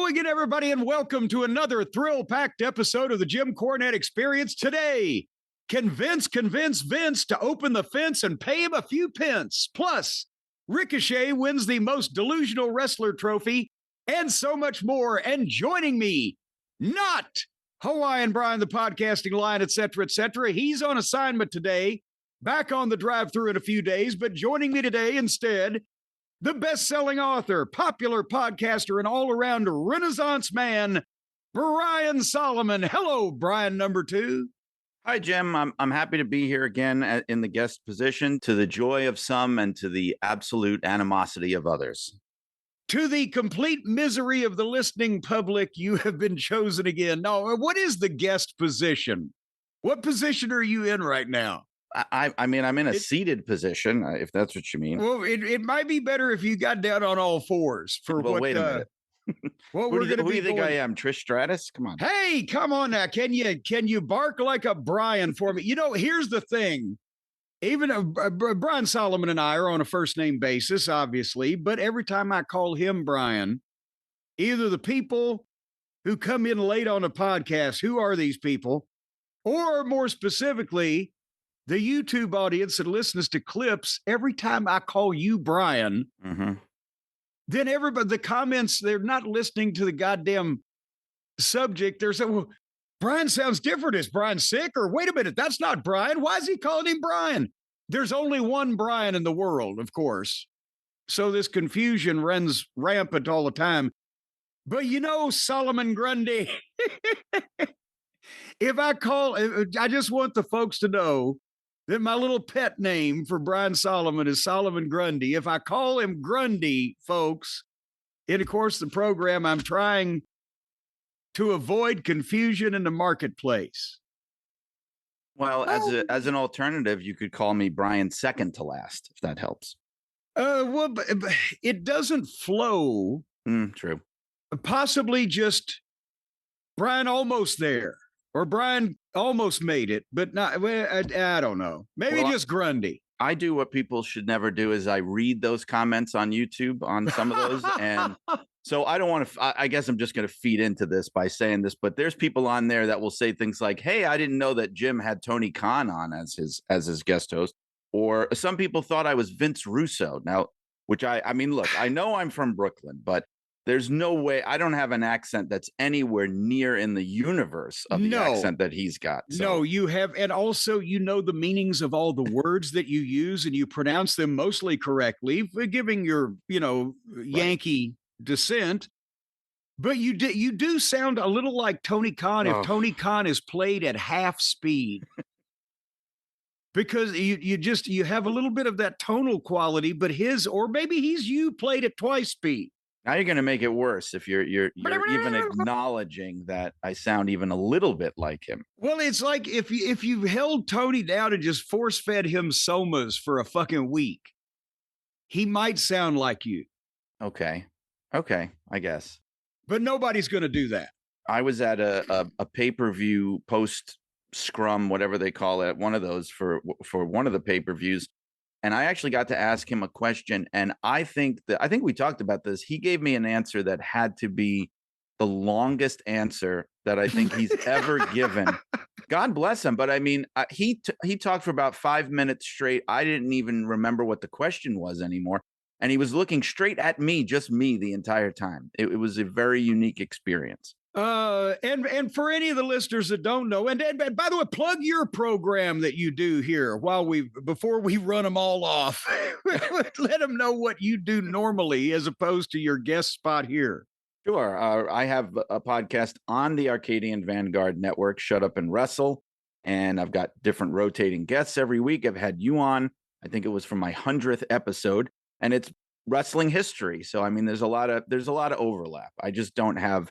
again, everybody, and welcome to another thrill-packed episode of the Jim Cornette Experience. Today, convince Vince to open the fence and pay him a few pence. Plus, Ricochet wins the most delusional wrestler trophy, and so much more. And joining me, not Hawaiian Brian, the podcasting line, etc., etc. He's on assignment today, back on the drive-thru in a few days, but joining me today instead, the best-selling author, popular podcaster, and all-around Renaissance man, Brian Solomon. Hello, Brian number 2. Hi, Jim. I'm happy to be here again in the guest position, to the joy of some and to the absolute animosity of others. To the complete misery of the listening public, you have been chosen again. Now, what is the guest position? What position are you in right now? I mean, I'm in a seated position, if that's what you mean. Well, it might be better if you got down on all fours for well, what. Wait a minute. What we're going to be. Who do you think I am, Trish Stratus? Come on. Hey, come on now. Can you bark like a Brian for me? You know, here's the thing. Even Brian Solomon and I are on a first name basis, obviously, but every time I call him Brian, either the people who come in late on a podcast, who are these people, or more specifically, the YouTube audience that listens to clips, every time I call you Brian, then everybody, the comments, they're not listening to the goddamn subject. They're saying, well, Brian sounds different. Is Brian sick? Or wait a minute, that's not Brian. Why is he calling him Brian? There's only one Brian in the world, of course. So this confusion runs rampant all the time. But you know, Solomon Grundy, I just want the folks to know that my little pet name for Brian Solomon is Solomon Grundy. If I call him Grundy, folks, in, of course, the program, I'm trying to avoid confusion in the marketplace. Well, as an alternative, you could call me Brian second to last, if that helps. Well, but it doesn't flow. True. Possibly just Brian almost there. Or Brian almost made it, but not. I don't know. Maybe just Grundy. I do what people should never do: is I read those comments on YouTube on some of those, and so I don't want to. I guess I'm just going to feed into this by saying this, but there's people on there that will say things like, "Hey, I didn't know that Jim had Tony Khan on as his guest host," or some people thought I was Vince Russo. Now, which I mean, look, I know I'm from Brooklyn, but there's no way. I don't have an accent that's anywhere near in the universe of the accent that he's got. So. No, you have. And also, you know the meanings of all the words that you use, and you pronounce them mostly correctly, giving your, Yankee descent. But you do sound a little like Tony Khan if Tony Khan is played at half speed. Because you have a little bit of that tonal quality, but or maybe you played at twice speed. Now you're going to make it worse if you're even acknowledging that I sound even a little bit like him. Well, it's like if you held Tony down and just force-fed him somas for a fucking week, he might sound like you. Okay, I guess. But nobody's going to do that. I was at a pay-per-view post-scrum, whatever they call it, one of those for one of the pay-per-views. And I actually got to ask him a question, and I think we talked about this. He gave me an answer that had to be the longest answer that I think he's ever given. God bless him, but I mean, he talked for about 5 minutes straight. I didn't even remember what the question was anymore, and he was looking straight at me, just me, the entire time. It was a very unique experience. And for any of the listeners that don't know, and by the way, plug your program that you do here before we run them all off. Let them know what you do normally as opposed to your guest spot here. Sure. I have a podcast on the Arcadian Vanguard Network, Shut Up and Wrestle, and I've got different rotating guests every week. I've had you on. I think it was from my 100th episode, and it's wrestling history. So I mean, there's a lot of overlap. I just don't have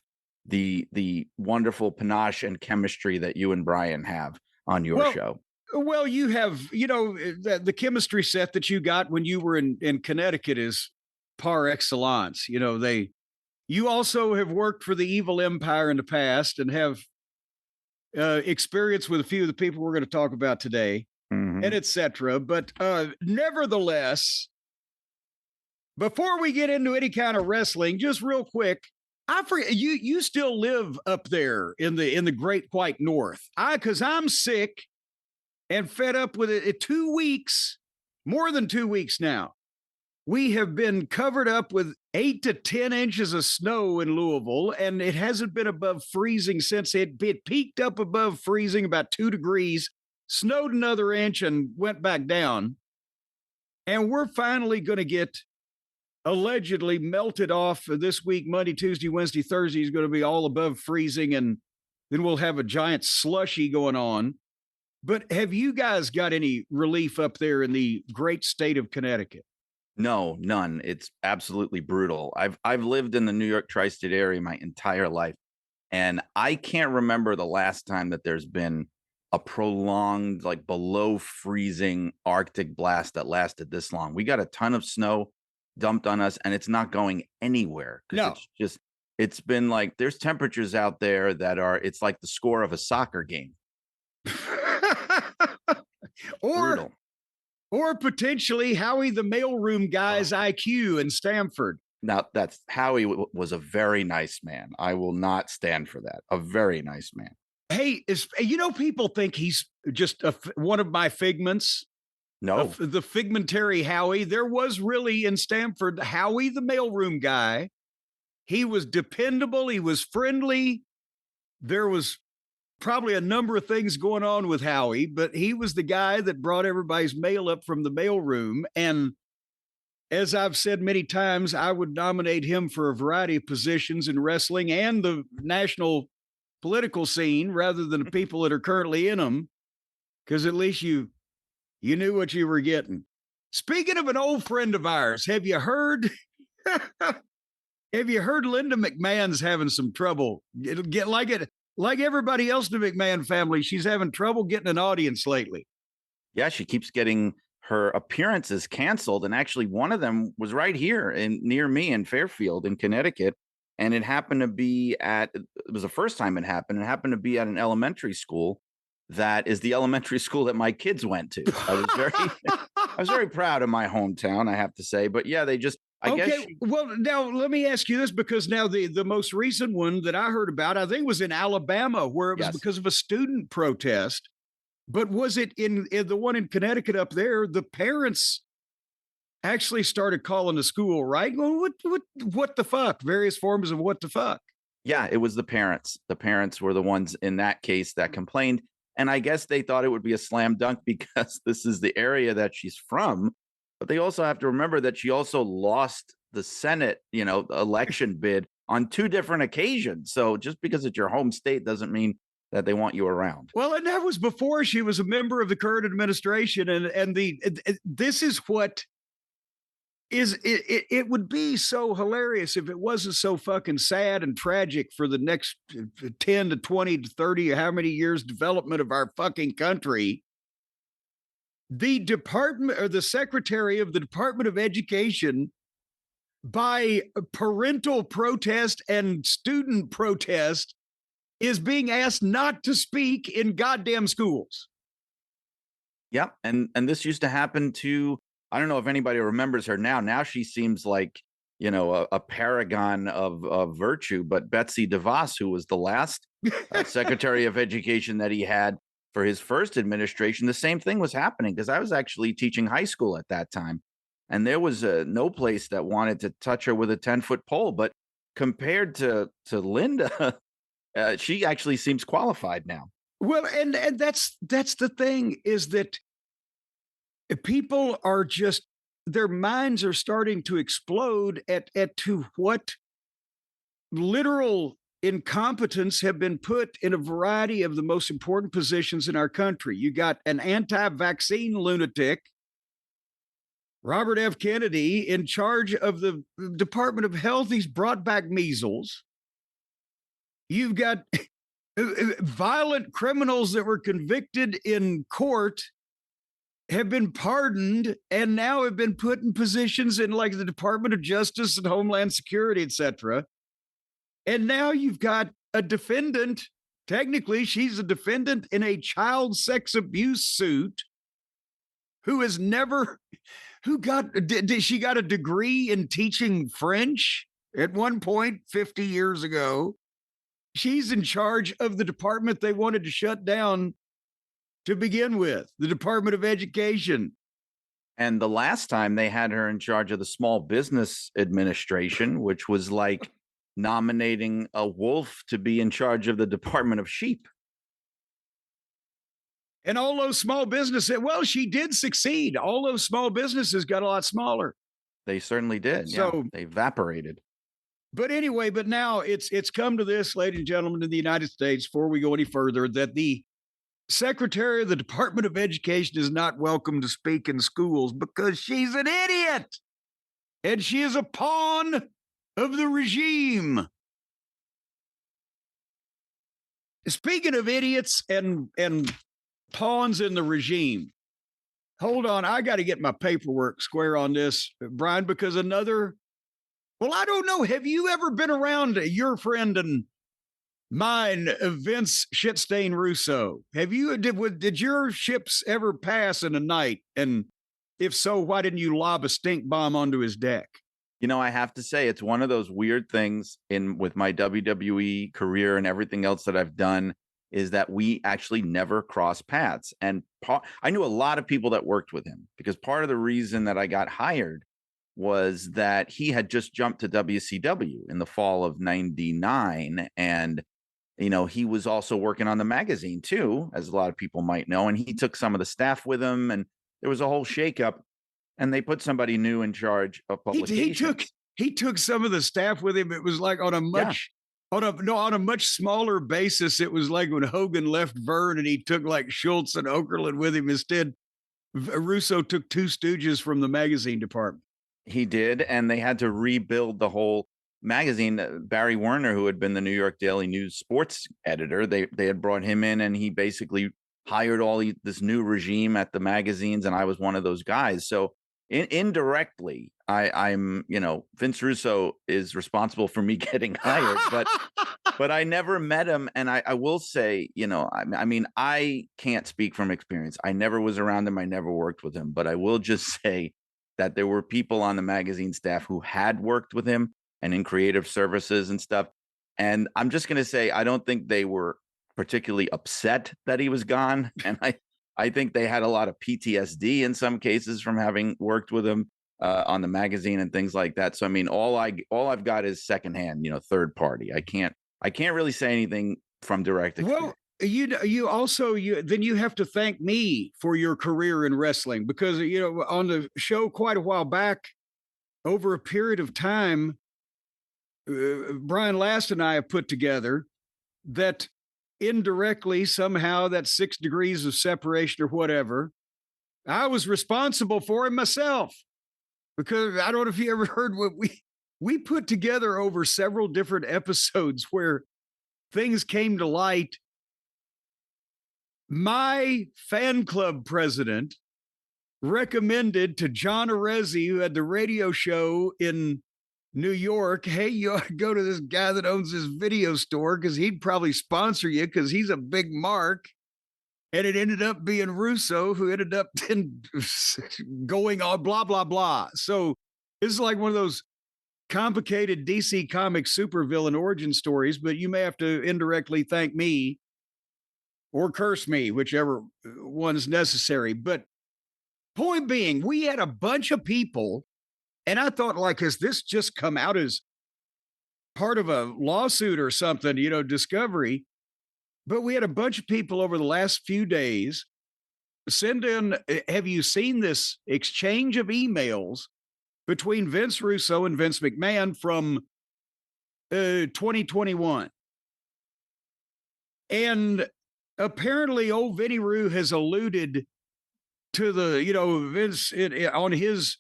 the wonderful panache and chemistry that you and Brian have on your show. Well, you have, the chemistry set that you got when you were in Connecticut is par excellence. You also have worked for the Evil Empire in the past and have experience with a few of the people we're going to talk about today, and etc. But nevertheless, before we get into any kind of wrestling, just real quick, I forget you still live up there in the Great White North. Because I'm sick and fed up with it. 2 weeks, more than 2 weeks now. We have been covered up with 8 to 10 inches of snow in Louisville, and it hasn't been above freezing since it peaked up above freezing about 2 degrees, snowed another inch, and went back down. And we're finally going to get allegedly melted off this week. Monday, Tuesday, Wednesday, Thursday is going to be all above freezing, and then we'll have a giant slushy going on. But have you guys got any relief up there in the great state of Connecticut? No, none. It's absolutely brutal. I've lived in the New York tri-state area my entire life, and I can't remember the last time that there's been a prolonged, like below freezing Arctic blast that lasted this long. We got a ton of snow dumped on us, and it's not going anywhere. No. It's been like there's temperatures out there that it's like the score of a soccer game. Brutal. Or potentially Howie the mailroom guy's IQ in Stamford. Now, that's Howie was a very nice man. I will not stand for that. A very nice man. Hey, people think he's just one of my figments. No. The figmentary Howie. There was really in Stamford, Howie the mailroom guy. He was dependable. He was friendly. There was probably a number of things going on with Howie, but he was the guy that brought everybody's mail up from the mailroom. And as I've said many times, I would nominate him for a variety of positions in wrestling and the national political scene rather than the people that are currently in them, because at least you knew what you were getting. Speaking of an old friend of ours, have you heard? Have you heard Linda McMahon's having some trouble? Like everybody else in the McMahon family, she's having trouble getting an audience lately. Yeah, she keeps getting her appearances canceled. And actually, one of them was right here near me in Fairfield in Connecticut. And it happened to be it was the first time it happened. It happened to be at an elementary school that is the elementary school that my kids went to. I was very proud of my hometown, I have to say. But yeah, they just, I guess. Well, now let me ask you this, because now the most recent one that I heard about, I think was in Alabama, where it was because of a student protest. But was it in the one in Connecticut up there? The parents actually started calling the school, right? Well, what the fuck? Various forms of what the fuck. Yeah, it was the parents. The parents were the ones in that case that complained. And I guess they thought it would be a slam dunk because this is the area that she's from. But they also have to remember that she also lost the Senate, election bid on 2 different occasions. So just because it's your home state doesn't mean that they want you around. Well, and that was before she was a member of the current administration. And this is what is it would be so hilarious if it wasn't so fucking sad and tragic for the next 10 to 20 to 30 or how many years development of our fucking country. The department, or the secretary of the Department of Education, by parental protest and student protest, is being asked not to speak in goddamn schools. Yep. And this used to happen to, I don't know if anybody remembers her now. Now she seems like, a paragon of virtue, but Betsy DeVos, who was the last Secretary of Education that he had for his first administration, the same thing was happening, because I was actually teaching high school at that time. And there was no place that wanted to touch her with a 10-foot pole. But compared to Linda, she actually seems qualified now. Well, and that's the thing, is that people are just, their minds are starting to explode at to what literal incompetence have been put in a variety of the most important positions in our country. You got an anti-vaccine lunatic, Robert F. Kennedy, in charge of the Department of Health. He's brought back measles. You've got violent criminals that were convicted in court, have been pardoned, and now have been put in positions in like the Department of Justice and Homeland Security, etc. And now you've got a defendant. Technically, she's a defendant in a child sex abuse suit who has never, she got a degree in teaching French at one point 50 years ago. She's in charge of the department they wanted to shut down to begin with, the Department of Education. And the last time they had her in charge of the Small Business Administration, which was like nominating a wolf to be in charge of the Department of Sheep. And all those small businesses, well, she did succeed. All those small businesses got a lot smaller. They certainly did. So, yeah, they evaporated. But anyway, but now it's come to this, ladies and gentlemen, in the United States, before we go any further, that the Secretary of the Department of Education is not welcome to speak in schools because she's an idiot. And she is a pawn of the regime. Speaking of idiots and pawns in the regime, hold on, I got to get my paperwork square on this, Brian, because well, I don't know. Have you ever been around your friend and mine, Vince Shitstain Russo? Did your ships ever pass in a night? And if so, why didn't you lob a stink bomb onto his deck? You know, I have to say, it's one of those weird things with my WWE career and everything else that I've done, is that we actually never crossed paths. And I knew a lot of people that worked with him, because part of the reason that I got hired was that he had just jumped to WCW in the fall of '99. And, you know, he was also working on the magazine too, as a lot of people might know. And he took some of the staff with him, and there was a whole shakeup, and they put somebody new in charge of publications. He took some of the staff with him. It was like on a much smaller basis. It was like when Hogan left Vern and he took like Schultz and Okerlund with him. Instead, Russo took two stooges from the magazine department. He did, and they had to rebuild the whole magazine. Barry Werner, who had been the New York Daily News sports editor, they had brought him in, and he basically hired this new regime at the magazines, and I was one of those guys. So indirectly, I'm Vince Russo is responsible for me getting hired, but I never met him. And I will say, I mean, I can't speak from experience. I never was around him. I never worked with him, but I will just say that there were people on the magazine staff who had worked with him and in creative services and stuff. And I'm just going to say, I don't think they were particularly upset that he was gone. And I think they had a lot of PTSD in some cases from having worked with him on the magazine and things like that. So, I mean, all I've got is secondhand, third party. I can't really say anything from direct experience. Well, then you have to thank me for your career in wrestling, because, on the show quite a while back, over a period of time, Brian Last and I have put together that indirectly, somehow, that 6 degrees of separation or whatever, I was responsible for it myself. Because I don't know if you ever heard what we put together over several different episodes where things came to light. My fan club president recommended to John Arezzi, who had the radio show in New York, hey, you ought to go to this guy that owns this video store because he'd probably sponsor you because he's a big mark. And it ended up being Russo, who ended up going on blah, blah, blah. So this is like one of those complicated DC Comics supervillain origin stories, but you may have to indirectly thank me or curse me, whichever one's necessary. But point being, we had a bunch of people, and I thought, like, has this just come out as part of a lawsuit or something, discovery? But we had a bunch of people over the last few days send in, have you seen this exchange of emails between Vince Russo and Vince McMahon from 2021? And apparently old Vinny Roo has alluded to the, Vince on his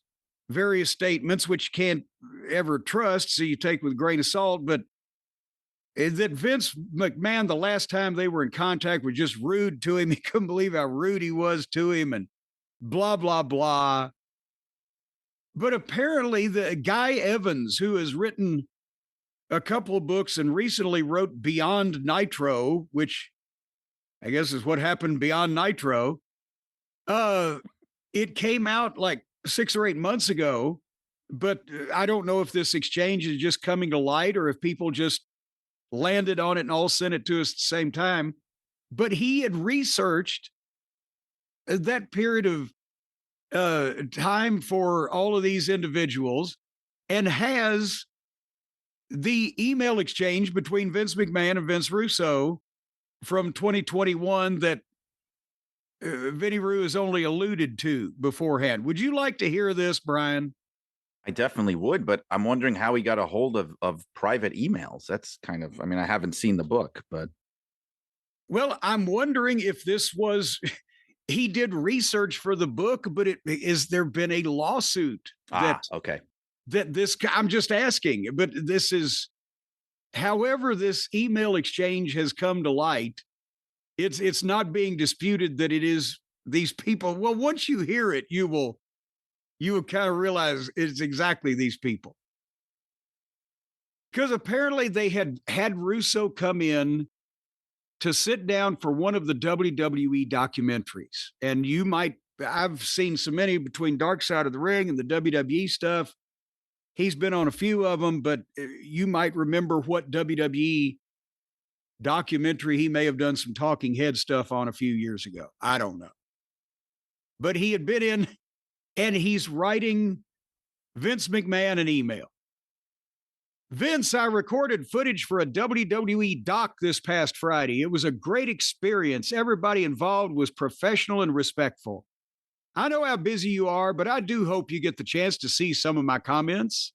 various statements, which you can't ever trust, so you take with a grain of salt, but that Vince McMahon, the last time they were in contact, was just rude to him. He couldn't believe how rude he was to him and blah, blah, blah. But apparently the Guy Evans, who has written a couple of books and recently wrote Beyond Nitro, which I guess is what happened beyond Nitro. It came out like 6 or 8 months ago but I don't know if this exchange is just coming to light or if people just landed on it and all sent it to us at the same time. But he had researched that period of time for all of these individuals and has the email exchange between Vince McMahon and Vince Russo from 2021 that Vinny Roo has only alluded to beforehand. Would you like to hear this, Brian? I definitely would, but I'm wondering how he got a hold of private emails. That's kind of, I mean, I haven't seen the book, but. Well, I'm wondering if this was, he did research for the book, but is there been a lawsuit Okay. that this, I'm just asking, but this is, however, this email exchange has come to light. It's not being disputed that it is these people. Well, once you hear it, you will kind of realize it's exactly these people. Because apparently they had Russo come in to sit down for one of the WWE documentaries. And I've seen so many between Dark Side of the Ring and the WWE stuff. He's been on a few of them, but you might remember what WWE documentary he may have done some talking head stuff on a few years ago. I don't know. But he had been in and he's writing Vince McMahon an email. Vince, I recorded footage for a WWE doc this past Friday. It was a great experience. Everybody involved was professional and respectful. I know how busy you are, but I do hope you get the chance to see some of my comments.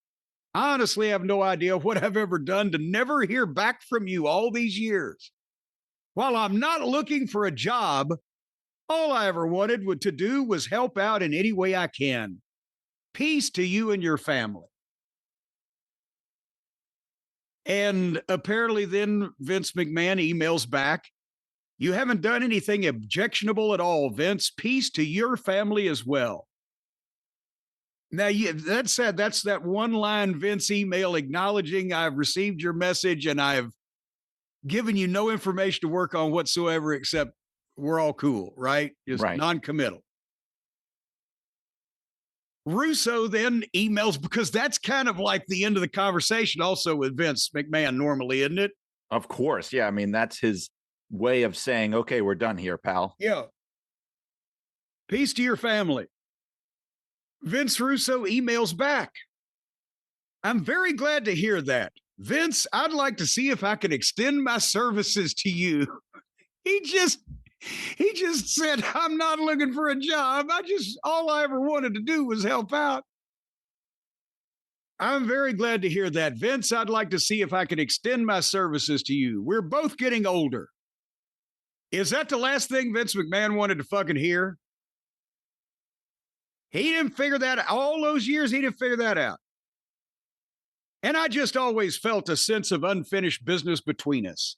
I honestly have no idea what I've ever done to never hear back from you all these years. While I'm not looking for a job, all I ever wanted to do was help out in any way I can. Peace to you and your family. And apparently then Vince McMahon emails back, you haven't done anything objectionable at all, Vince. Peace to your family as well. Now, that said, that's that one line Vince email acknowledging I've received your message and I've given you no information to work on whatsoever, except we're all cool, right? Just Right. non-committal. Russo then emails, because that's kind of like the end of the conversation also with Vince McMahon normally, isn't it? Of course. Yeah. I mean, that's his way of saying, okay, we're done here, pal. Yeah. Peace to your family. Vince Russo emails back. I'm very glad to hear that. Vince, I'd like to see if I can extend my services to you. He just said, I'm not looking for a job. All I ever wanted to do was help out. I'm very glad to hear that. Vince, I'd like to see if I can extend my services to you. We're both getting older. Is that the last thing Vince McMahon wanted to fucking hear? He didn't figure that out. All those years, he didn't figure that out. And I just always felt a sense of unfinished business between us.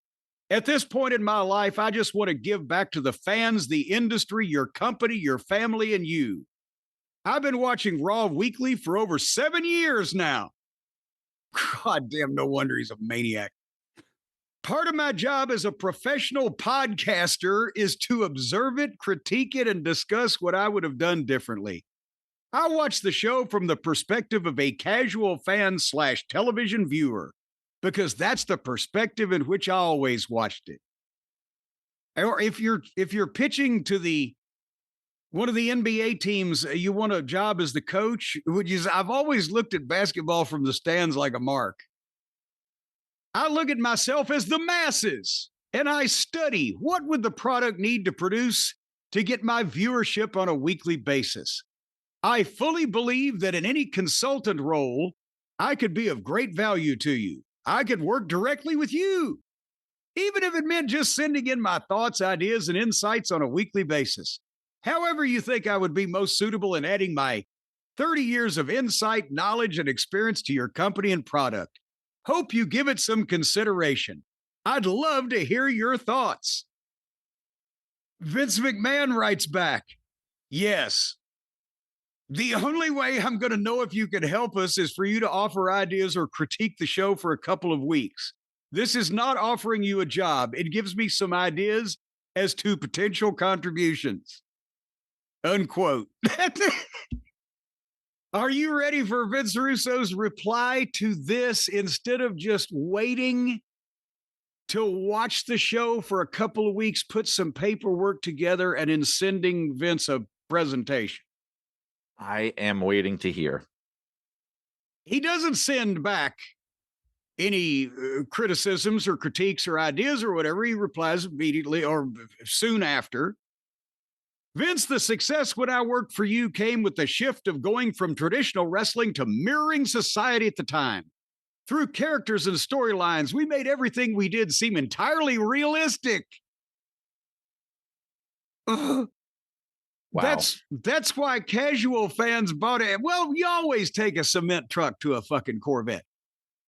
At this point in my life, I just want to give back to the fans, the industry, your company, your family, and you. I've been watching Raw weekly for over 7 years now. God damn, no wonder he's a maniac. Part of my job as a professional podcaster is to observe it, critique it, and discuss what I would have done differently. I watch the show from the perspective of a casual fan / television viewer, because that's the perspective in which I always watched it. Or if you're pitching to one of the NBA teams, you want a job as the coach, I've always looked at basketball from the stands like a mark. I look at myself as the masses, and I study what would the product need to produce to get my viewership on a weekly basis. I fully believe that in any consultant role, I could be of great value to you. I could work directly with you, even if it meant just sending in my thoughts, ideas, and insights on a weekly basis. However you think I would be most suitable in adding my 30 years of insight, knowledge, and experience to your company and product. Hope you give it some consideration. I'd love to hear your thoughts. Vince McMahon writes back, yes. The only way I'm going to know if you can help us is for you to offer ideas or critique the show for a couple of weeks. This is not offering you a job. It gives me some ideas as to potential contributions. Unquote. Are you ready for Vince Russo's reply to this? Instead of just waiting to watch the show for a couple of weeks, put some paperwork together, and then sending Vince a presentation. I am waiting to hear. He doesn't send back any criticisms or critiques or ideas or whatever. He replies immediately or soon after. Vince, the success when I worked for you came with the shift of going from traditional wrestling to mirroring society at the time. Through characters and storylines, we made everything we did seem entirely realistic. Wow. That's why casual fans bought it. Well, you always take a cement truck to a fucking Corvette.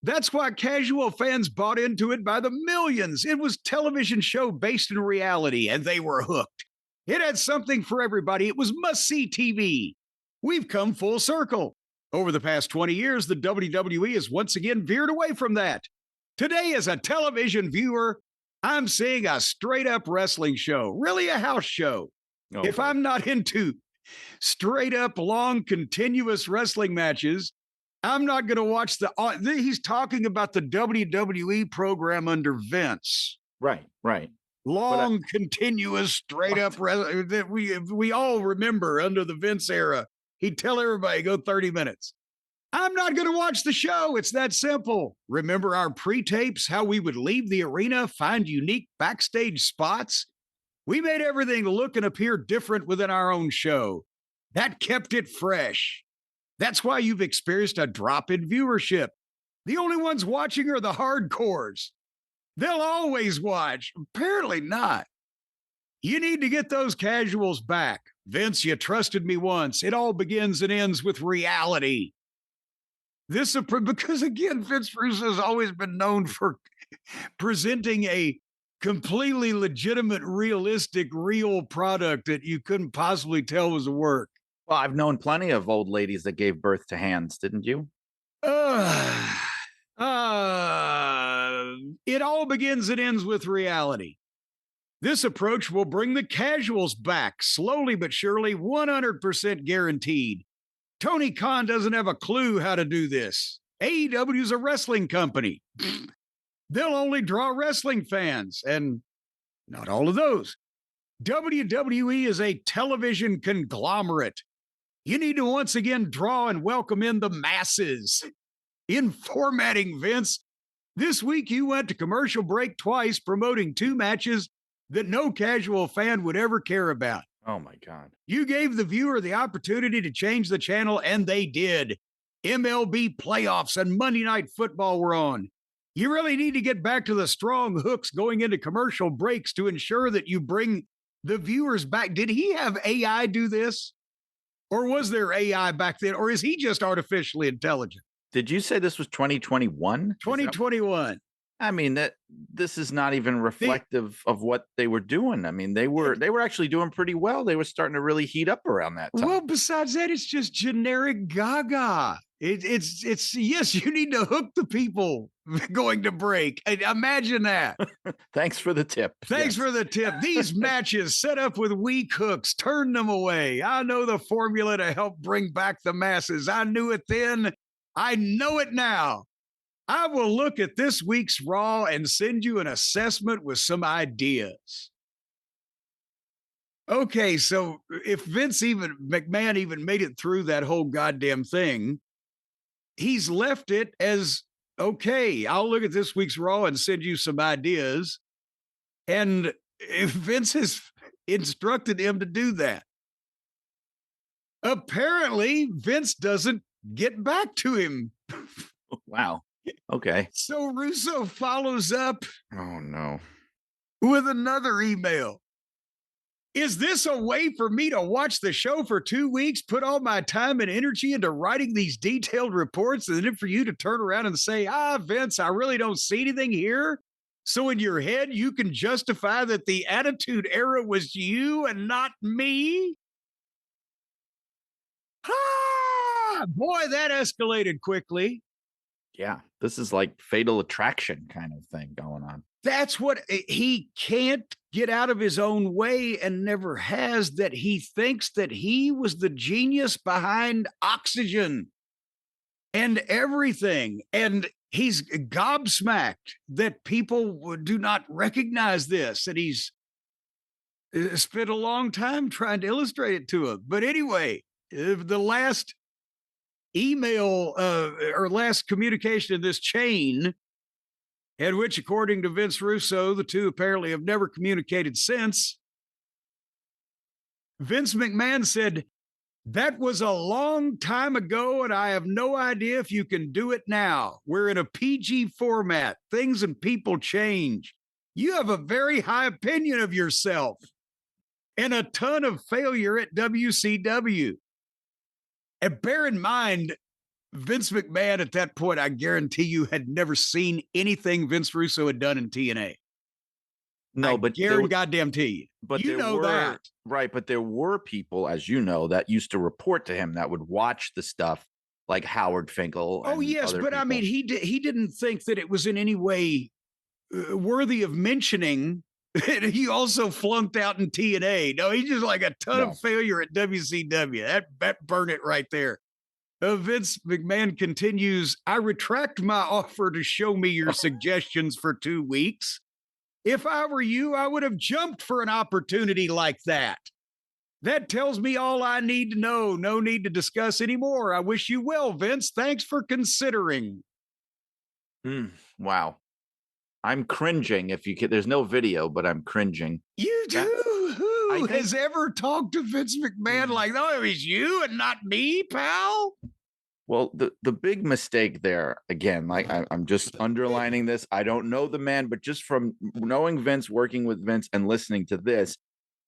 That's why casual fans bought into it by the millions. It was a television show based in reality, and they were hooked. It had something for everybody. It was must-see TV. We've come full circle. Over the past 20 years, the WWE has once again veered away from that. Today, as a television viewer, I'm seeing a straight-up wrestling show, really a house show. Oh, if I'm not into straight-up, long, continuous wrestling matches, I'm not going to watch he's talking about the WWE program under Vince. Right. Long, continuous, straight up that we all remember under the Vince era. He'd tell everybody, go 30 minutes. I'm not going to watch the show. It's that simple. Remember our pre-tapes, how we would leave the arena, find unique backstage spots? We made everything look and appear different within our own show. That kept it fresh. That's why you've experienced a drop in viewership. The only ones watching are the hardcores. They'll always watch. Apparently not. You need to get those casuals back. Vince, you trusted me once. It all begins and ends with reality. Because again, Vince Russo has always been known for presenting a completely legitimate, realistic, real product that you couldn't possibly tell was a work. Well, I've known plenty of old ladies that gave birth to hands, didn't you? It all begins and ends with reality. This approach will bring the casuals back, slowly but surely, 100% guaranteed. Tony Khan doesn't have a clue how to do this. AEW is a wrestling company. They'll only draw wrestling fans, and not all of those. WWE is a television conglomerate. You need to once again draw and welcome in the masses. In formatting, Vince, this week you went to commercial break twice, promoting 2 matches that no casual fan would ever care about. Oh, my God. You gave the viewer the opportunity to change the channel, and they did. MLB playoffs and Monday Night Football were on. You really need to get back to the strong hooks going into commercial breaks to ensure that you bring the viewers back. Did he have AI do this? Or was there AI back then? Or is he just artificially intelligent? Did you say this was 2021? 2021. I mean, this is not even reflective of what they were doing. I mean, they were actually doing pretty well. They were starting to really heat up around that time. Well, besides that, it's just generic gaga. It's yes, you need to hook the people going to break. Imagine that. Thanks for the tip. Thanks for the tip. These matches set up with weak hooks, turn them away. I know the formula to help bring back the masses. I knew it then. I know it now. I will look at this week's Raw and send you an assessment with some ideas. Okay, so if McMahon even made it through that whole goddamn thing, he's left it as, okay, I'll look at this week's Raw and send you some ideas. And if Vince has instructed him to do that, apparently Vince doesn't get back to him. Wow. Okay. So Russo follows up. Oh, no. With another email. Is this a way for me to watch the show for 2 weeks, put all my time and energy into writing these detailed reports, and then for you to turn around and say, Vince, I really don't see anything here? So in your head, you can justify that the Attitude Era was you and not me? Boy, that escalated quickly. Yeah, this is like Fatal Attraction kind of thing going on. That's what he can't get out of his own way and never has, that he thinks that he was the genius behind oxygen and everything. And he's gobsmacked that people do not recognize this. And he's spent a long time trying to illustrate it to him. But anyway, the last email or last communication in this chain, in which, according to Vince Russo, the two apparently have never communicated since, Vince McMahon said, "That was a long time ago, and I have no idea if you can do it now. We're in a PG format. Things and people change. You have a very high opinion of yourself and a ton of failure at WCW." And bear in mind, Vince McMahon at that point, I guarantee you, had never seen anything Vince Russo had done in TNA. No, but goddamn to you. But you know that. Right. But there were people, as you know, that used to report to him that would watch the stuff like Howard Finkel. Oh, yes. But people. I mean, he didn't think that it was in any way worthy of mentioning. He also flunked out in TNA. No, he's just like a ton of failure at WCW. That burned it right there. Vince McMahon continues, "I retract my offer to show me your suggestions for 2 weeks. If I were you, I would have jumped for an opportunity like that. That tells me all I need to know. No need to discuss anymore. I wish you well, Vince. Thanks for considering." Wow. I'm cringing. If you can, there's no video, but I'm cringing. You do? Who has ever talked to Vince McMahon like, "Oh, it was you and not me, pal"? Well, the big mistake there, again, like I'm just underlining this. I don't know the man, but just from knowing Vince, working with Vince, and listening to this,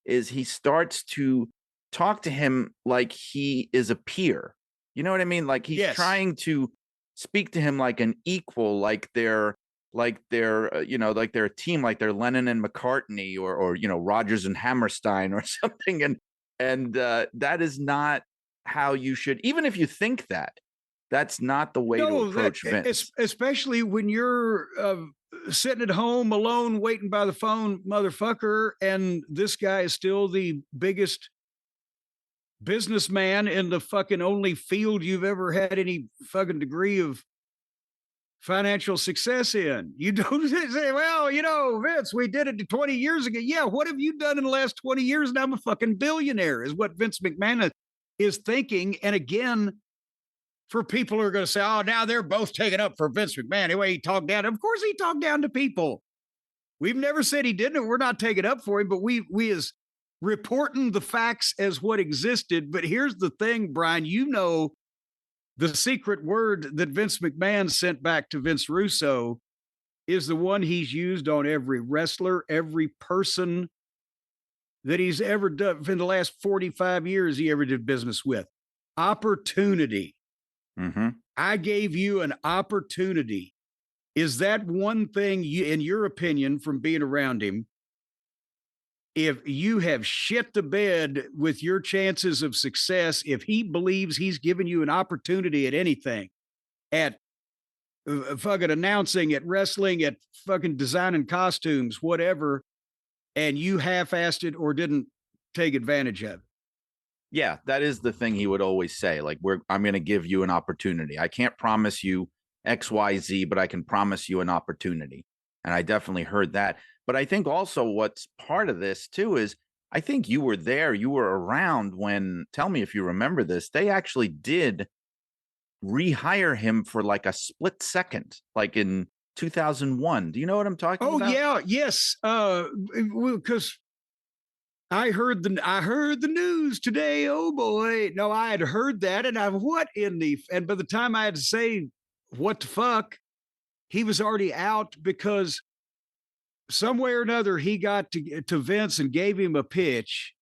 is he starts to talk to him like he is a peer. You know what I mean? Like he's trying to speak to him like an equal, like they're like they're a team, like they're Lennon and McCartney or Rogers and Hammerstein or something. And that is not how you should, even if you think that, that's not the way to approach Vince. Especially when you're sitting at home alone, waiting by the phone, motherfucker. And this guy is still the biggest businessman in the fucking only field you've ever had any fucking degree of financial success in. You don't say, "Well, Vince, we did it 20 years ago." Yeah, what have you done in the last 20 years? And I'm a fucking billionaire, is what Vince McMahon is thinking. And again, for people who are going to say, "Oh, now they're both taking up for Vince McMahon, the way he talked down." Of course he talked down to people. We've never said he didn't. We're not taking up for him, but we is reporting the facts as what existed. But here's the thing, Brian, the secret word that Vince McMahon sent back to Vince Russo is the one he's used on every wrestler, every person that he's ever done in the last 45 years he ever did business with. Opportunity. I gave you an opportunity. Is that one thing, in your opinion, from being around him, if you have shit the bed with your chances of success, if he believes he's given you an opportunity at anything, at fucking announcing, at wrestling, at fucking designing costumes, whatever, and you half-assed it or didn't take advantage of it? Yeah, that is the thing he would always say. Like, I'm going to give you an opportunity. I can't promise you X, Y, Z, but I can promise you an opportunity. And I definitely heard that. But I think also what's part of this too is I think you were there, you were around when, tell me if you remember this, they actually did rehire him for like a split second, like in 2001. Do you know what I'm talking about? Oh yeah, yes. Because I heard the news today. Oh boy. No, I had heard that. And and by the time I had to say, what the fuck, he was already out, because some way or another, he got to Vince and gave him a pitch.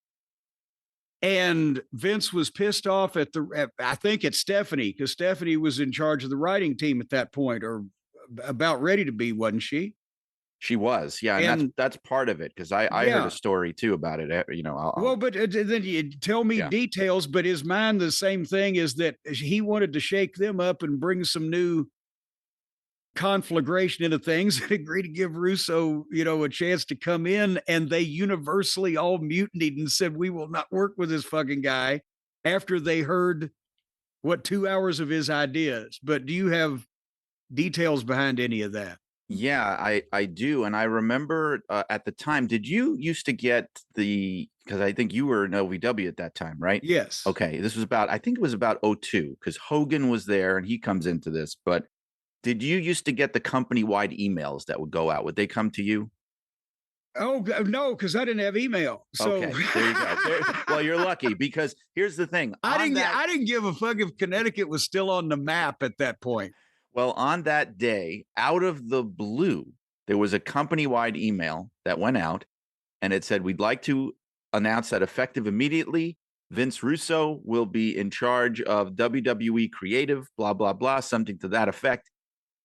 And Vince was pissed off I think at Stephanie, because Stephanie was in charge of the writing team at that point, or about ready to be, wasn't she? She was, yeah, and that's part of it, because I heard a story too about it. But then you tell me details. But is mine the same thing? Is that he wanted to shake them up and bring some new conflagration into things and agreed to give Russo, a chance to come in. And they universally all mutinied and said, we will not work with this fucking guy after they heard 2 hours of his ideas. But do you have details behind any of that? Yeah, I do, and I remember at the time. Did you used to get because I think you were in OVW at that time, right? Yes. Okay, this was about I think it was about '02 because Hogan was there and he comes into this. But did you used to get the company-wide emails that would go out? Would they come to you? Oh no, because I didn't have email. So Okay, there you go. Well, you're lucky because here's the thing. I didn't give a fuck if Connecticut was still on the map at that point. Well, on that day, out of the blue, there was a company-wide email that went out, and it said, "We'd like to announce that effective immediately, Vince Russo will be in charge of WWE Creative, blah, blah, blah," something to that effect.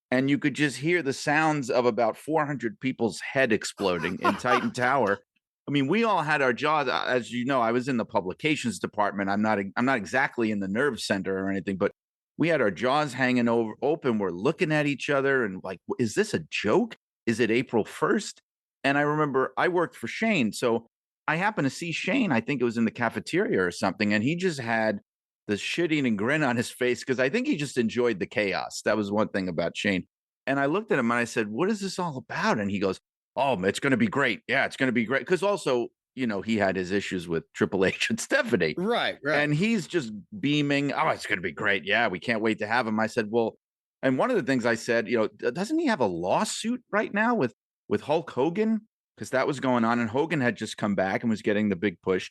And you could just hear the sounds of about 400 people's head exploding in Titan Tower. I mean, we all had our jaws. As you know, I was in the publications department. I'm not exactly in the nerve center or anything, but we had our jaws hanging open. We're looking at each other and like, is this a joke? Is it April 1st? And I remember I worked for Shane. So I happened to see Shane, I think it was in the cafeteria or something, and he just had the shit-eating grin on his face because I think he just enjoyed the chaos. That was one thing about Shane. And I looked at him and I said, "What is this all about?" And he goes, "Oh, it's going to be great. Yeah, it's going to be great." Because also, he had his issues with Triple H and Stephanie. Right. And he's just beaming. "Oh, it's going to be great. Yeah, we can't wait to have him." I said, "Well," and one of the things I said, doesn't he have a lawsuit right now with Hulk Hogan? Because that was going on, and Hogan had just come back and was getting the big push.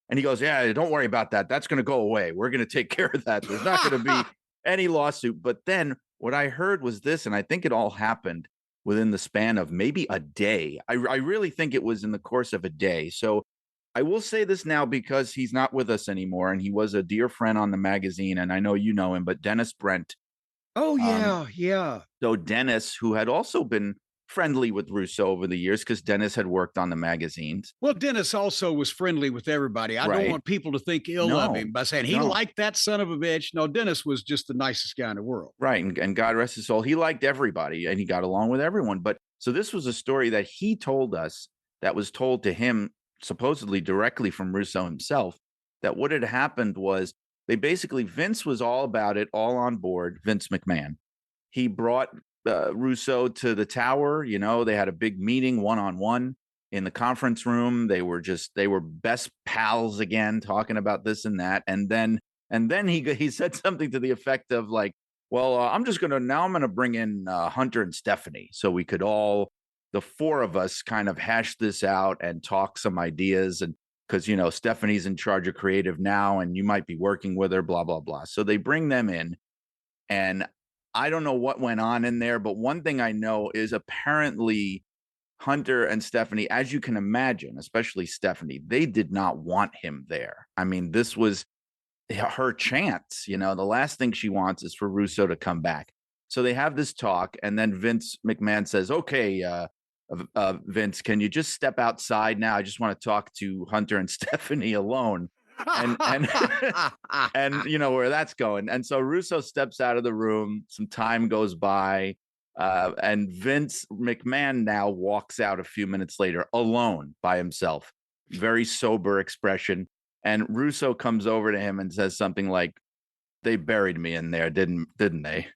And he goes, "Yeah, don't worry about that. That's going to go away. We're going to take care of that. There's not going to be any lawsuit." But then what I heard was this, and I think it all happened within the span of maybe a day. I really think it was in the course of a day. So I will say this now because he's not with us anymore, and he was a dear friend on the magazine, and I know you know him, but Dennis Brent. Oh Um, yeah, yeah. so Dennis, who had also been friendly with Russo over the years, because Dennis had worked on the magazines. Well, Dennis also was friendly with everybody. I don't Right. want people to think ill of No, him by saying he no. liked that son of a bitch. No, Dennis was just the nicest guy in the world. Right. And God rest his soul. He liked everybody and he got along with everyone. But so this was a story that he told us that was told to him supposedly directly from Russo himself, that what had happened was Vince was all about it, all on board, Vince McMahon. He brought Russo to the tower. They had a big meeting one-on-one in the conference room. They were best pals again, talking about this and that. And then he said something to the effect of like, "Well, I'm going to bring in Hunter and Stephanie so we could all, the four of us, kind of hash this out and talk some ideas. And because, Stephanie's in charge of creative now and you might be working with her, blah, blah, blah." So they bring them in, and I don't know what went on in there, but one thing I know is apparently Hunter and Stephanie, as you can imagine, especially Stephanie, they did not want him there. I mean, this was her chance. The last thing she wants is for Russo to come back. So they have this talk, and then Vince McMahon says, "Okay, Vince, can you just step outside now? I just want to talk to Hunter and Stephanie alone." And and where that's going. And so Russo steps out of the room. Some time goes by, and Vince McMahon now walks out a few minutes later, alone by himself, very sober expression. And Russo comes over to him and says something like, "They buried me in there, didn't they?"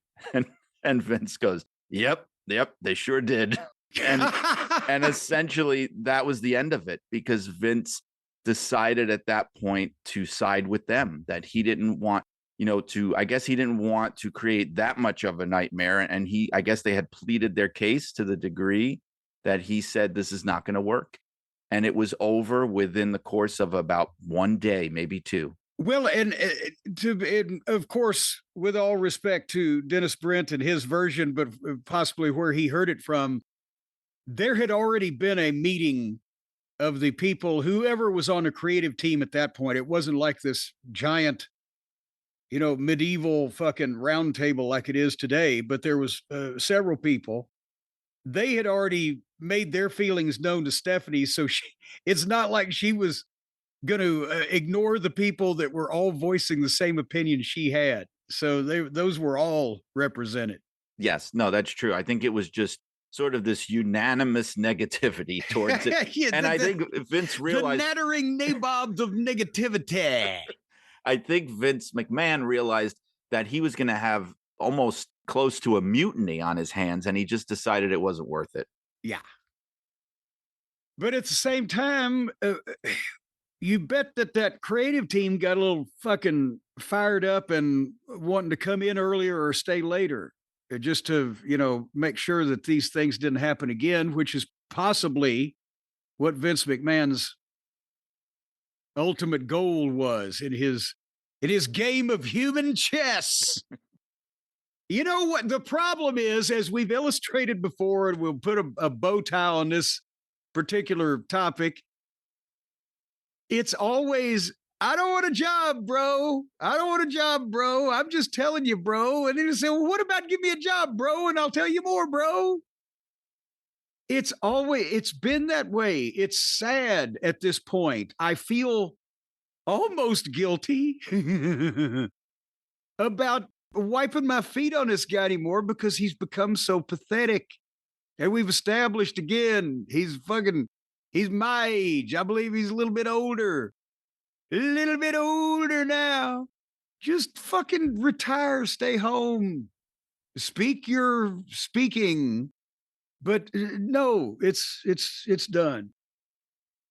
And Vince goes, Yep, they sure did." And essentially that was the end of it, because Vince decided at that point to side with them, that he didn't want, I guess he didn't want to create that much of a nightmare. And I guess they had pleaded their case to the degree that he said, "This is not going to work." And it was over within the course of about one day, maybe two. Well, and of course, with all respect to Dennis Brent and his version, but possibly where he heard it from, there had already been a meeting of the people, whoever was on the creative team at that point. It wasn't like this giant, medieval fucking round table like it is today, but there was several people. They had already made their feelings known to Stephanie, so it's not like she was going to ignore the people that were all voicing the same opinion she had. So those were all represented. Yes, no, that's true. I think it was just sort of this unanimous negativity towards it. Yeah, And I think Vince the realized nattering nabobs of negativity. I think Vince McMahon realized that he was going to have almost close to a mutiny on his hands, and he just decided it wasn't worth it. Yeah. But at the same time, you bet that creative team got a little fucking fired up and wanting to come in earlier or stay later, just to, make sure that these things didn't happen again, which is possibly what Vince McMahon's ultimate goal was in his game of human chess. You know what the problem is, as we've illustrated before, and we'll put a bow tie on this particular topic. It's always, I don't want a job, bro. I don't want a job, bro. I'm just telling you, bro. And then you say, well, what about give me a job, bro? And I'll tell you more, bro. It's been that way. It's sad at this point. I feel almost guilty about wiping my feet on this guy anymore because he's become so pathetic. And we've established again, he's my age. I believe he's a little bit older now. Just fucking retire, stay home, speak your speaking. But no, it's done.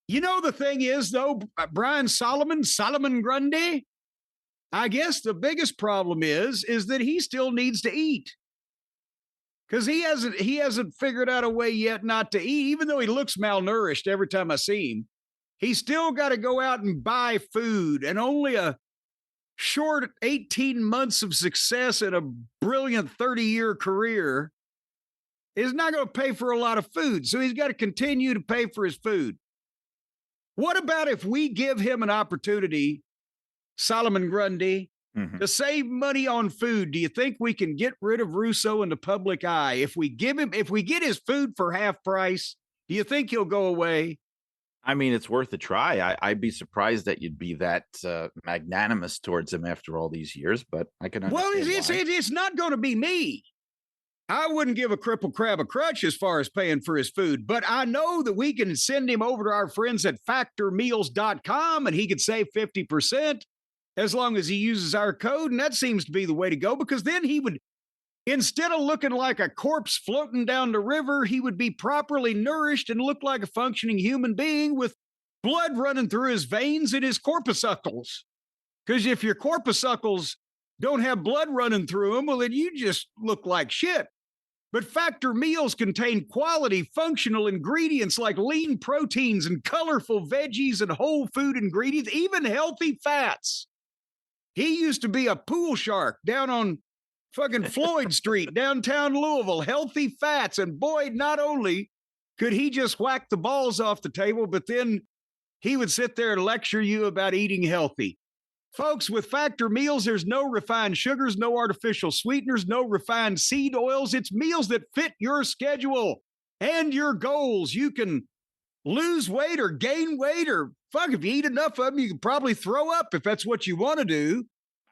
You know, the thing is, though, Brian Solomon Grundy, I guess the biggest problem is that he still needs to eat. Because he hasn't figured out a way yet not to eat, even though he looks malnourished every time I see him. He's still got to go out and buy food, and only a short 18 months of success in a brilliant 30-year career is not going to pay for a lot of food. So he's got to continue to pay for his food. What about if we give him an opportunity, Solomon Grundy, to save money on food? Do you think we can get rid of Russo in the public eye? If we get his food for half price, do you think he'll go away? I mean, it's worth a try. I'd be surprised that you'd be that magnanimous towards him after all these years, but I can understand why. It's not going to be me. I wouldn't give a cripple crab a crutch as far as paying for his food, but I know that we can send him over to our friends at factormeals.com and he could save 50%. As long as he uses our code, and that seems to be the way to go, because then he would, instead of looking like a corpse floating down the river, he would be properly nourished and look like a functioning human being with blood running through his veins and his corpuscles. Because if your corpuscles don't have blood running through them, well, then you just look like shit. But Factor meals contain quality, functional ingredients like lean proteins and colorful veggies and whole food ingredients, even healthy fats. He used to be a pool shark down on fucking Floyd Street, downtown Louisville, healthy fats. And boy, not only could he just whack the balls off the table, but then he would sit there and lecture you about eating healthy. Folks, with Factor meals, there's no refined sugars, no artificial sweeteners, no refined seed oils. It's meals that fit your schedule and your goals. You can lose weight or gain weight, or fuck, if you eat enough of them, you can probably throw up if that's what you want to do.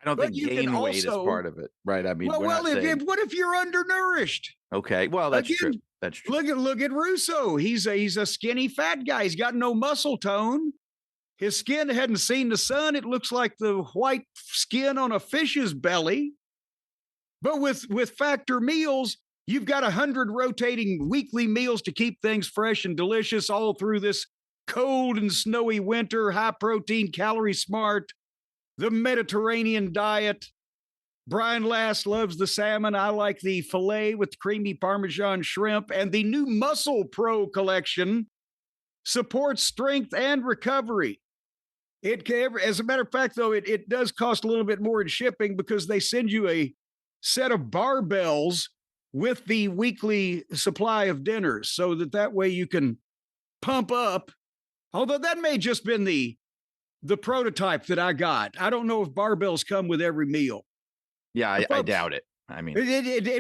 I don't think gain weight is part of it, right? I mean, what if you're undernourished? Okay, well, that's true. That's true. Look at Russo. He's a skinny fat guy. He's got no muscle tone. His skin hadn't seen the sun. It looks like the white skin on a fish's belly. But with Factor meals, you've got 100 rotating weekly meals to keep things fresh and delicious all through this cold and snowy winter. High protein, calorie smart, the Mediterranean diet. Brian Last loves the salmon. I like the filet with creamy Parmesan shrimp. And the new Muscle Pro collection supports strength and recovery. As a matter of fact, though, it does cost a little bit more in shipping because they send you a set of barbells with the weekly supply of dinners, so that way you can pump up. Although that may just been the prototype that I got. I don't know if barbells come with every meal. Yeah, I doubt it. I mean,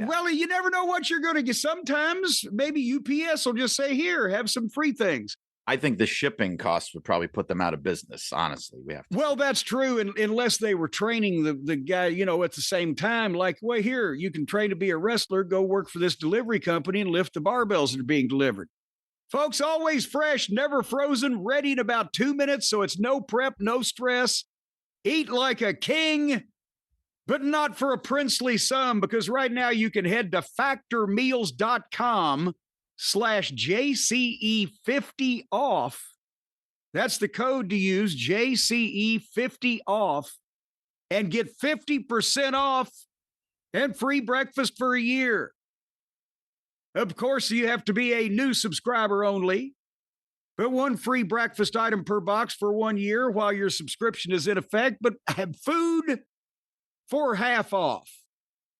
well, you never know what you're going to get. Sometimes maybe UPS will just say, here, have some free things. I think the shipping costs would probably put them out of business. Honestly, we have to. Well, that's true. Unless they were training the guy, at the same time, like, well, here, you can train to be a wrestler, go work for this delivery company and lift the barbells that are being delivered. Folks, always fresh, never frozen, ready in about 2 minutes. So it's no prep, no stress. Eat like a king, but not for a princely sum, because right now you can head to factormeals.com/JCE50off. That's the code to use, JCE50off, and get 50% off and free breakfast for a year. Of course, you have to be a new subscriber only, but one free breakfast item per box for 1 year while your subscription is in effect, but have food for half off.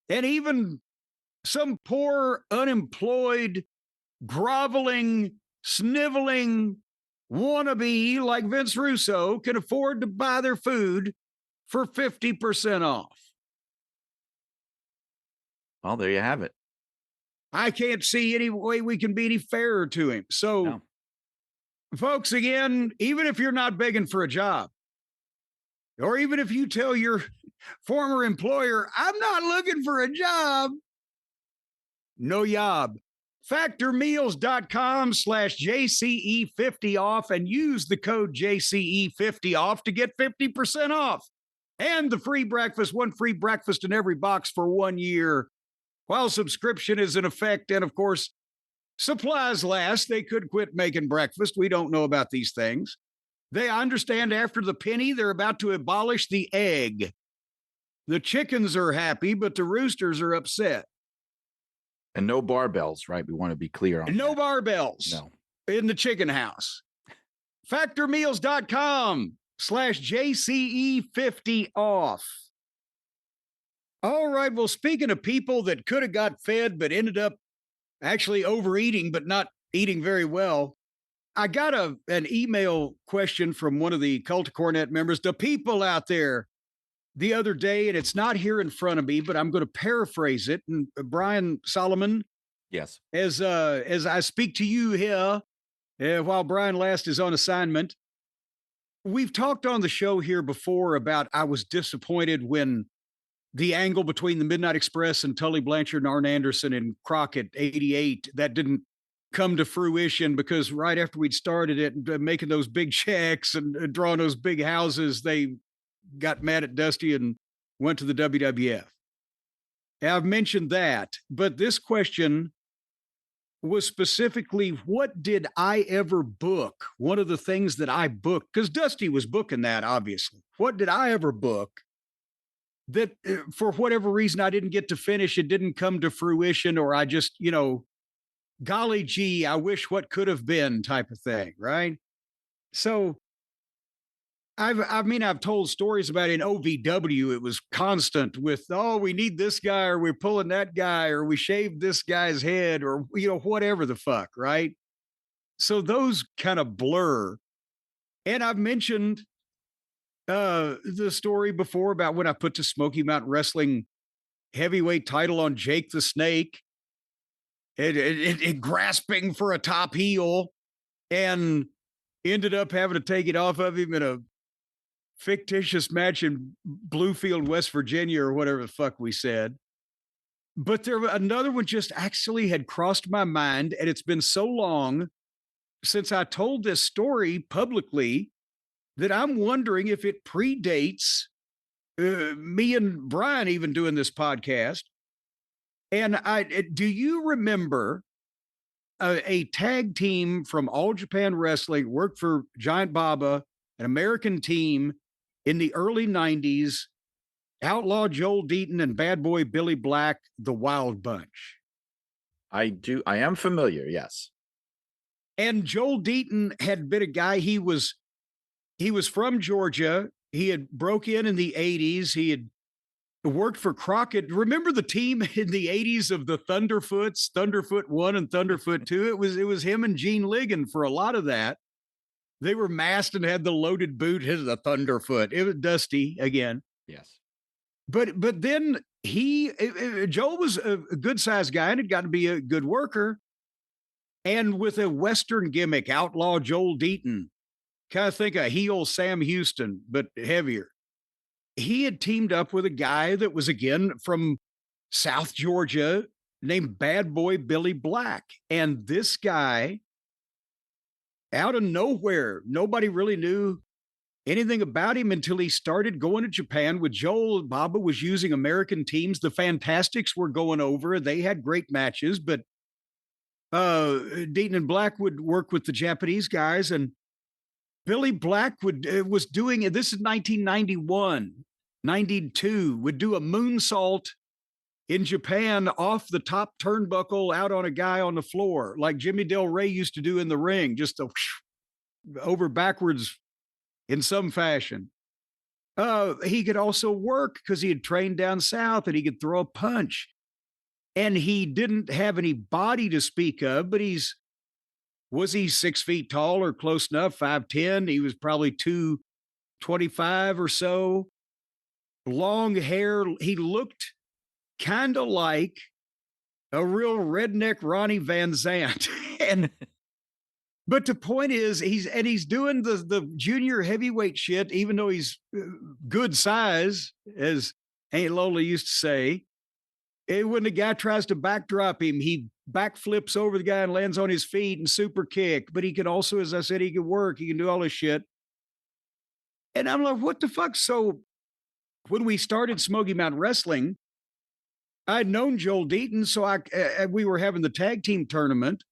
And even some poor, unemployed, groveling, sniveling wannabe like Vince Russo can afford to buy their food for 50% off. Well, there you have it. I can't see any way we can be any fairer to him. So, No. Folks, again, even if you're not begging for a job, or even if you tell your former employer, I'm not looking for a job, no job. Factormeals.com/JCE50off and use the code JCE50off to get 50% off. And the free breakfast, one free breakfast in every box for 1 year while subscription is in effect. And of course, supplies last. They could quit making breakfast. We don't know about these things. They understand after the penny, they're about to abolish the egg. The chickens are happy, but the roosters are upset. And no barbells, right? We want to be clear on no that. barbells No. in the chicken house. Factormeals.com/JCE50off. All right. Well, speaking of people that could have got fed, but ended up actually overeating, but not eating very well, I got an email question from one of the Cult of Cornette members, the people out there, the other day, and it's not here in front of me, but I'm going to paraphrase it. And Brian Solomon, Yes. as I speak to you here, while Brian Last is on assignment, we've talked on the show here before about I was disappointed when the angle between the Midnight Express and Tully Blanchard and Arn Anderson in Crockett 88, that didn't come to fruition because right after we'd started it, making those big checks and drawing those big houses, they got mad at Dusty and went to the WWF. I've mentioned that, but this question was specifically, what did I ever book? One of the things that I booked, because Dusty was booking that, obviously. What did I ever book that for whatever reason I didn't get to finish, it didn't come to fruition, or I just, golly gee, I wish what could have been type of thing, right? So I've told stories about in OVW, it was constant with, oh, we need this guy, or we're pulling that guy, or we shaved this guy's head, or, whatever the fuck, right? So those kind of blur. And I've mentioned the story before about when I put the Smoky Mountain Wrestling heavyweight title on Jake the Snake, it grasping for a top heel, and ended up having to take it off of him in a fictitious match in Bluefield, West Virginia, or whatever the fuck we said. But there another one just actually had crossed my mind, and it's been so long since I told this story publicly that I'm wondering if it predates me and Brian even doing this podcast. And do you remember a tag team from All Japan Wrestling, worked for Giant Baba, an American team in the early 90s, Outlaw Joel Deaton and Bad Boy Billy Black, the Wild Bunch? I do. I am familiar. Yes. And Joel Deaton had been a guy, he was from Georgia. He had broke in the 80s. He had worked for Crockett. Remember the team in the 80s of the Thunderfoots, Thunderfoot 1 and Thunderfoot 2? It was him and Gene Ligon for a lot of that. They were masked and had the loaded boot, the Thunderfoot. It was Dusty again. Yes. But then Joel was a good sized guy and had gotten to be a good worker. and with a Western gimmick, outlaw Joel Deaton. Kind of think a heel Sam Houston, but heavier. He had teamed up with a guy that was, again, from South Georgia named Bad Boy Billy Black. And this guy, out of nowhere, nobody really knew anything about him until he started going to Japan with Joel. Baba was using American teams. The Fantastics were going over. They had great matches, but Deaton and Black would work with the Japanese guys, and Billy Black was doing it. This is 1991, 92, would do a moonsault in Japan off the top turnbuckle out on a guy on the floor, like Jimmy Del Rey used to do in the ring, just over backwards in some fashion. He could also work because he had trained down south and he could throw a punch. And he didn't have any body to speak of, but was he 6 feet tall or close enough, 5'10"? He was probably 225 or so. Long hair. He looked kind of like a real redneck Ronnie Van Zant. But the point is, he's doing the junior heavyweight shit, even though he's good size, as Aunt Lola used to say. And when the guy tries to backdrop him, he backflips over the guy and lands on his feet and super kick. But he can also, as I said, he can work. He can do all this shit. And I'm like, what the fuck? So when we started Smoky Mountain Wrestling, I'd known Joel Deaton, so we were having the tag team tournament.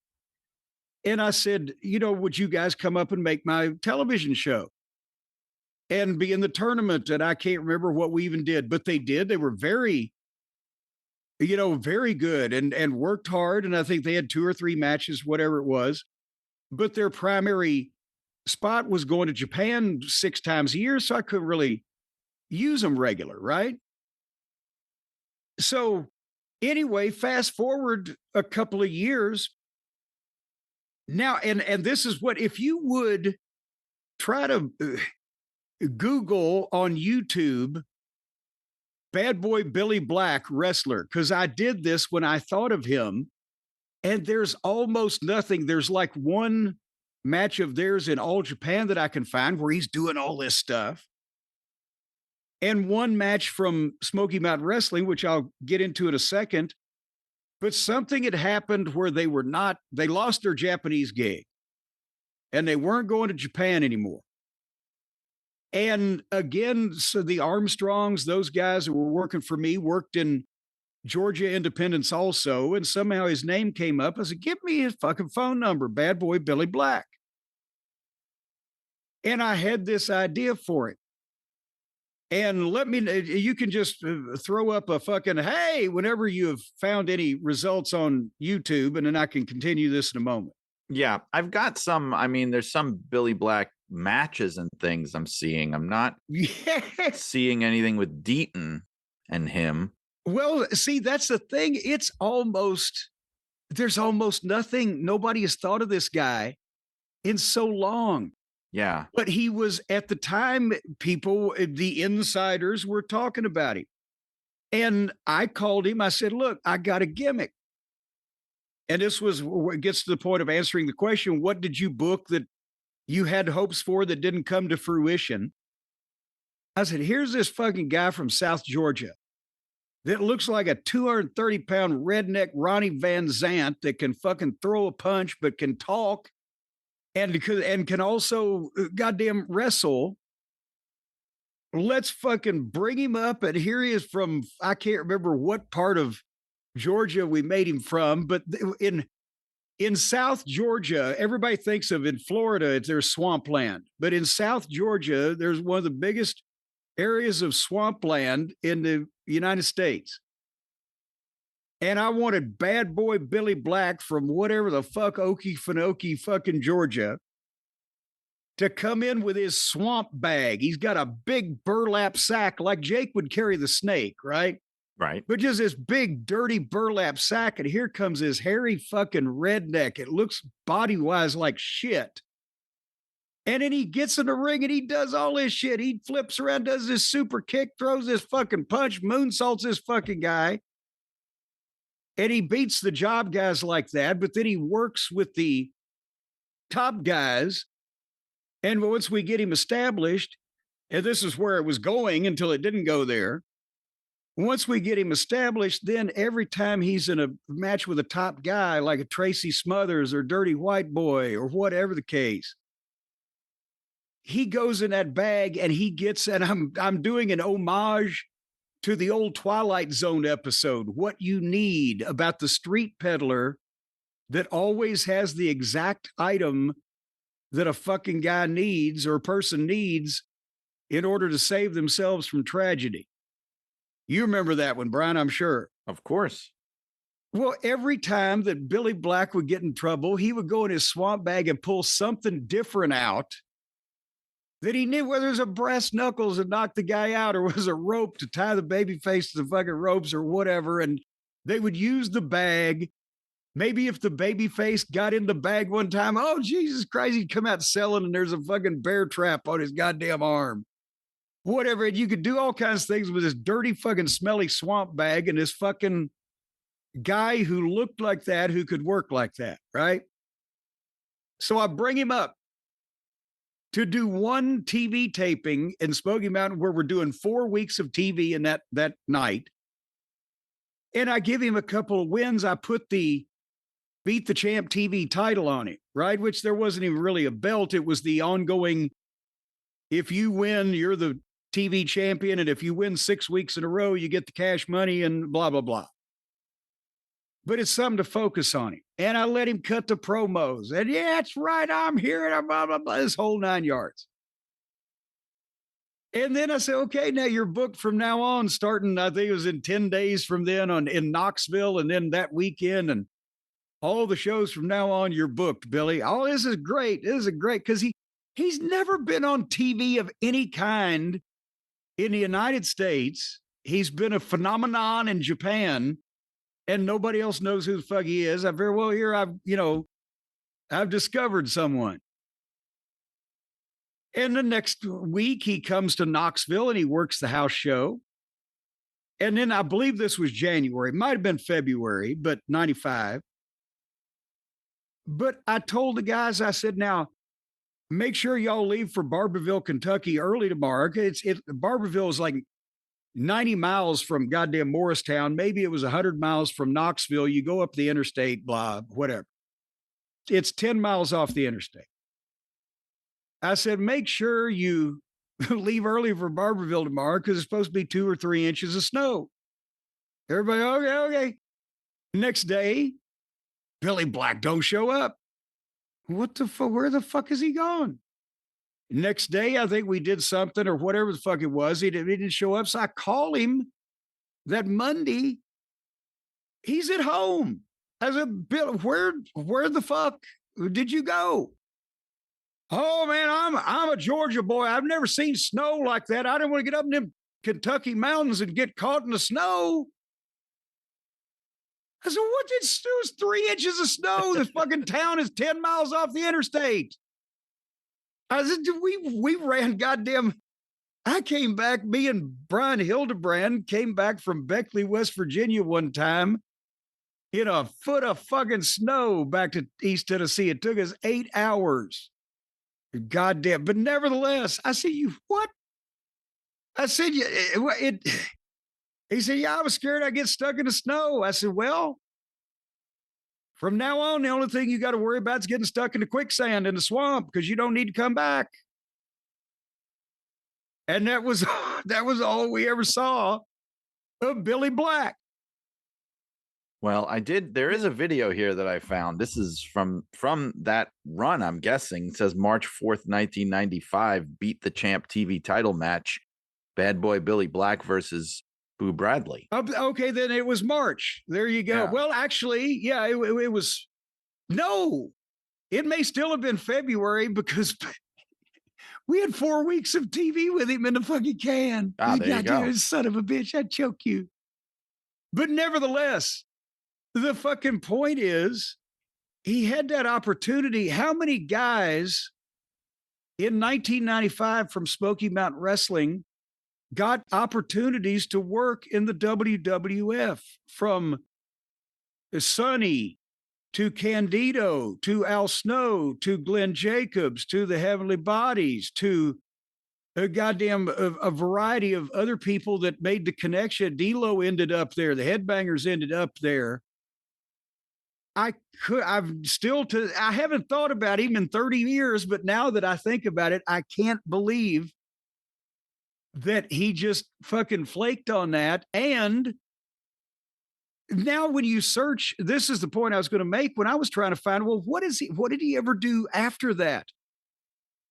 And I said, would you guys come up and make my television show and be in the tournament? And I can't remember what we even did, but they did. They were very good and worked hard. And I think they had 2 or 3 matches, whatever it was. But their primary spot was going to Japan 6 times a year. So I couldn't really use them regular, right? So anyway, fast forward a couple of years now. And this is what, if you would try to Google on YouTube, Bad Boy Billy Black wrestler, because I did this when I thought of him, and there's almost nothing. There's like one match of theirs in All Japan that I can find where he's doing all this stuff, and one match from Smoky Mountain Wrestling, which I'll get into in a second. But something had happened where they lost their Japanese gig, and they weren't going to Japan anymore. And again, so the Armstrongs, those guys that were working for me, worked in Georgia Independence also. And somehow his name came up. I said, give me his fucking phone number, Bad Boy Billy Black. And I had this idea for it. And you can just throw up a fucking, hey, whenever you have found any results on YouTube, and then I can continue this in a moment. Yeah, I've got there's some Billy Black matches and things I'm seeing. I'm not seeing anything with Deaton and him. Well, see, that's the thing. There's almost nothing. Nobody has thought of this guy in so long. Yeah. But he was, at the time, the insiders were talking about him. And I called him. I said, look, I got a gimmick. And this gets to the point of answering the question, what did you book that you had hopes for that didn't come to fruition? I said, here's this fucking guy from South Georgia that looks like a 230-pound redneck Ronnie Van Zant that can fucking throw a punch but can talk and can also goddamn wrestle. Let's fucking bring him up. And here he is from, I can't remember what part of Georgia we made him from, but in South Georgia, everybody thinks of, in Florida, there's swampland. But in South Georgia, there's one of the biggest areas of swampland in the United States. And I wanted Bad Boy Billy Black from whatever the fuck, Okefenokee fucking Georgia, to come in with his swamp bag. He's got a big burlap sack like Jake would carry the snake, right? Right. But just this big, dirty burlap sack. And here comes this hairy fucking redneck. It looks body-wise like shit. And then he gets in the ring and he does all this shit. He flips around, does this super kick, throws this fucking punch, moonsaults this fucking guy. And he beats the job guys like that, but then he works with the top guys. And once we get him established, and this is where it was going until it didn't go there. Once we get him established, then every time he's in a match with a top guy like a Tracy Smothers or Dirty White Boy or whatever the case, he goes in that bag and he gets, and I'm doing an homage to the old Twilight Zone episode, What You Need, about the street peddler that always has the exact item that a fucking guy needs or a person needs in order to save themselves from tragedy. You remember that one, Brian, I'm sure. Of course. Well, every time that Billy Black would get in trouble, he would go in his swamp bag and pull something different out that he knew, whether it was a brass knuckles that knocked the guy out or was a rope to tie the baby face to the fucking ropes or whatever. And they would use the bag. Maybe if the baby face got in the bag one time, oh, Jesus Christ, he'd come out selling and there's a fucking bear trap on his goddamn arm. Whatever. And you could do all kinds of things with this dirty fucking smelly swamp bag and this fucking guy who looked like that, who could work like that, right? So I bring him up to do one TV taping in Smoky Mountain where we're doing 4 weeks of TV in that night. And I give him a couple of wins. I put the Beat the Champ TV title on him, right? Which there wasn't even really a belt. It was the ongoing, if you win, you're the TV champion. And if you win 6 weeks in a row, you get the cash money and blah, blah, blah. But it's something to focus on him. And I let him cut the promos. And yeah, that's right. I'm here. And blah, blah, blah, this whole 9 yards. And then I said, okay, now you're booked from now on, starting, I think it was in 10 days from then in Knoxville. And then that weekend and all the shows from now on, you're booked, Billy. Oh, this is great. This is great. Because he's never been on TV of any kind in the United States. He's been a phenomenon in Japan. And nobody else knows who the fuck he is. I very well here, I've discovered someone. And the next week he comes to Knoxville and he works the house show. And then I believe this was January, it might have been February, but 95. But I told the guys, I said, now make sure y'all leave for Barberville, Kentucky early tomorrow. Barberville is like 90 miles from goddamn Morristown. Maybe it was 100 miles from Knoxville. You go up the interstate, blah, whatever. It's 10 miles off the interstate. I said, make sure you leave early for Barberville tomorrow because it's supposed to be 2 or 3 inches of snow. Everybody, okay. Next day, Billy Black don't show up. What the fuck? Where the fuck is he gone? Next day, I think we did something or whatever the fuck it was. He didn't show up. So I call him that Monday. He's at home. I said, Bill, where the fuck did you go? Oh man, I'm a Georgia boy. I've never seen snow like that. I didn't want to get up in them Kentucky mountains and get caught in the snow. I said, what did it was 3 inches of snow? This fucking town is 10 miles off the interstate. I said, we ran goddamn. I came back, me and Brian Hildebrand came back from Beckley, West Virginia one time in a foot of fucking snow back to East Tennessee. It took us 8 hours. Goddamn. But nevertheless, I said, you what? I said, he said, yeah, I was scared I'd get stuck in the snow. I said, well, from now on, the only thing you got to worry about is getting stuck in the quicksand in the swamp because you don't need to come back. And that was all we ever saw of Billy Black. Well, there is a video here that I found. This is from that run, I'm guessing. It says March 4th, 1995, Beat the Champ TV title match. Bad Boy Billy Black versus Boo Bradley. Okay, then it was March. There you go. Yeah. Well, actually, yeah, it was. No, it may still have been February because we had 4 weeks of TV with him in the fucking can. There you go. Son of a bitch, I'd choke you. But nevertheless, the fucking point is he had that opportunity. How many guys in 1995 from Smoky Mountain Wrestling got opportunities to work in the WWF, from Sonny to Candido to Al Snow to Glenn Jacobs to the Heavenly Bodies to a variety of other people that made the connection. D'Lo ended up there. The Headbangers ended up there. I haven't thought about him in 30 years, but now that I think about it, I can't believe that he just fucking flaked on that. And now when you search, this is the point I was going to make when I was trying to find, well, what did he ever do after that?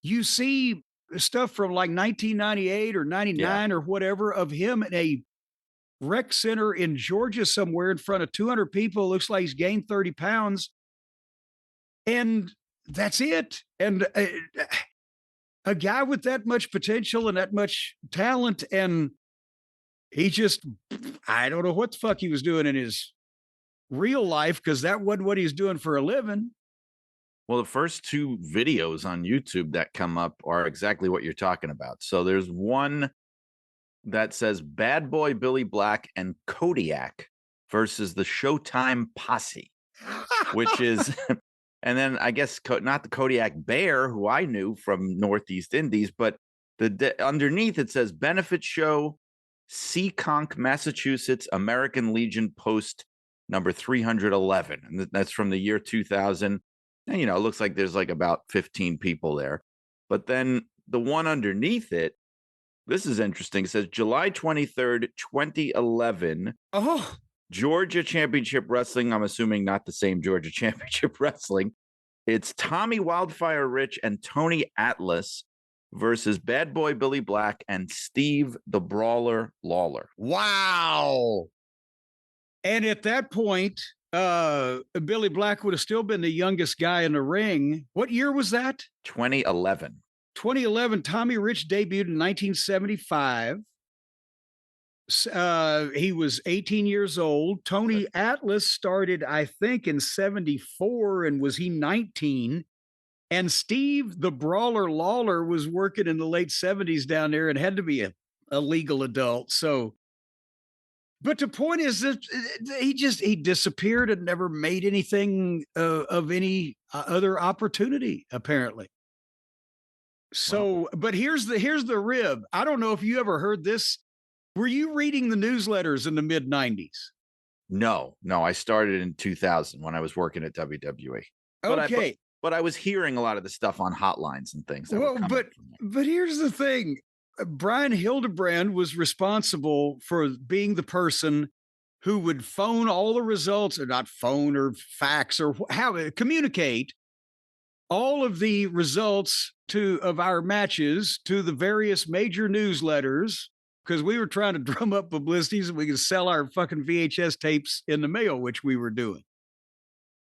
You see stuff from like 1998 or 99 or whatever of him in a rec center in Georgia somewhere in front of 200 people. Looks like he's gained 30 pounds. And that's it. And a guy with that much potential and that much talent, and he just, I don't know what the fuck he was doing in his real life, because that wasn't what he was doing for a living. Well, the first two videos on YouTube that come up are exactly what you're talking about. So there's one that says Bad Boy Billy Black and Kodiak versus the Showtime Posse, which is, and then I guess not the Kodiak Bear, who I knew from Northeast Indies, but underneath it says Benefit Show, Seekonk, Massachusetts, American Legion Post number 311. And that's from the year 2000. And, it looks like there's like about 15 people there. But then the one underneath it, this is interesting. It says July 23rd, 2011. Oh, Georgia Championship Wrestling. I'm assuming not the same Georgia Championship Wrestling. It's Tommy Wildfire Rich and Tony Atlas versus Bad Boy Billy Black and Steve the Brawler Lawler. Wow. And at that point, Billy Black would have still been the youngest guy in the ring. What year was that? 2011. 2011. Tommy Rich debuted in 1975. He was 18 years old. Tony Atlas started, I think, in 74, and was he 19? And Steve the Brawler Lawler was working in the late 70s down there and had to be a legal adult. So, but the point is that he disappeared and never made anything of any other opportunity, apparently. So, wow. But here's the rib. I don't know if you ever heard this. Were you reading the newsletters in the mid 90s? No, I started in 2000 when I was working at WWE. Okay. But I was hearing a lot of the stuff on hotlines and things. But here's the thing. Brian Hildebrand was responsible for being the person who would phone all the results, or not phone or fax or communicate all of the results of our matches to the various major newsletters, because we were trying to drum up publicity so we could sell our fucking VHS tapes in the mail, which we were doing.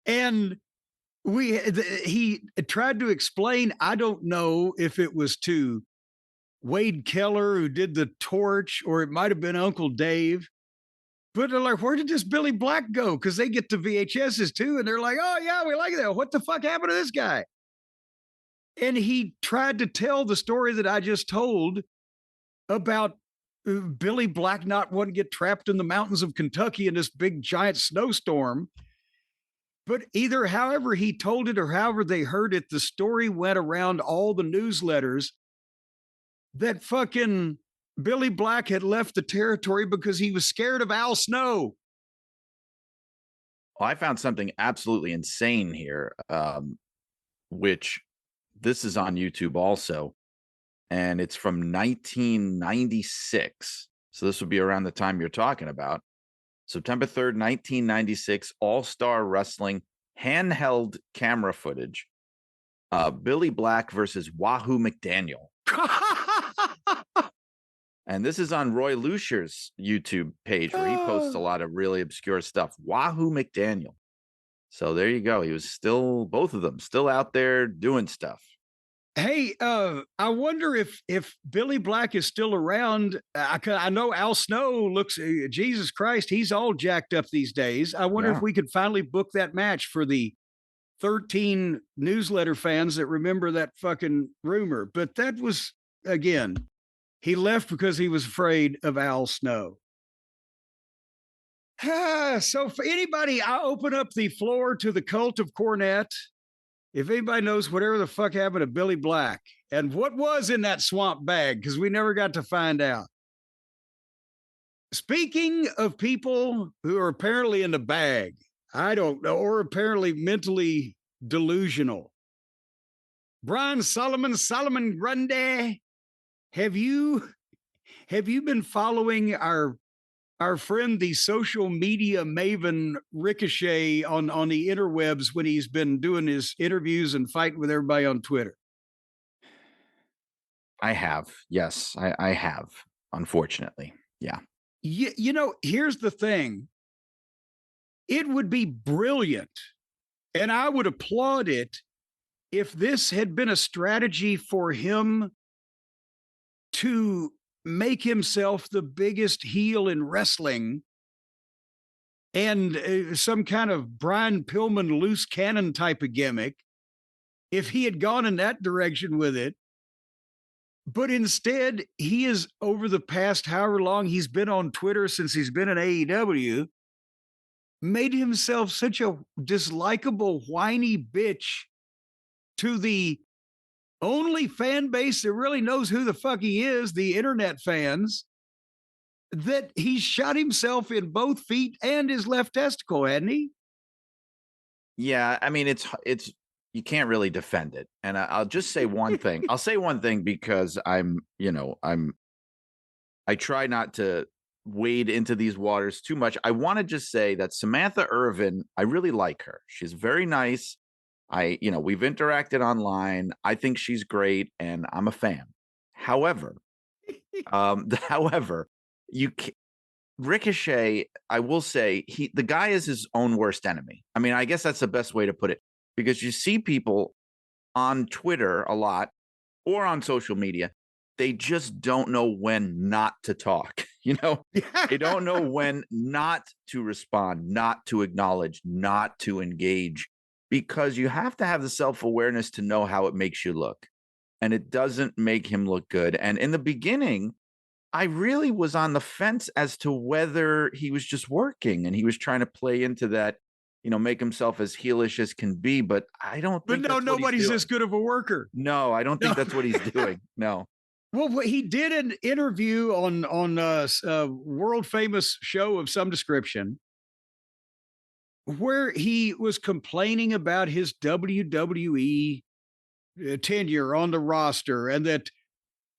And he tried to explain, I don't know if it was to Wade Keller, who did the torch, or it might have been Uncle Dave. But they're like, where did this Billy Black go? Because they get the VHSs too. And they're like, oh, yeah, we like that. What the fuck happened to this guy? And he tried to tell the story that I just told about Billy Black not wanting to get trapped in the mountains of Kentucky in this big giant snowstorm. But however he told it or however they heard it, the story went around all the newsletters that fucking Billy Black had left the territory because he was scared of Al Snow. Well, I found something absolutely insane here, which this is on YouTube also, and it's from 1996. So this would be around the time you're talking about. September 3rd, 1996, All-Star Wrestling handheld camera footage. Billy Black versus Wahoo McDaniel. And this is on Roy Lucher's YouTube page, where he posts a lot of really obscure stuff. Wahoo McDaniel. So there you go. He was both of them still out there doing stuff. Hey, I wonder if Billy Black is still around. I know Al Snow looks, Jesus Christ, he's all jacked up these days. I wonder if we could finally book that match for the 13 newsletter fans that remember that fucking rumor. But that was, again, he left because he was afraid of Al Snow. So for anybody, I'll open up the floor to the cult of Cornette. If anybody knows whatever the fuck happened to Billy Black and what was in that swamp bag, because we never got to find out. Speaking of people who are apparently in the bag, I don't know, or apparently mentally delusional. Brian Solomon Grundy, have you been following our friend, the social media maven Ricochet on the interwebs when he's been doing his interviews and fighting with everybody on Twitter? I have. Yes, I have. Unfortunately. Yeah. You know, here's the thing. It would be brilliant, and I would applaud it if this had been a strategy for him to make himself the biggest heel in wrestling and some kind of Brian Pillman loose cannon type of gimmick, if he had gone in that direction with it. But instead, he is, over the past however long he's been on Twitter since he's been in AEW, made himself such a dislikable, whiny bitch to the only fan base that really knows who the fuck he is, the internet fans, that he shot himself in both feet and his left testicle, hadn't he? Yeah, I mean, it's you can't really defend it. And I'll just say one thing. I'll say one thing because I try not to wade into these waters too much. I want to just say that Samantha Irvin, I really like her. She's very nice. We've interacted online. I think she's great and I'm a fan. However, however, Ricochet, I will say the guy is his own worst enemy. I mean, I guess that's the best way to put it, because you see people on Twitter a lot or on social media, they just don't know when not to talk. They don't know when not to respond, not to acknowledge, not to engage, because you have to have the self-awareness to know how it makes you look. And it doesn't make him look good. And in the beginning, I really was on the fence as to whether he was just working and he was trying to play into that, make himself as heelish as can be. But I don't think nobody's this good of a worker. No, I don't think that's what he's doing. No. Well, he did an interview on a world famous show of some description where he was complaining about his WWE tenure on the roster and that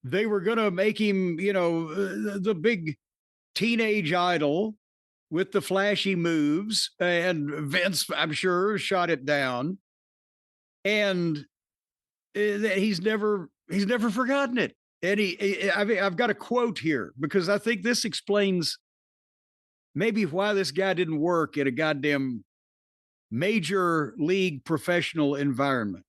they were going to make him, the big teenage idol with the flashy moves. And Vince, I'm sure, shot it down. And that he's never forgotten it. And I've got a quote here because I think this explains maybe why this guy didn't work in a goddamn major league professional environment.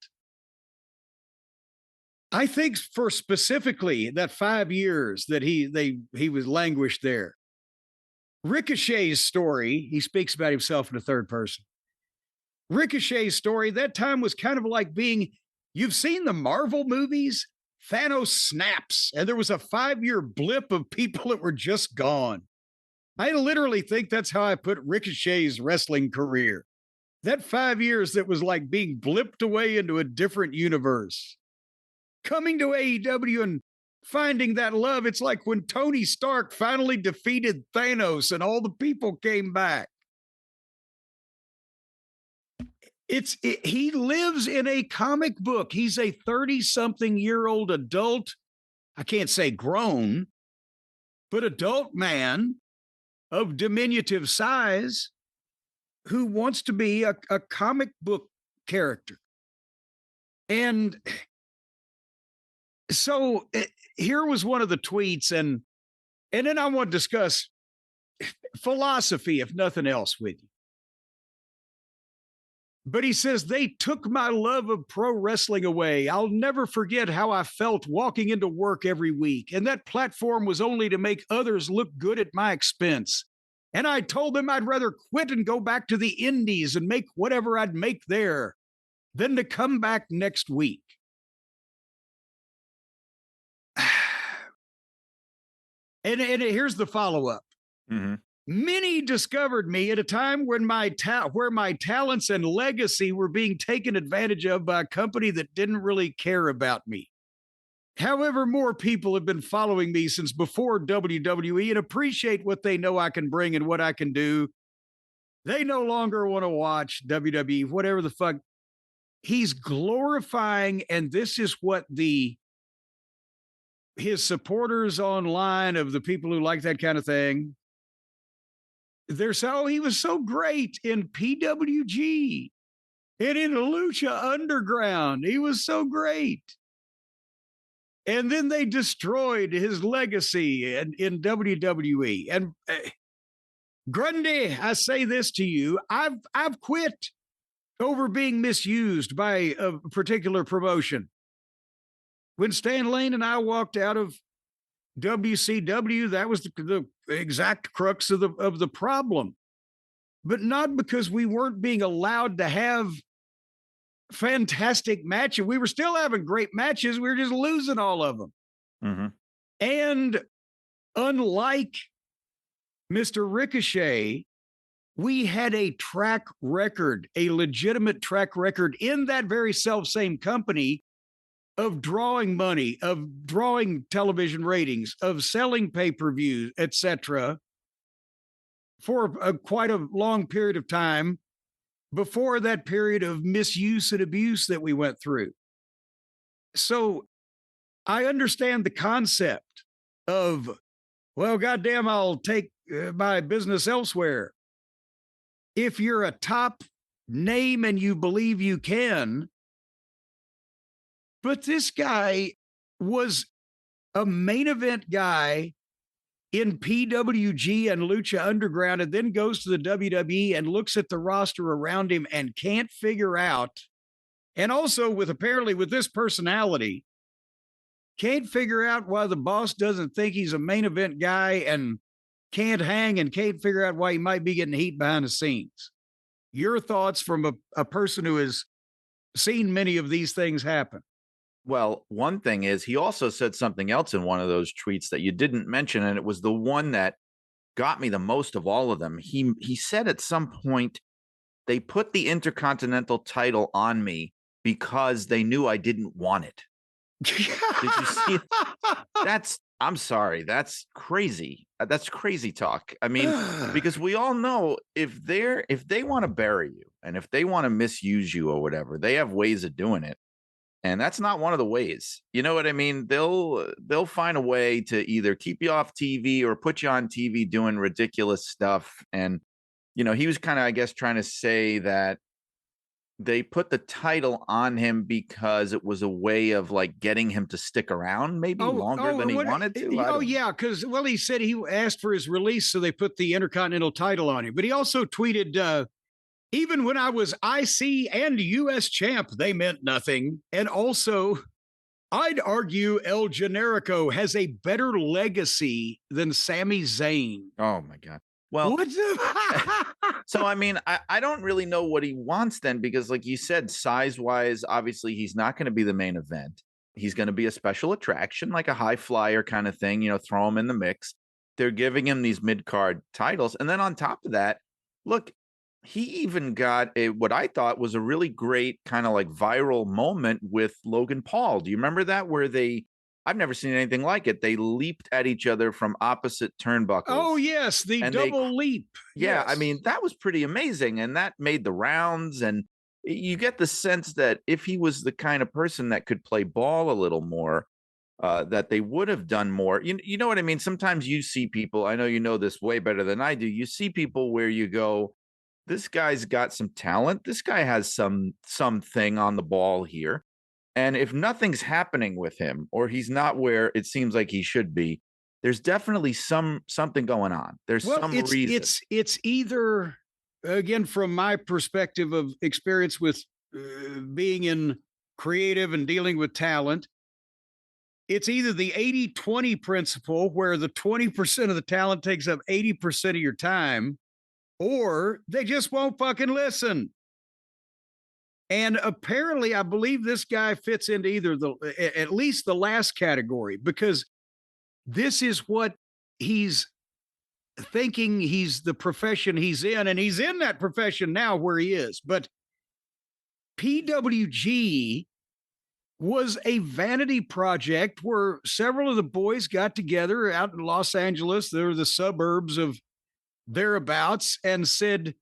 I think for specifically that 5 years that he was languished there. Ricochet's story, he speaks about himself in the third person. Ricochet's story, that time was kind of like you've seen the Marvel movies? Thanos snaps, and there was a 5-year blip of people that were just gone. I literally think that's how I put Ricochet's wrestling career. That 5 years that was like being blipped away into a different universe. Coming to AEW and finding that love, it's like when Tony Stark finally defeated Thanos and all the people came back. He lives in a comic book. He's a 30-something-year-old adult. I can't say grown, but adult man of diminutive size who wants to be a comic book character. And so here was one of the tweets, and then I want to discuss philosophy, if nothing else, with you. But he says, they took my love of pro wrestling away. I'll never forget how I felt walking into work every week. And that platform was only to make others look good at my expense. And I told them I'd rather quit and go back to the indies and make whatever I'd make there than to come back next week. And here's the follow-up. Mm-hmm. Many discovered me at a time when where my talents and legacy were being taken advantage of by a company that didn't really care about me. However, more people have been following me since before WWE and appreciate what they know I can bring and what I can do. They no longer want to watch WWE, whatever the fuck. He's glorifying, and this is what his supporters online of the people who like that kind of thing, they're so, oh, he was so great in PWG and in Lucha Underground. He was so great. And then they destroyed his legacy in WWE. And Grundy, I say this to you: I've quit over being misused by a particular promotion. When Stan Lane and I walked out of WCW, that was the exact crux of the problem. But not because we weren't being allowed to have fantastic matches. We were still having great matches. We were just losing all of them. Mm-hmm. And unlike Mr. Ricochet, we had a track record, a legitimate track record in that very self-same company of drawing money, of drawing television ratings, of selling pay-per-views, etc., for quite a long period of time before that period of misuse and abuse that we went through. So I understand the concept of, well, goddamn, I'll take my business elsewhere. If you're a top name and you believe you can. But this guy was a main event guy in PWG and Lucha Underground, and then goes to the WWE and looks at the roster around him and can't figure out, and also apparently with this personality, can't figure out why the boss doesn't think he's a main event guy and can't hang, and can't figure out why he might be getting heat behind the scenes. Your thoughts from a person who has seen many of these things happen. Well, one thing is he also said something else in one of those tweets that you didn't mention, and it was the one that got me the most of all of them. He said at some point, they put the Intercontinental title on me because they knew I didn't want it. Did you see? I'm sorry. That's crazy. That's crazy talk. I mean, because we all know if they want to bury you and if they want to misuse you or whatever, they have ways of doing it. And that's not one of the ways. You know what I mean? They'll find a way to either keep you off TV or put you on TV doing ridiculous stuff. And, you know, he was kind of, I guess, trying to say that they put the title on him because it was a way of like getting him to stick around maybe longer than he wanted to. Oh, yeah. Because, well, he said he asked for his release, so they put the Intercontinental title on him. But he also tweeted, even when I was IC and US champ, they meant nothing. And also, I'd argue El Generico has a better legacy than Sami Zayn. Oh, my God. Well, so, I mean, I don't really know what he wants then, because like you said, size-wise, obviously, he's not going to be the main event. He's going to be a special attraction, like a high flyer kind of thing, you know, throw him in the mix. They're giving him these mid-card titles. And then on top of that, look, he even got what I thought was a really great kind of like viral moment with Logan Paul. Do you remember that? Where I've never seen anything like it. They leaped at each other from opposite turnbuckles. Oh, yes. The double leap. Yeah. Yes. I mean, that was pretty amazing. And that made the rounds. And you get the sense that if he was the kind of person that could play ball a little more, that they would have done more. You know what I mean? Sometimes you see people, I know you know this way better than I do. You see people where you go, this guy's got some talent. This guy has something on the ball here. And if nothing's happening with him, or he's not where it seems like he should be, there's definitely something going on. There's some reason. It's either, again, from my perspective of experience with being in creative and dealing with talent, it's either the 80-20 principle, where the 20% of the talent takes up 80% of your time, or they just won't fucking listen. And apparently, I believe this guy fits into either at least the last category, because this is what he's thinking he's the profession he's in, and he's in that profession now where he is. But PWG was a vanity project where several of the boys got together out in Los Angeles, they're the suburbs of thereabouts, and said,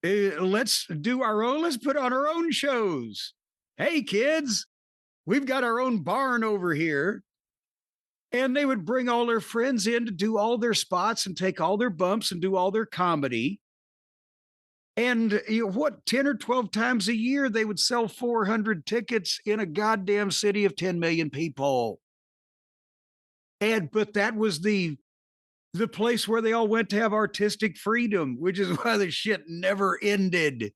let's put on our own shows. Hey, kids, we've got our own barn over here. And they would bring all their friends in to do all their spots and take all their bumps and do all their comedy. And 10 or 12 times a year, they would sell 400 tickets in a goddamn city of 10 million people. But that was the place where they all went to have artistic freedom, which is why the shit never ended.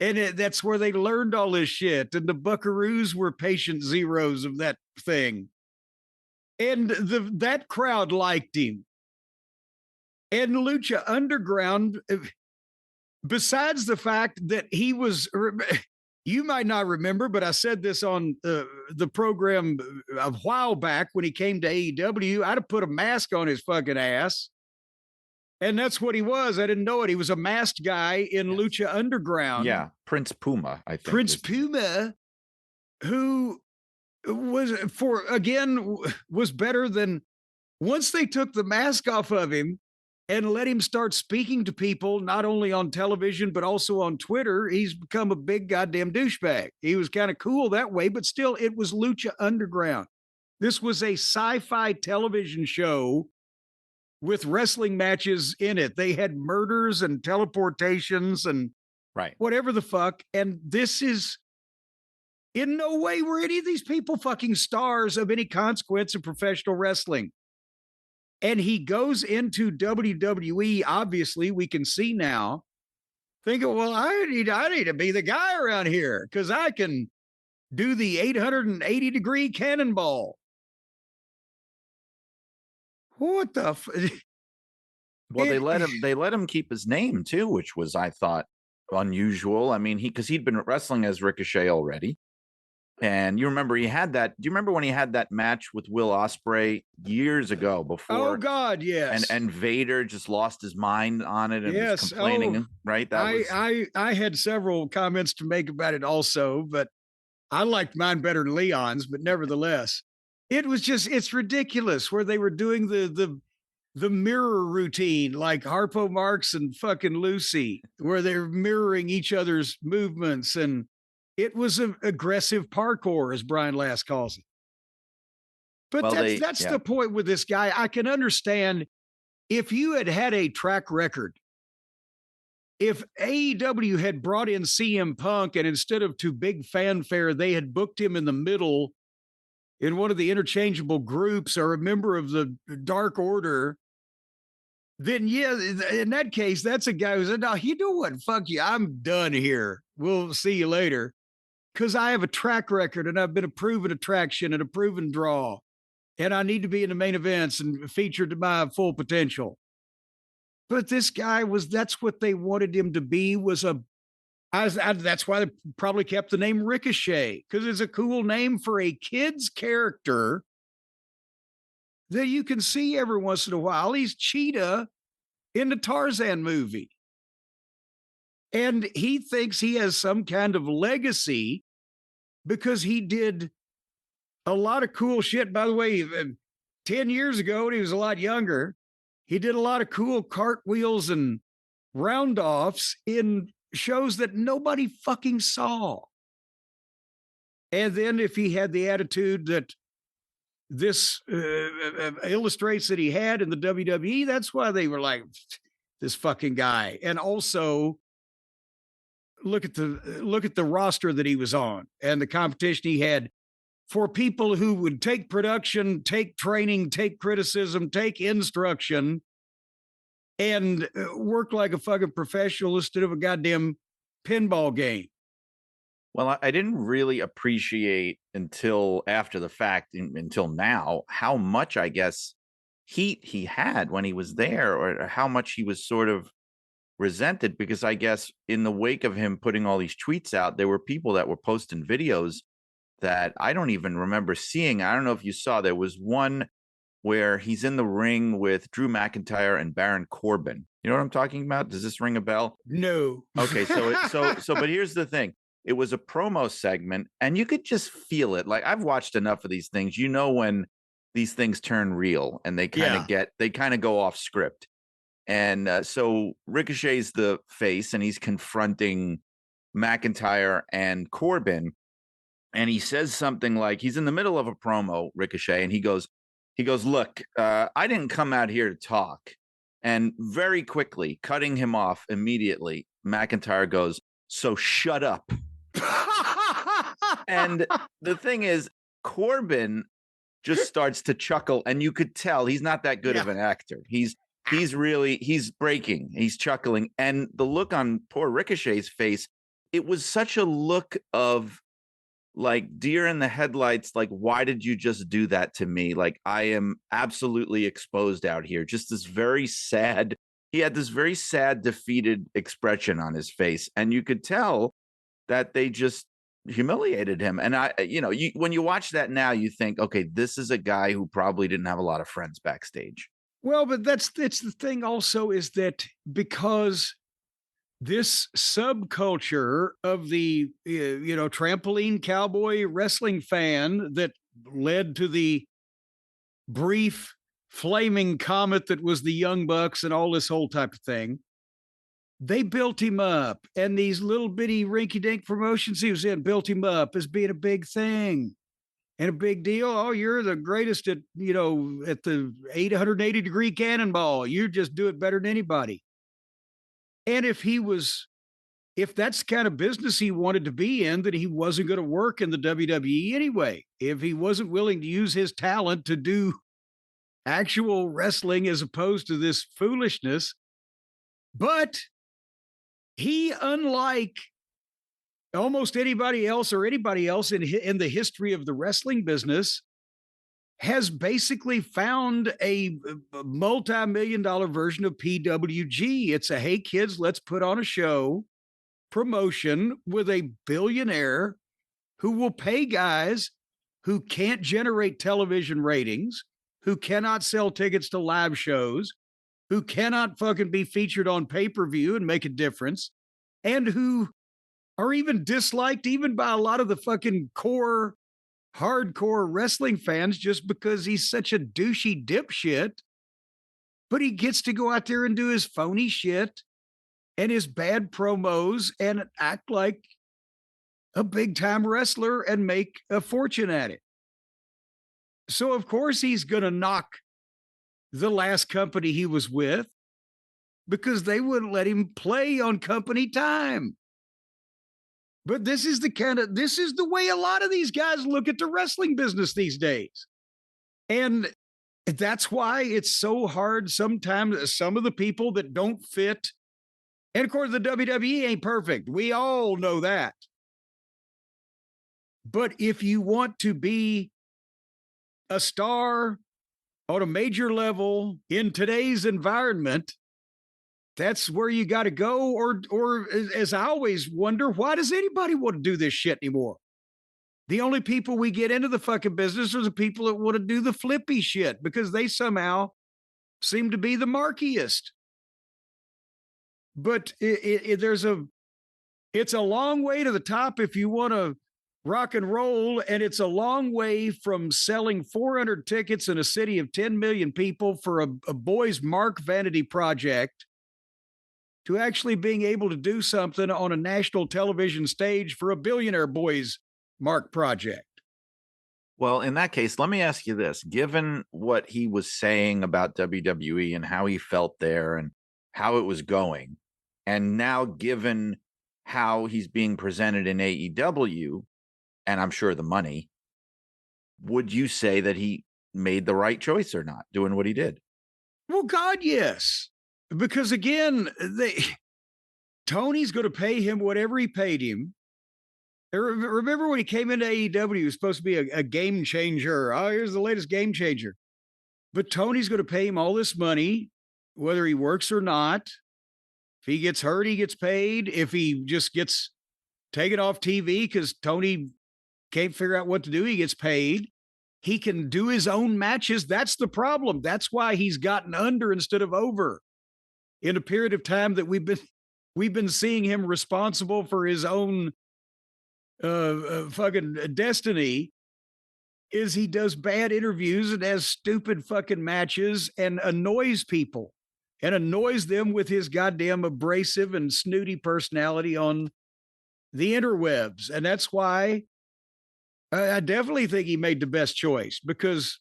And that's where they learned all this shit. And the Buckaroos were patient zeros of that thing. And that crowd liked him. And Lucha Underground, besides the fact that he was, you might not remember, but I said this on the program a while back when he came to AEW, I'd have put a mask on his fucking ass. And that's what he was. I didn't know it. He was a masked guy in Lucha Underground. Yeah, Prince Puma, I think. Prince Puma, who was better than, once they took the mask off of him and let him start speaking to people, not only on television, but also on Twitter, he's become a big goddamn douchebag. He was kind of cool that way, but still, it was Lucha Underground. This was a sci-fi television show with wrestling matches in it. They had murders and teleportations and whatever the fuck. And this is, in no way were any of these people fucking stars of any consequence in professional wrestling. And he goes into WWE, obviously, we can see now, thinking, well, I need to be the guy around here because I can do the 880-degree cannonball. What the Well, they let him keep his name too, which was, I thought, unusual. I mean, because he'd been wrestling as Ricochet already. And you remember he had that. Do you remember when he had that match with Will Ospreay years ago before? Oh God, yes. And Vader just lost his mind on it and was complaining, right? I had several comments to make about it also, but I liked mine better than Leon's, but nevertheless, it was just, it's ridiculous where they were doing the mirror routine like Harpo Marx and fucking Lucy, where they're mirroring each other's movements, and it was an aggressive parkour, as Brian Last calls it. But that's the point with this guy. I can understand if you had a track record, if AEW had brought in CM Punk and instead of to big fanfare, they had booked him in the middle in one of the interchangeable groups or a member of the Dark Order, then yeah, in that case, that's a guy who said, no, you know what? Fuck you. I'm done here. We'll see you later. Because I have a track record and I've been a proven attraction and a proven draw. And I need to be in the main events and featured to my full potential. But this guy that's what they wanted him to be, that's why they probably kept the name Ricochet, because it's a cool name for a kid's character that you can see every once in a while. He's Cheetah in the Tarzan movie. And he thinks he has some kind of legacy because he did a lot of cool shit. By the way, 10 years ago, when he was a lot younger, he did a lot of cool cartwheels and round-offs in shows that nobody fucking saw. And then if he had the attitude that this illustrates that he had in the WWE, that's why they were like, this fucking guy. And also, look at the roster that he was on and the competition he had for people who would take production, take training, take criticism, take instruction, and work like a fucking professional instead of a goddamn pinball game. Well, I didn't really appreciate until after the fact, until now, how much, I guess, heat he had when he was there, or how much he was sort of resented, because I guess in the wake of him putting all these tweets out, there were people that were posting videos that I don't even remember seeing. I don't know if you saw, there was one where he's in the ring with Drew McIntyre and Baron Corbin. You know what I'm talking about? Does this ring a bell? No. Okay, but here's the thing. It was a promo segment, and you could just feel it. Like, I've watched enough of these things. You know when these things turn real and they kind of go off script. And so Ricochet's the face, and he's confronting McIntyre and Corbin, and he says something like, he's in the middle of a promo, Ricochet, and he goes, look, I didn't come out here to talk. And very quickly, cutting him off immediately, McIntyre goes, so shut up. And the thing is, Corbin just starts to chuckle, and you could tell he's not that good of an actor. He's breaking, he's chuckling, and the look on poor Ricochet's face, it was such a look of like deer in the headlights. Like, why did you just do that to me? Like, I am absolutely exposed out here. Just this very sad, he had this very sad, defeated expression on his face, and you could tell that they just humiliated him. And when you watch that now, you think, okay, this is a guy who probably didn't have a lot of friends backstage. Well, but it's the thing also is that because this subculture of the trampoline cowboy wrestling fan that led to the brief flaming comet that was the Young Bucks and all this whole type of thing, they built him up, and these little bitty rinky-dink promotions he was in built him up as being a big thing and a big deal. Oh, you're the greatest at the 880-degree cannonball. You just do it better than anybody. And if that's the kind of business he wanted to be in, then he wasn't going to work in the WWE anyway. If he wasn't willing to use his talent to do actual wrestling as opposed to this foolishness. But he, unlike almost anybody else in the history of the wrestling business, has basically found a multi-million-dollar version of PWG. It's a, hey, kids, let's put on a show promotion with a billionaire who will pay guys who can't generate television ratings, who cannot sell tickets to live shows, who cannot fucking be featured on pay-per-view and make a difference, and who are even disliked even by a lot of the fucking hardcore wrestling fans just because he's such a douchey dipshit. But he gets to go out there and do his phony shit and his bad promos and act like a big-time wrestler and make a fortune at it. So, of course, he's going to knock the last company he was with because they wouldn't let him play on company time. But this is the way a lot of these guys look at the wrestling business these days. And that's why it's so hard sometimes. Some of the people that don't fit, and of course the WWE ain't perfect. We all know that. But if you want to be a star on a major level in today's environment, that's where you got to go. Or as I always wonder, why does anybody want to do this shit anymore? The only people we get into the fucking business are the people that want to do the flippy shit because they somehow seem to be the markiest. But it's a long way to the top if you want to rock and roll, and it's a long way from selling 400 tickets in a city of 10 million people for a boys' Mark vanity project to actually being able to do something on a national television stage for a billionaire boys' Mark project. Well, in that case, let me ask you this. Given what he was saying about WWE and how he felt there and how it was going, and now given how he's being presented in AEW, and I'm sure the money, would you say that he made the right choice or not, doing what he did? Well, God, yes. Because again, Tony's going to pay him whatever he paid him. Remember when he came into AEW, he was supposed to be a game changer. Oh, here's the latest game changer. But Tony's going to pay him all this money, whether he works or not. If he gets hurt, he gets paid. If he just gets taken off TV because Tony can't figure out what to do, he gets paid. He can do his own matches. That's the problem. That's why he's gotten under instead of over in a period of time that we've been seeing him responsible for his own fucking destiny. Is he does bad interviews and has stupid fucking matches and annoys people and annoys them with his goddamn abrasive and snooty personality on the interwebs. And that's why I definitely think he made the best choice, because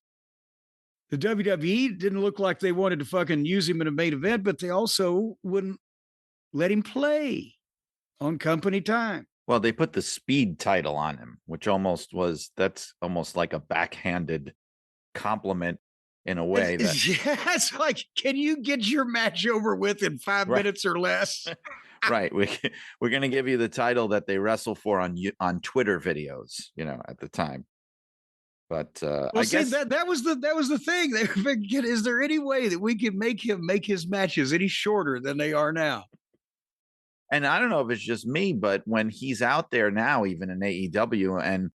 the WWE didn't look like they wanted to fucking use him in a main event, but they also wouldn't let him play on company time. Well, they put the speed title on him, which that's almost like a backhanded compliment in a way. Yeah, it's like, can you get your match over with in 5 minutes or less? Right. We're going to give you the title that they wrestle for on Twitter videos, at the time. But I guess that was the thing. They figured, is there any way that we can make him make his matches any shorter than they are now? And I don't know if it's just me, but when he's out there now, even in AEW, and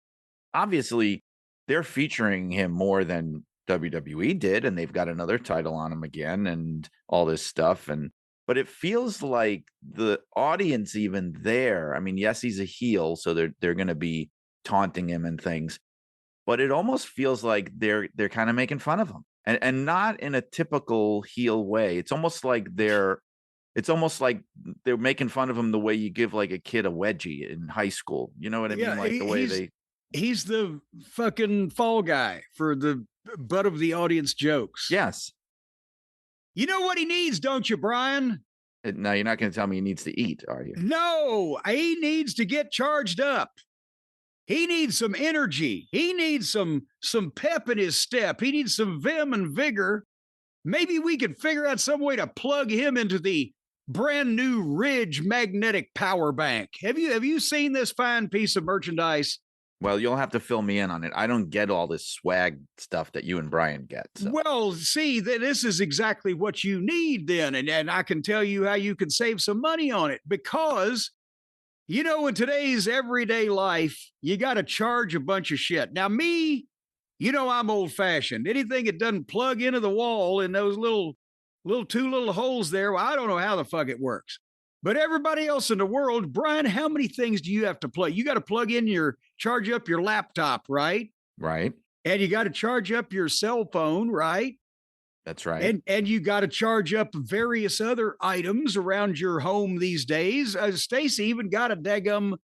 obviously they're featuring him more than WWE did, and they've got another title on him again and all this stuff. But it feels like the audience even there, I mean, yes, he's a heel, so they're going to be taunting him and things, but it almost feels like they're kind of making fun of him, and not in a typical heel way. It's almost like they're making fun of him the way you give like a kid a wedgie in high school. You know what I mean? Like the way he's the fucking fall guy for the butt of the audience jokes. Yes. You know what he needs, don't you, Brian? No, you're not going to tell me he needs to eat, are you? No, he needs to get charged up. He needs some energy. He needs some pep in his step. He needs some vim and vigor. Maybe we could figure out some way to plug him into the brand new Ridge magnetic power bank. Have you seen this fine piece of merchandise? Well, you'll have to fill me in on it. I don't get all this swag stuff that you and Brian get. So. Well, see, this is exactly what you need then. And I can tell you how you can save some money on it, because, in today's everyday life, you got to charge a bunch of shit. Now, me, I'm old fashioned. Anything that doesn't plug into the wall in those two little holes there, well, I don't know how the fuck it works. But everybody else in the world, Brian, how many things do you have to plug? You got to plug in charge up your laptop, right? Right. And you got to charge up your cell phone, right? That's right. And you got to charge up various other items around your home these days. Stacy even got a daggum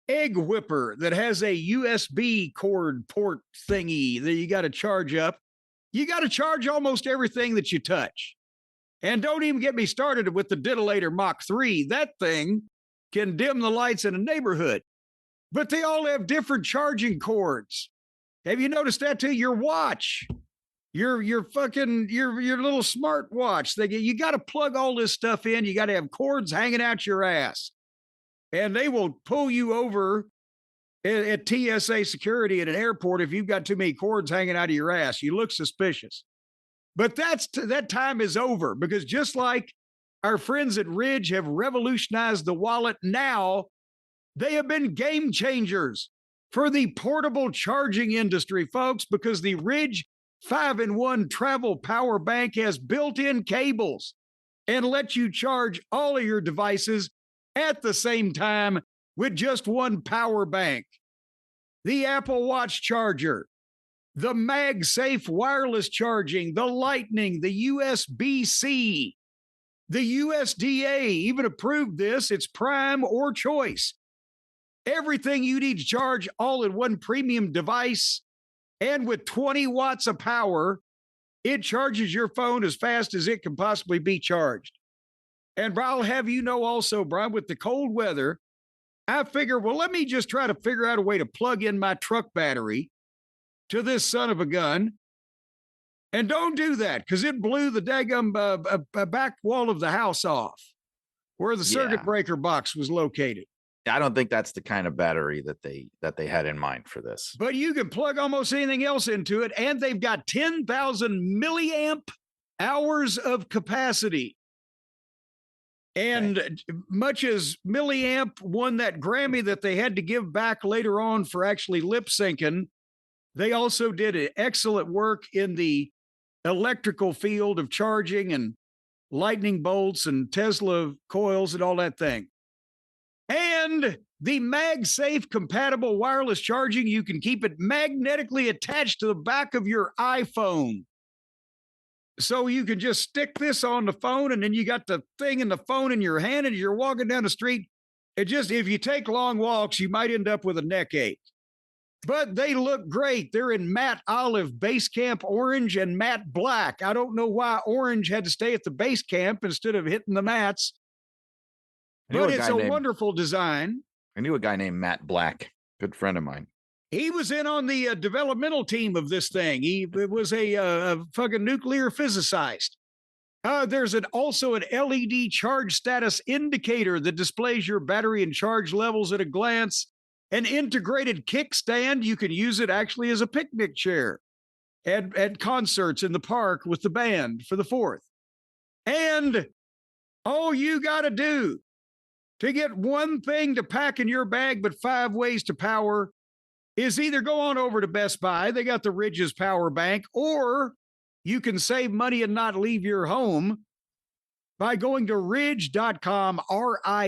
egg whipper that has a USB cord port thingy that you got to charge up. You got to charge almost everything that you touch. And don't even get me started with the Diddlator Mach 3. That thing can dim the lights in a neighborhood. But they all have different charging cords. Have you noticed that too? Your watch, your little smart watch. You got to plug all this stuff in. You got to have cords hanging out your ass. And they will pull you over at TSA security at an airport if you've got too many cords hanging out of your ass. You look suspicious. But that time is over, because just like our friends at Ridge have revolutionized the wallet, now they have been game changers for the portable charging industry, folks, because the Ridge 5-in-1 travel power bank has built-in cables and lets you charge all of your devices at the same time with just one power bank. The Apple Watch charger, the MagSafe wireless charging, the Lightning, the USB-C. The USDA even approved this. It's Prime or Choice. Everything you need to charge all in one premium device. And with 20 watts of power, it charges your phone as fast as it can possibly be charged. And I'll have you know also, Brian, with the cold weather, I figure, well, let me just try to figure out a way to plug in my truck battery to this son of a gun. And don't do that, because it blew the daggum back wall of the house off where the circuit breaker box was located. I don't think that's the kind of battery that they had in mind for this. But you can plug almost anything else into it, and they've got 10,000 milliamp hours of capacity. And much as Milliamp won that Grammy that they had to give back later on for actually lip syncing They also did excellent work in the electrical field of charging and lightning bolts and Tesla coils and all that thing. And the MagSafe compatible wireless charging, you can keep it magnetically attached to the back of your iPhone. So you can just stick this on the phone, and then you got the thing in the phone in your hand, and you're walking down the street. It just, if you take long walks, you might end up with a neck ache. But they look great. They're in matte olive, base camp orange, and matte black. I don't know why orange had to stay at the base camp instead of hitting the mats. But it's a wonderful design. I knew a guy named Matt Black, good friend of mine. He was in on the developmental team of this thing. He was a fucking nuclear physicist. There's also an LED charge status indicator that displays your battery and charge levels at a glance. An integrated kickstand. You can use it actually as a picnic chair at concerts in the park with the band for the 4th. And all you got to do to get one thing to pack in your bag, but 5 ways to power, is either go on over to Best Buy. They got the Ridges Power Bank, or you can save money and not leave your home by going to ridge.com, RIDGE.com,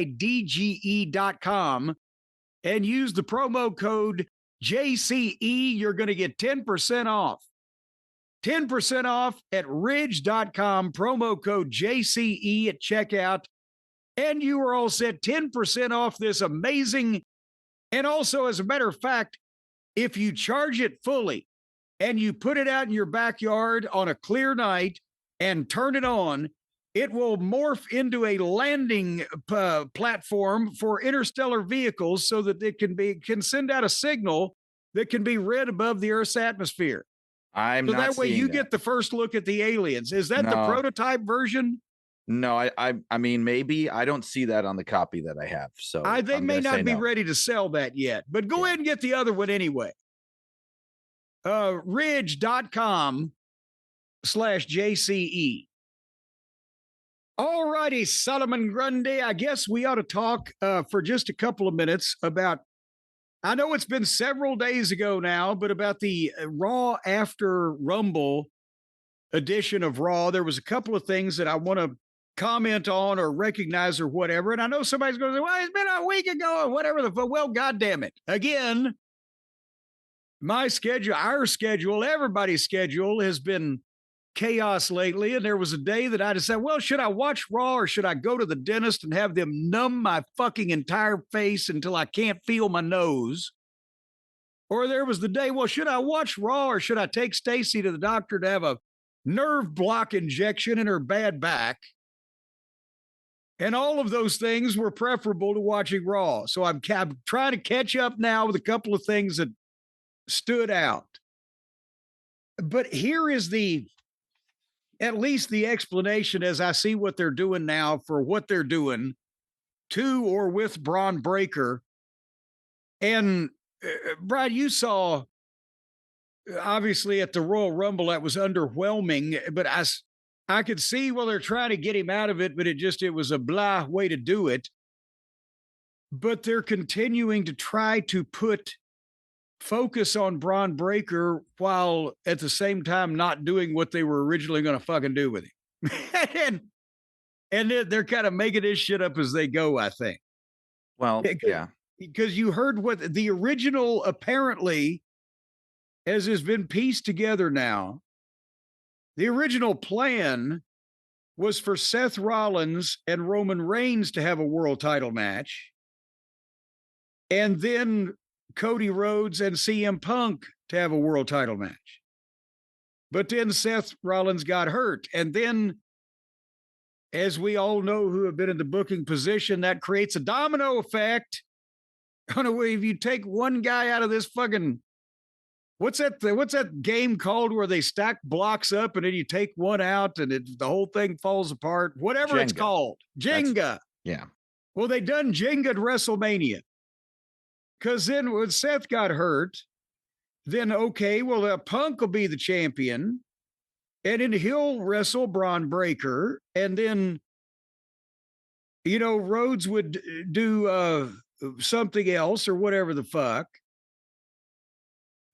and use the promo code JCE. You're going to get 10% off. 10% off at ridge.com, promo code JCE at checkout. And you are all set 10% off this amazing. And also, as a matter of fact, if you charge it fully and you put it out in your backyard on a clear night and turn it on, it will morph into a landing platform for interstellar vehicles so that it can send out a signal that can be read above the Earth's atmosphere. So that way you get the first look at the aliens. Is that the prototype version? No, I mean, maybe. I don't see that on the copy that I have. So they may not be ready to sell that yet, but go ahead and get the other one anyway. Ridge.com/JCE. All righty, Solomon Grundy. I guess we ought to talk for just a couple of minutes about, I know it's been several days ago now, but about the Raw after Rumble edition of Raw. There was a couple of things that I want to comment on or recognize or whatever. And I know somebody's going to say, well, it's been a week ago or whatever. Well, goddamn it. Again, my schedule, our schedule, everybody's schedule has been chaos lately. And there was a day that I decided, well, should I watch Raw or should I go to the dentist and have them numb my fucking entire face until I can't feel my nose? Or there was the day, well, should I watch Raw or should I take Stacy to the doctor to have a nerve block injection in her bad back? And all of those things were preferable to watching Raw. So I'm trying to catch up now with a couple of things that stood out. But here is at least the explanation as I see what they're doing now for what they're doing to or with Braun Breaker. And Brad, you saw, obviously at the Royal Rumble, that was underwhelming, but I could see, well, they're trying to get him out of it, but it was a blah way to do it. But they're continuing to try to put focus on Braun Breaker while at the same time not doing what they were originally going to fucking do with him. and they're kind of making this shit up as they go, I think. Well, yeah. Because you heard what the original, apparently, as has been pieced together now, the original plan was for Seth Rollins and Roman Reigns to have a world title match. And then Cody Rhodes and CM Punk to have a world title match. But then Seth Rollins got hurt. And then, as we all know who have been in the booking position, that creates a domino effect. If you take one guy out of this fucking, what's that game called where they stack blocks up and then you take one out and the whole thing falls apart? Whatever Jenga. It's called. Jenga. Yeah. Well, they done Jenga at WrestleMania. Because then when Seth got hurt, then Punk will be the champion. And then he'll wrestle Braun Breaker. And then, Rhodes would do something else or whatever the fuck.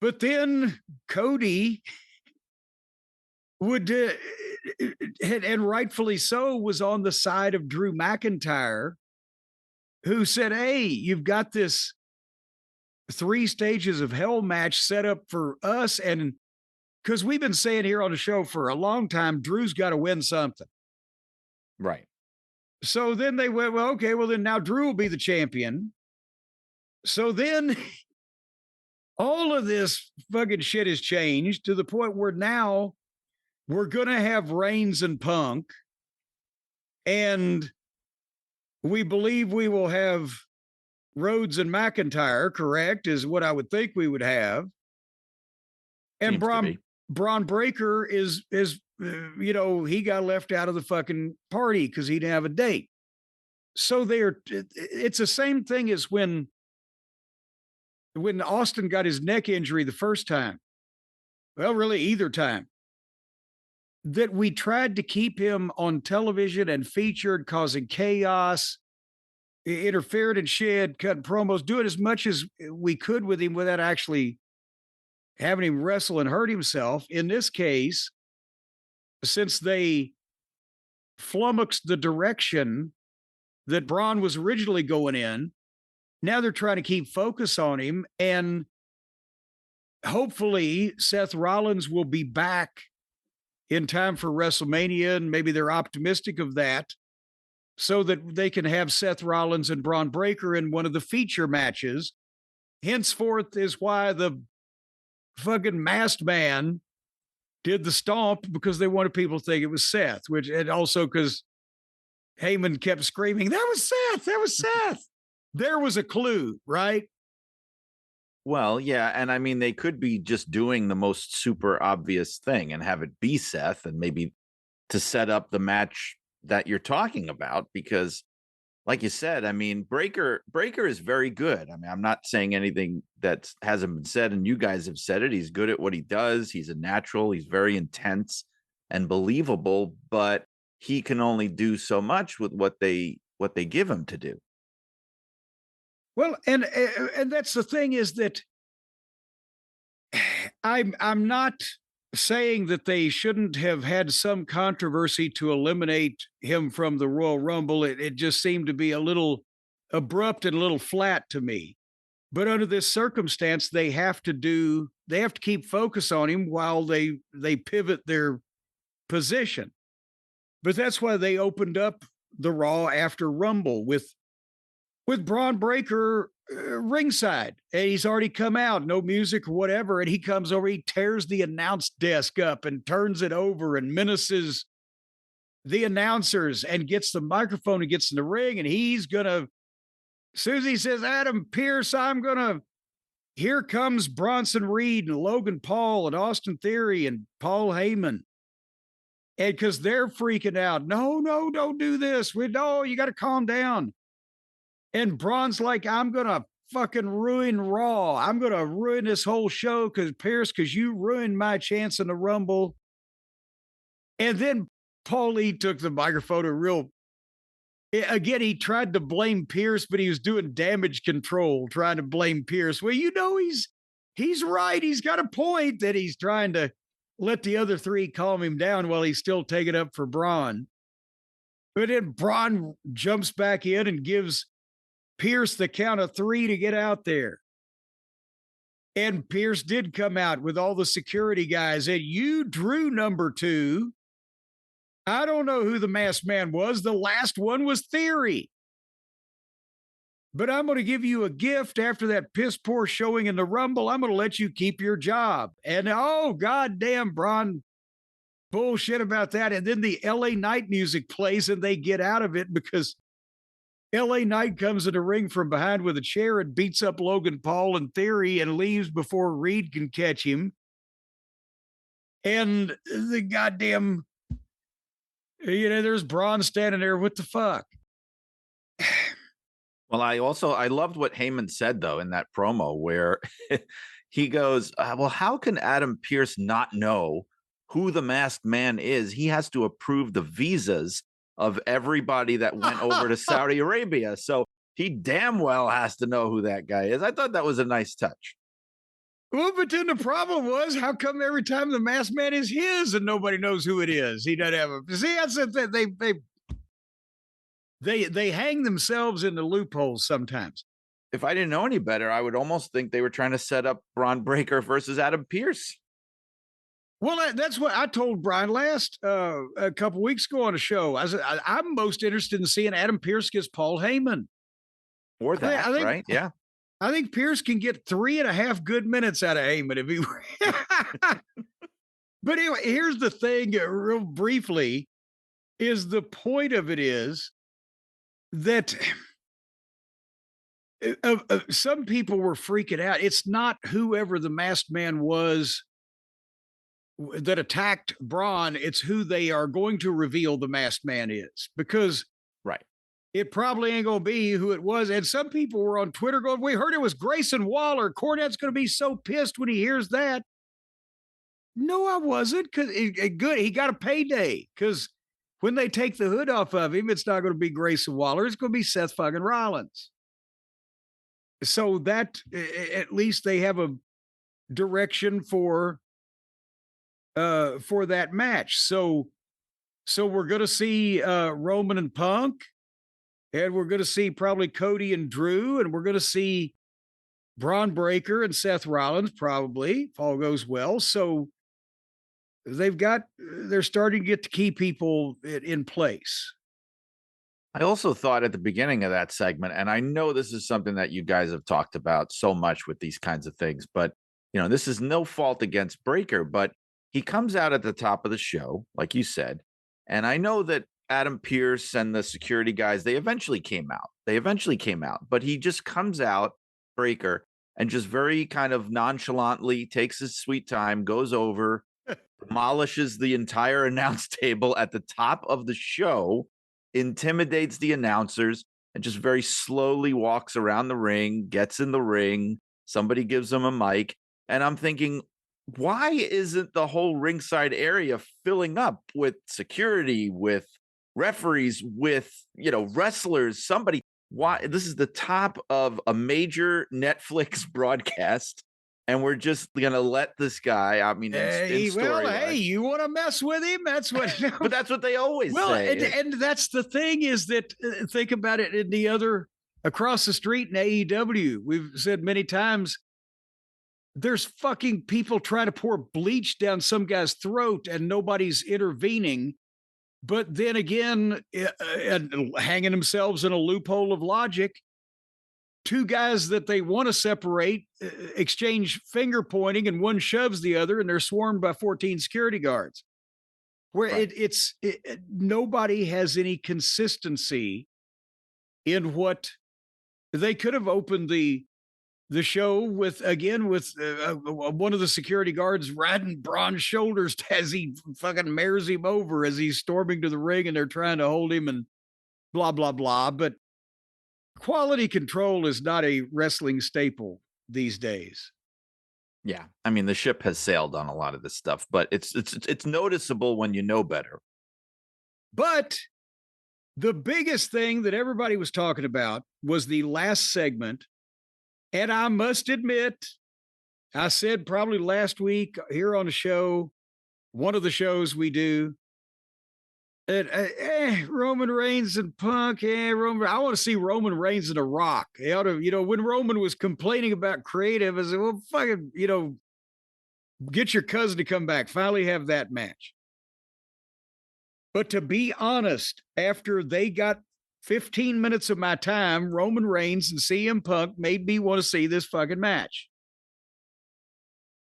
But then Cody would, and rightfully so, was on the side of Drew McIntyre, who said, hey, you've got this 3 stages of hell match set up for us. And because we've been saying here on the show for a long time, Drew's got to win something. Right. So then they went, well, okay, well, then now Drew will be the champion. So then all of this fucking shit has changed to the point where now we're going to have Reigns and Punk. And we believe we will have Rhodes and McIntyre, correct, is what I would think we would have. And Braun Breaker is he got left out of the fucking party because he didn't have a date. So it's the same thing as when Austin got his neck injury the first time. Well, really either time. That we tried to keep him on television and featured, causing chaos, interfered in shit, cutting promos, doing as much as we could with him without actually having him wrestle and hurt himself. In this case, since they flummoxed the direction that Braun was originally going in, now they're trying to keep focus on him. And hopefully Seth Rollins will be back in time for WrestleMania, and maybe they're optimistic of that, so that they can have Seth Rollins and Braun Breaker in one of the feature matches. Henceforth is why the fucking masked man did the stomp, because they wanted people to think it was Seth, and also because Heyman kept screaming, that was Seth, that was Seth. There was a clue, right? Well, yeah, and I mean, they could be just doing the most super obvious thing and have it be Seth, and maybe to set up the match that you're talking about, because like you said, I mean, Breaker is very good. I mean, I'm not saying anything that hasn't been said, and you guys have said it. He's good at what he does. He's a natural. He's very intense and believable, but he can only do so much with what they give him to do. Well, and that's the thing, is that I'm not saying that they shouldn't have had some controversy to eliminate him from the Royal Rumble. It just seemed to be a little abrupt and a little flat to me. But under this circumstance, they have to keep focus on him while they pivot their position. But that's why they opened up the Raw after Rumble with Braun Breaker ringside, and he's already come out, no music or whatever, and he comes over, he tears the announce desk up and turns it over and menaces the announcers and gets the microphone and gets in the ring, and he's gonna, Susie says, Adam Pearce, here comes Bronson Reed and Logan Paul and Austin Theory and Paul Heyman. And because they're freaking out, no, don't do this. You got to calm down. And Braun's like, I'm going to fucking ruin Raw. I'm going to ruin this whole show because you ruined my chance in the Rumble. And then Paulie took the microphone again, he tried to blame Pierce, but he was doing damage control, trying to blame Pierce. Well, he's right. He's got a point that he's trying to let the other three calm him down while he's still taking up for Braun. But then Braun jumps back in and gives Pierce the count of 3 to get out there. And Pierce did come out with all the security guys, and you drew number 2. I don't know who the masked man was. The last one was Theory. But I'm going to give you a gift after that piss poor showing in the Rumble. I'm going to let you keep your job. And goddamn, Braun bullshit about that. And then the LA Knight music plays and they get out of it because LA Knight comes in the ring from behind with a chair and beats up Logan Paul and Theory and leaves before Reed can catch him. And the goddamn, there's Braun standing there. What the fuck? Well, I loved what Heyman said, though, in that promo where he goes, well, how can Adam Pearce not know who the masked man is? He has to approve the visas of everybody that went over to Saudi Arabia. So he damn well has to know who that guy is. I thought that was a nice touch. Well, but then the problem was, how come every time the masked man is his and nobody knows who it is? He doesn't have a see. That's the thing. They hang themselves in the loopholes sometimes. If I didn't know any better, I would almost think they were trying to set up Braun Breaker versus Adam Pearce. Well, that's what I told Brian last a couple weeks ago on a show. I said I'm most interested in seeing Adam Pearce against Paul Heyman. Or that, I think, right? Yeah. I think Pearce can get 3.5 good minutes out of Heyman if he. But anyway, here's the thing, real briefly, is the point of it is that some people were freaking out. It's not whoever the masked man was that attacked Braun, it's who they are going to reveal the masked man is, because right, it probably ain't going to be who it was. And some people were on Twitter going, we heard it was Grayson Waller. Cornette's going to be so pissed when he hears that. No, I wasn't, because good. He got a payday, because when they take the hood off of him, it's not going to be Grayson Waller. It's going to be Seth fucking Rollins. So that at least they have a direction for that match. So we're going to see Roman and Punk, and we're going to see probably Cody and Drew, and we're going to see Braun Breaker and Seth Rollins, probably, if all goes well. So they're starting to get the key people in place. I also thought at the beginning of that segment, and I know this is something that you guys have talked about so much with these kinds of things, but this is no fault against Breaker, but he comes out at the top of the show, like you said, and I know that Adam Pearce and the security guys, they eventually came out, but he just comes out, Breaker, and just very kind of nonchalantly takes his sweet time, goes over, demolishes the entire announce table at the top of the show, intimidates the announcers, and just very slowly walks around the ring, gets in the ring. Somebody gives him a mic. And I'm thinking, why isn't the whole ringside area filling up with security, with referees, with, wrestlers, somebody? Why? This is the top of a major Netflix broadcast, and we're just going to let this guy, I mean, hey, you want to mess with him? That's what. But that's what they always say. And that's the thing is that, think about it in the other, across the street in AEW, we've said many times, there's fucking people trying to pour bleach down some guy's throat and nobody's intervening. But then again, hanging themselves in a loophole of logic, two guys that they want to separate exchange finger pointing, and one shoves the other, and they're swarmed by 14 security guards. Where right. Nobody has any consistency in what they could have opened the show with, again, with one of the security guards riding Braun's shoulders as he fucking mares him over as he's storming to the ring, and they're trying to hold him and blah, blah, blah. But quality control is not a wrestling staple these days. Yeah. I mean, the ship has sailed on a lot of this stuff, but it's noticeable when you know better. But the biggest thing that everybody was talking about was the last segment. And I must admit, I said probably last week here on the show, one of the shows we do, Roman Reigns and Punk. I want to see Roman Reigns and The Rock. They ought to, when Roman was complaining about creative, I said, well, fucking, get your cousin to come back. Finally have that match. But to be honest, after they got 15 minutes of my time, Roman Reigns and CM Punk made me want to see this fucking match.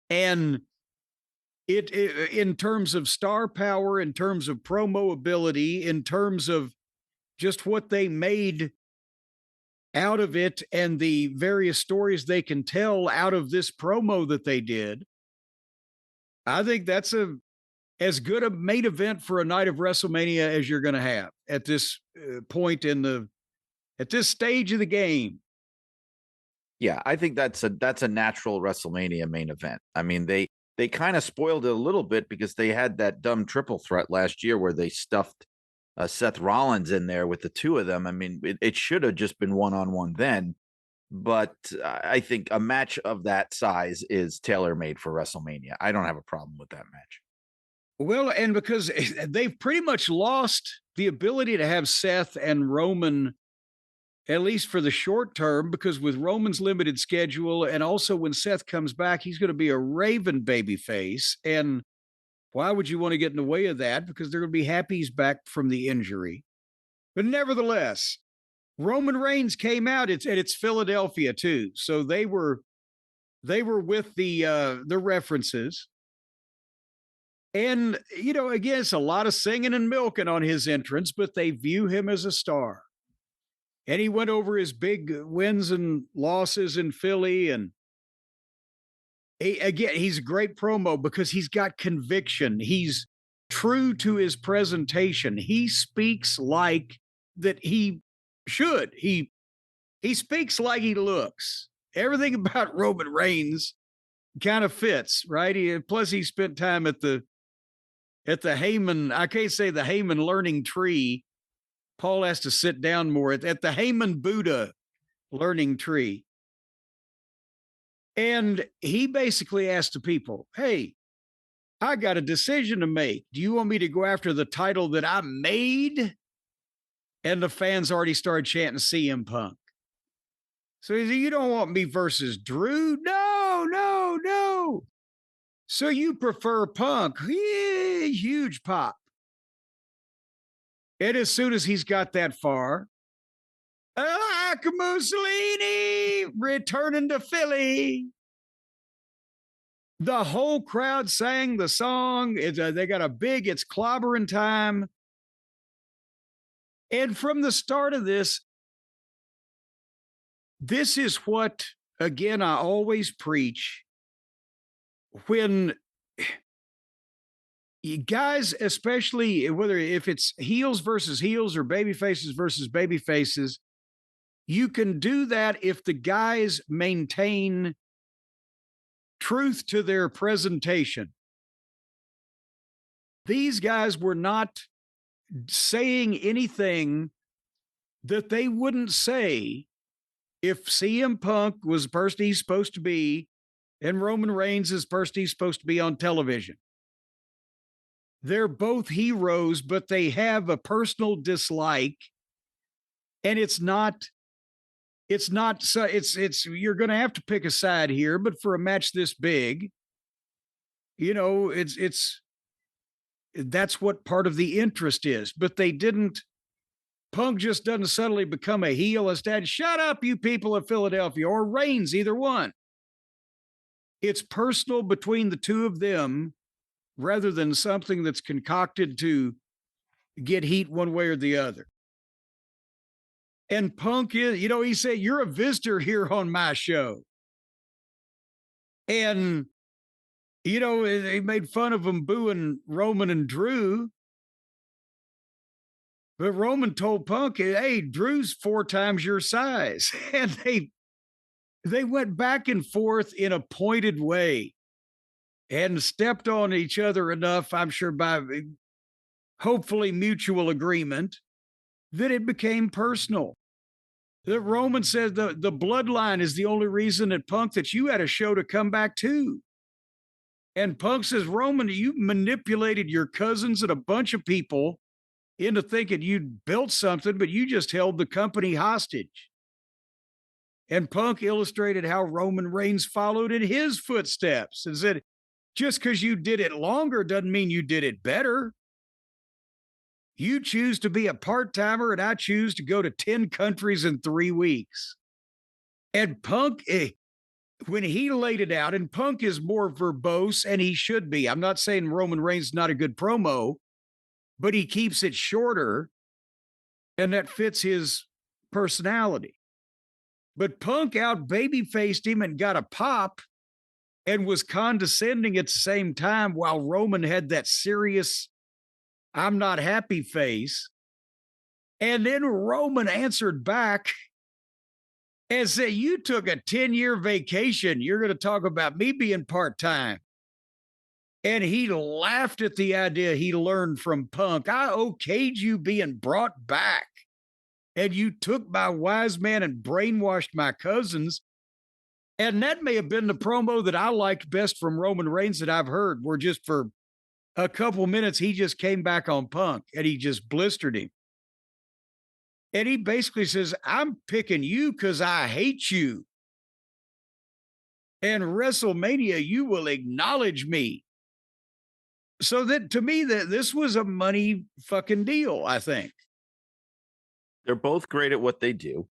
And it in terms of star power, in terms of promo ability, in terms of just what they made out of it and the various stories they can tell out of this promo that they did, I think that's as good a main event for a night of WrestleMania as you're going to have at this point at this stage of the game. Yeah, I think that's a natural WrestleMania main event. I mean, they kind of spoiled it a little bit because they had that dumb triple threat last year where they stuffed Seth Rollins in there with the two of them. I mean, it should have just been one-on-one then. but I think a match of that size is tailor-made for WrestleMania. I don't have a problem with that match. Well, and because they've pretty much lost the ability to have Seth and Roman, at least for the short term, because with Roman's limited schedule, and also when Seth comes back, he's going to be a Raven babyface. And why would you want to get in the way of that? Because they're going to be happy he's back from the injury. But nevertheless, Roman Reigns came out. It's Philadelphia too, so they were with the references. And, again, it's a lot of singing and milking on his entrance, but they view him as a star. And he went over his big wins and losses in Philly. And he's a great promo because he's got conviction. He's true to his presentation. He speaks like that he should. He speaks like he looks. Everything about Roman Reigns kind of fits, right? Plus, he spent time at the Heyman. I can't say the Heyman Learning Tree. Paul has to sit down more at the Heyman Buddha Learning Tree. And he basically asked the people, hey, I got a decision to make. Do you want me to go after the title that I made? And the fans already started chanting CM Punk. So he said, you don't want me versus Drew? No, no, no. So you prefer Punk? Yeah, huge pop. And as soon as he's got that far, Mussolini returning to Philly. The whole crowd sang the song. They got a big, it's clobbering time. And from the start of this is what, again, I always preach. When you guys, especially if it's heels versus heels or baby faces versus baby faces, you can do that if the guys maintain truth to their presentation. These guys were not saying anything that they wouldn't say if CM Punk was the person he's supposed to be and Roman Reigns is the person he's supposed to be on television. They're both heroes, but they have a personal dislike. And it's not, so you're going to have to pick a side here, but for a match this big, that's what part of the interest is. But Punk just doesn't suddenly become a heel instead. Shut up, you people of Philadelphia, or Reigns, either one. It's personal between the two of them rather than something that's concocted to get heat one way or the other. And Punk is, he said, you're a visitor here on my show. And, they made fun of him booing Roman and Drew. But Roman told Punk, hey, Drew's 4 times your size. And they went back and forth in a pointed way and stepped on each other enough, I'm sure by hopefully mutual agreement, that it became personal. That Roman said the bloodline is the only reason at Punk that you had a show to come back to. And Punk says, Roman, you manipulated your cousins and a bunch of people into thinking you'd built something, but you just held the company hostage. And Punk illustrated how Roman Reigns followed in his footsteps and said, just because you did it longer doesn't mean you did it better. You choose to be a part-timer and I choose to go to 10 countries in 3 weeks. And Punk, when he laid it out, and Punk is more verbose, and he should be. I'm not saying Roman Reigns is not a good promo, but he keeps it shorter, and that fits his personality. But Punk out baby-faced him and got a pop and was condescending at the same time while Roman had that serious, I'm not happy face. And then Roman answered back and said, you took a 10-year vacation. You're going to talk about me being part-time. And he laughed at the idea he learned from Punk. I okayed you being brought back. and you took my wise man and brainwashed my cousins. And that may have been the promo that I liked best from Roman Reigns that I've heard, where just for a couple minutes, he just came back on Punk and he just blistered him. And he basically says, I'm picking you because I hate you. And WrestleMania, you will acknowledge me. So that to me, that this was a money fucking deal, I think. They're both great at what they do.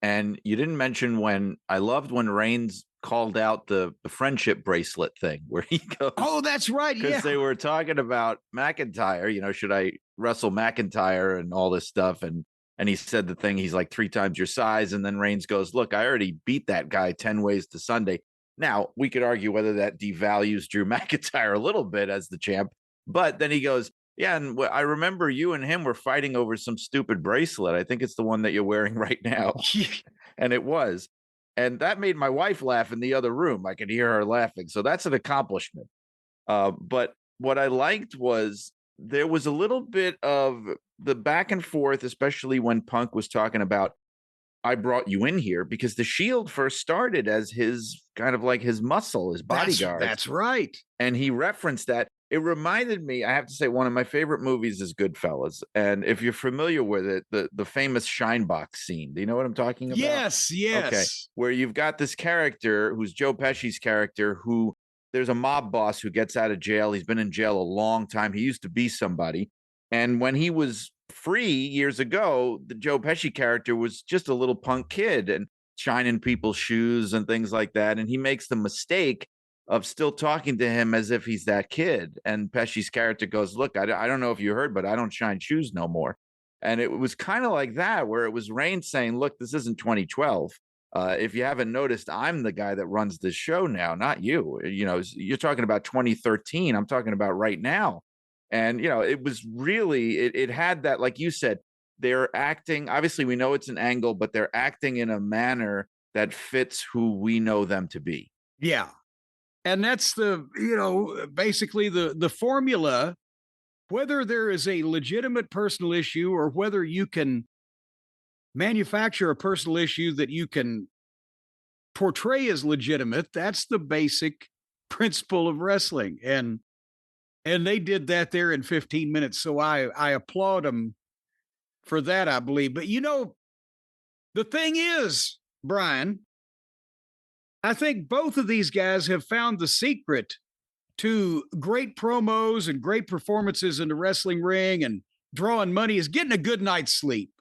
And you didn't mention when I loved when Reigns called out the friendship bracelet thing where he goes, oh, that's right. Because Yeah. they were talking about McIntyre, should I wrestle McIntyre and all this stuff? And he said the thing, he's like 3 times your size. And then Reigns goes, look, I already beat that guy 10 ways to Sunday. Now, we could argue whether that devalues Drew McIntyre a little bit as the champ. But then he goes, yeah, and I remember you and him were fighting over some stupid bracelet. I think it's the one that you're wearing right now. And it was. And that made my wife laugh in the other room. I could hear her laughing. So that's an accomplishment. But what I liked was there was a little bit of the back and forth, especially when Punk was talking about, I brought you in here because the Shield first started as his kind of like his muscle, his bodyguard. That's right. And he referenced that. It reminded me, I have to say, one of my favorite movies is Goodfellas. And if you're familiar with it, the famous Shinebox scene. Do you know what I'm talking about? Yes. Okay. Where you've got this character who's Joe Pesci's character who there's a mob boss who gets out of jail. He's been in jail a long time. He used to be somebody. And when he was free years ago, the Joe Pesci character was just a little punk kid and shining people's shoes and things like that. And he makes the mistake of still talking to him as if he's that kid. And Pesci's character goes, look, I don't know if you heard, but I don't shine shoes no more. And it was kind of like that, where it was Reigns saying, look, this isn't 2012. If you haven't noticed, I'm the guy that runs this show now, not you. You're talking about 2013. I'm talking about right now. And, it was really, it had that, like you said, they're acting, obviously we know it's an angle, but they're acting in a manner that fits who we know them to be. Yeah. And that's basically the formula, whether there is a legitimate personal issue or whether you can manufacture a personal issue that you can portray as legitimate. That's the basic principle of wrestling. And they did that there in 15 minutes. So I applaud them for that, I believe. But the thing is, Brian, I think both of these guys have found the secret to great promos and great performances in the wrestling ring and drawing money is getting a good night's sleep.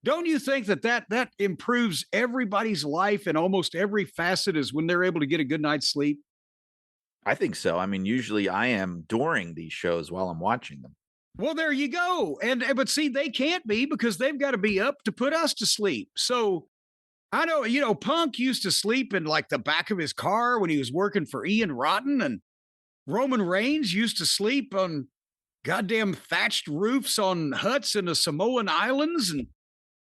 Don't you think that improves everybody's life in almost every facet is when they're able to get a good night's sleep? I think so. I mean, usually I am during these shows while I'm watching them. Well, there you go. But see, they can't be because they've got to be up to put us to sleep. So I know, Punk used to sleep in like the back of his car when he was working for Ian Rotten, and Roman Reigns used to sleep on goddamn thatched roofs on huts in the Samoan Islands.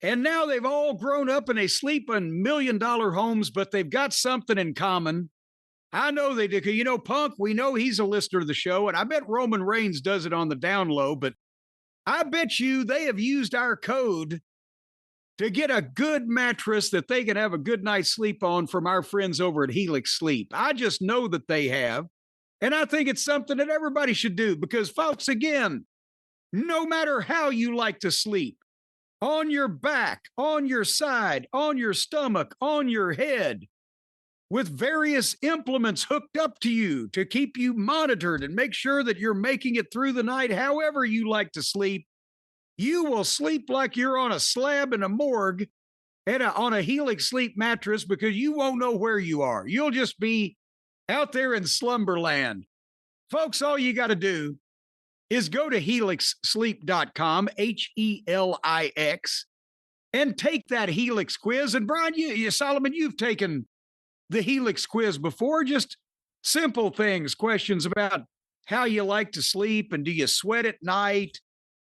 And now they've all grown up and they sleep in $1 million homes, but they've got something in common. I know they do. Punk, we know he's a listener to the show, and I bet Roman Reigns does it on the down low, but I bet you they have used our code to get a good mattress that they can have a good night's sleep on from our friends over at Helix Sleep. I just know that they have. And I think it's something that everybody should do because, folks, again, no matter how you like to sleep, on your back, on your side, on your stomach, on your head, with various implements hooked up to you to keep you monitored and make sure that you're making it through the night however you like to sleep, you will sleep like you're on a slab in a morgue and on a Helix Sleep mattress because you won't know where you are. You'll just be out there in slumberland. Folks, all you got to do is go to helixsleep.com, Helix, and take that Helix quiz. And Brian, Solomon, you've taken the Helix quiz before, just simple things, questions about how you like to sleep and do you sweat at night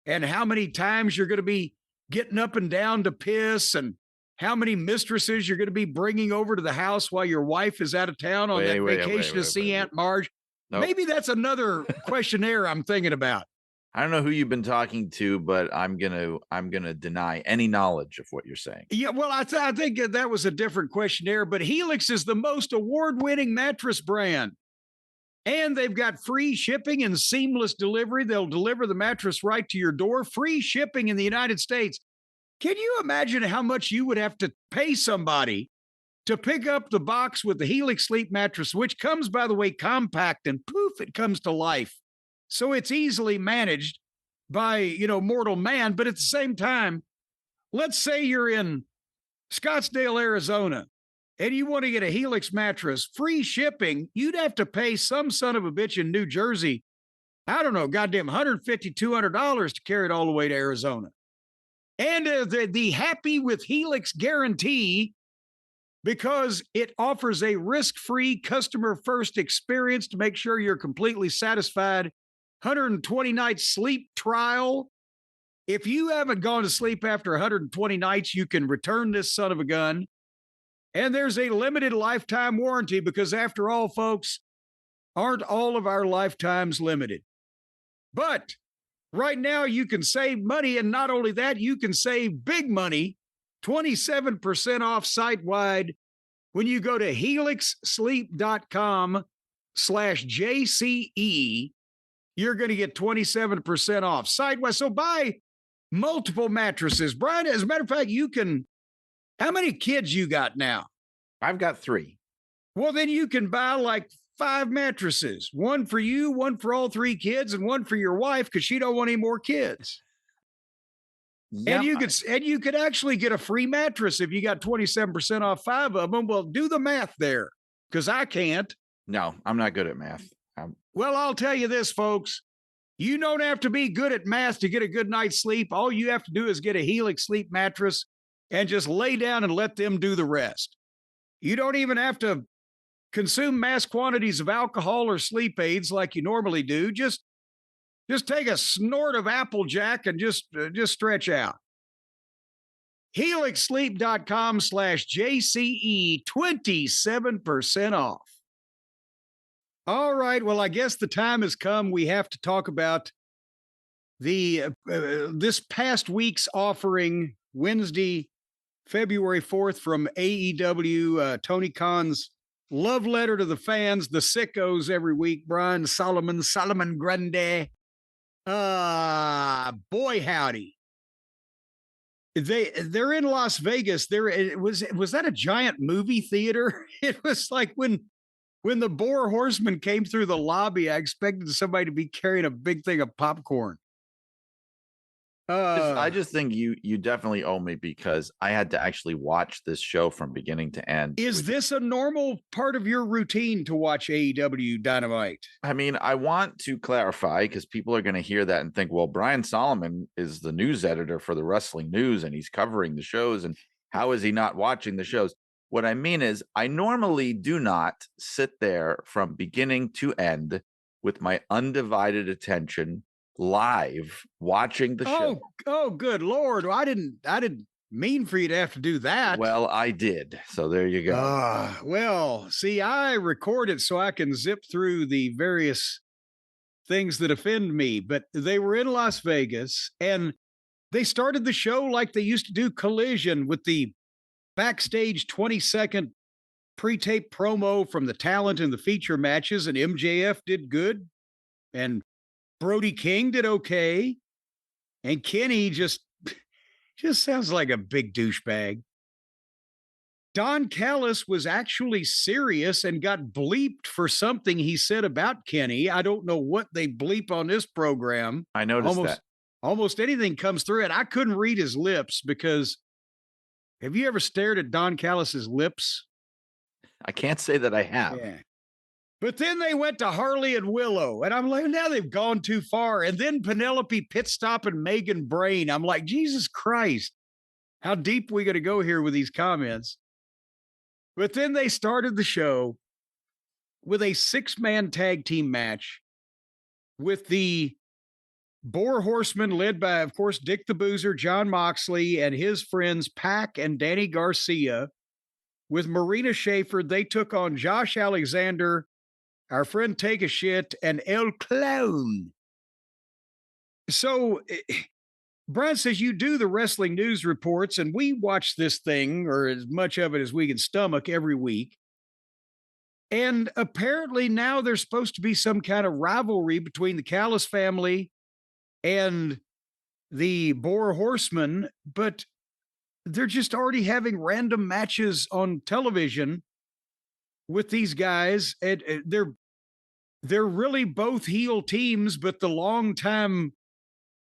and how many times you're going to be getting up and down to piss and how many mistresses you're going to be bringing over to the house while your wife is out of town on vacation to see Aunt Marge. Nope. Maybe that's another questionnaire I'm thinking about. I don't know who you've been talking to, but I'm gonna deny any knowledge of what you're saying. Yeah, well, I think that was a different questionnaire, but Helix is the most award-winning mattress brand. And they've got free shipping and seamless delivery. They'll deliver the mattress right to your door, free shipping in the United States. Can you imagine how much you would have to pay somebody to pick up the box with the Helix Sleep mattress, which comes, by the way, compact and poof, it comes to life. So it's easily managed by, mortal man. But at the same time, let's say you're in Scottsdale, Arizona, and you want to get a Helix mattress, free shipping, you'd have to pay some son of a bitch in New Jersey, I don't know, goddamn $150, $200 to carry it all the way to Arizona. And the happy with Helix guarantee, because it offers a risk-free customer-first experience to make sure you're completely satisfied. 120 night sleep trial. If you haven't gone to sleep after 120 nights, you can return this son of a gun. And there's a limited lifetime warranty because, after all, folks, aren't all of our lifetimes limited? But right now, you can save money. And not only that, you can save big money, 27% off site-wide when you go to helixsleep.com/JCE. You're going to get 27% off site-wide. So buy multiple mattresses. Brian, as a matter of fact, how many kids you got now? I've got 3. Well, then you can buy like 5 mattresses, one for you, one for all 3 kids, and one for your wife because she don't want any more kids. Yeah, And you could actually get a free mattress if you got 27% off 5 of them. Well, do the math there because I can't. no, I'm not good at math. Well, I'll tell you this, folks. You don't have to be good at math to get a good night's sleep. All you have to do is get a Helix Sleep mattress and just lay down and let them do the rest. You don't even have to consume mass quantities of alcohol or sleep aids like you normally do. Just take a snort of Applejack and just stretch out. helixsleep.com/JCE, 27% off. All right. Well, I guess the time has come. We have to talk about this past week's offering, Wednesday, February 4th, from AEW, Tony Khan's love letter to the fans, the sickos every week. Brian Solomon Grundy. Boy, howdy. They're in Las Vegas. Was that a giant movie theater? It was like when the Boar Horseman came through the lobby, I expected somebody to be carrying a big thing of popcorn. I just think you definitely owe me because I had to actually watch this show from beginning to end. Is this a normal part of your routine to watch AEW Dynamite? I mean, I want to clarify because people are going to hear that and think, well, Brian Solomon is the news editor for the Wrestling News and he's covering the shows. And how is he not watching the shows? What I mean is I normally do not sit there from beginning to end with my undivided attention live watching the show. Oh, good Lord. I didn't mean for you to have to do that. Well, I did. So there you go. Well, see, I record it so I can zip through the various things that offend me, but they were in Las Vegas and they started the show like they used to do Collision with the backstage 20-second pre-tape promo from the talent in the feature matches, and MJF did good and Brody King did okay. And Kenny just sounds like a big douchebag. Don Callis was actually serious and got bleeped for something he said about Kenny. I don't know what they bleep on this program. I noticed that. Almost anything comes through it. I couldn't read his lips because have you ever stared at Don Callis's lips? I can't say that I have. Yeah. But then they went to Harley and Willow, and I'm like, now they've gone too far. And then Penelope Pitstop and Megan Brain. I'm like, Jesus Christ, how deep we got to go here with these comments? But then they started the show with a 6-man tag team match with the Boar Horsemen led by, of course, Dick the Boozer, John Moxley, and his friends Pac and Danny Garcia. With Marina Shafir, they took on Josh Alexander, our friend Take a Shit, and El Clown. So Brian says you do the wrestling news reports, and we watch this thing, or as much of it as we can stomach, every week. And apparently now there's supposed to be some kind of rivalry between the Callis family and the Boer Horsemen, but they're just already having random matches on television with these guys, and they're really both heel teams, but the longtime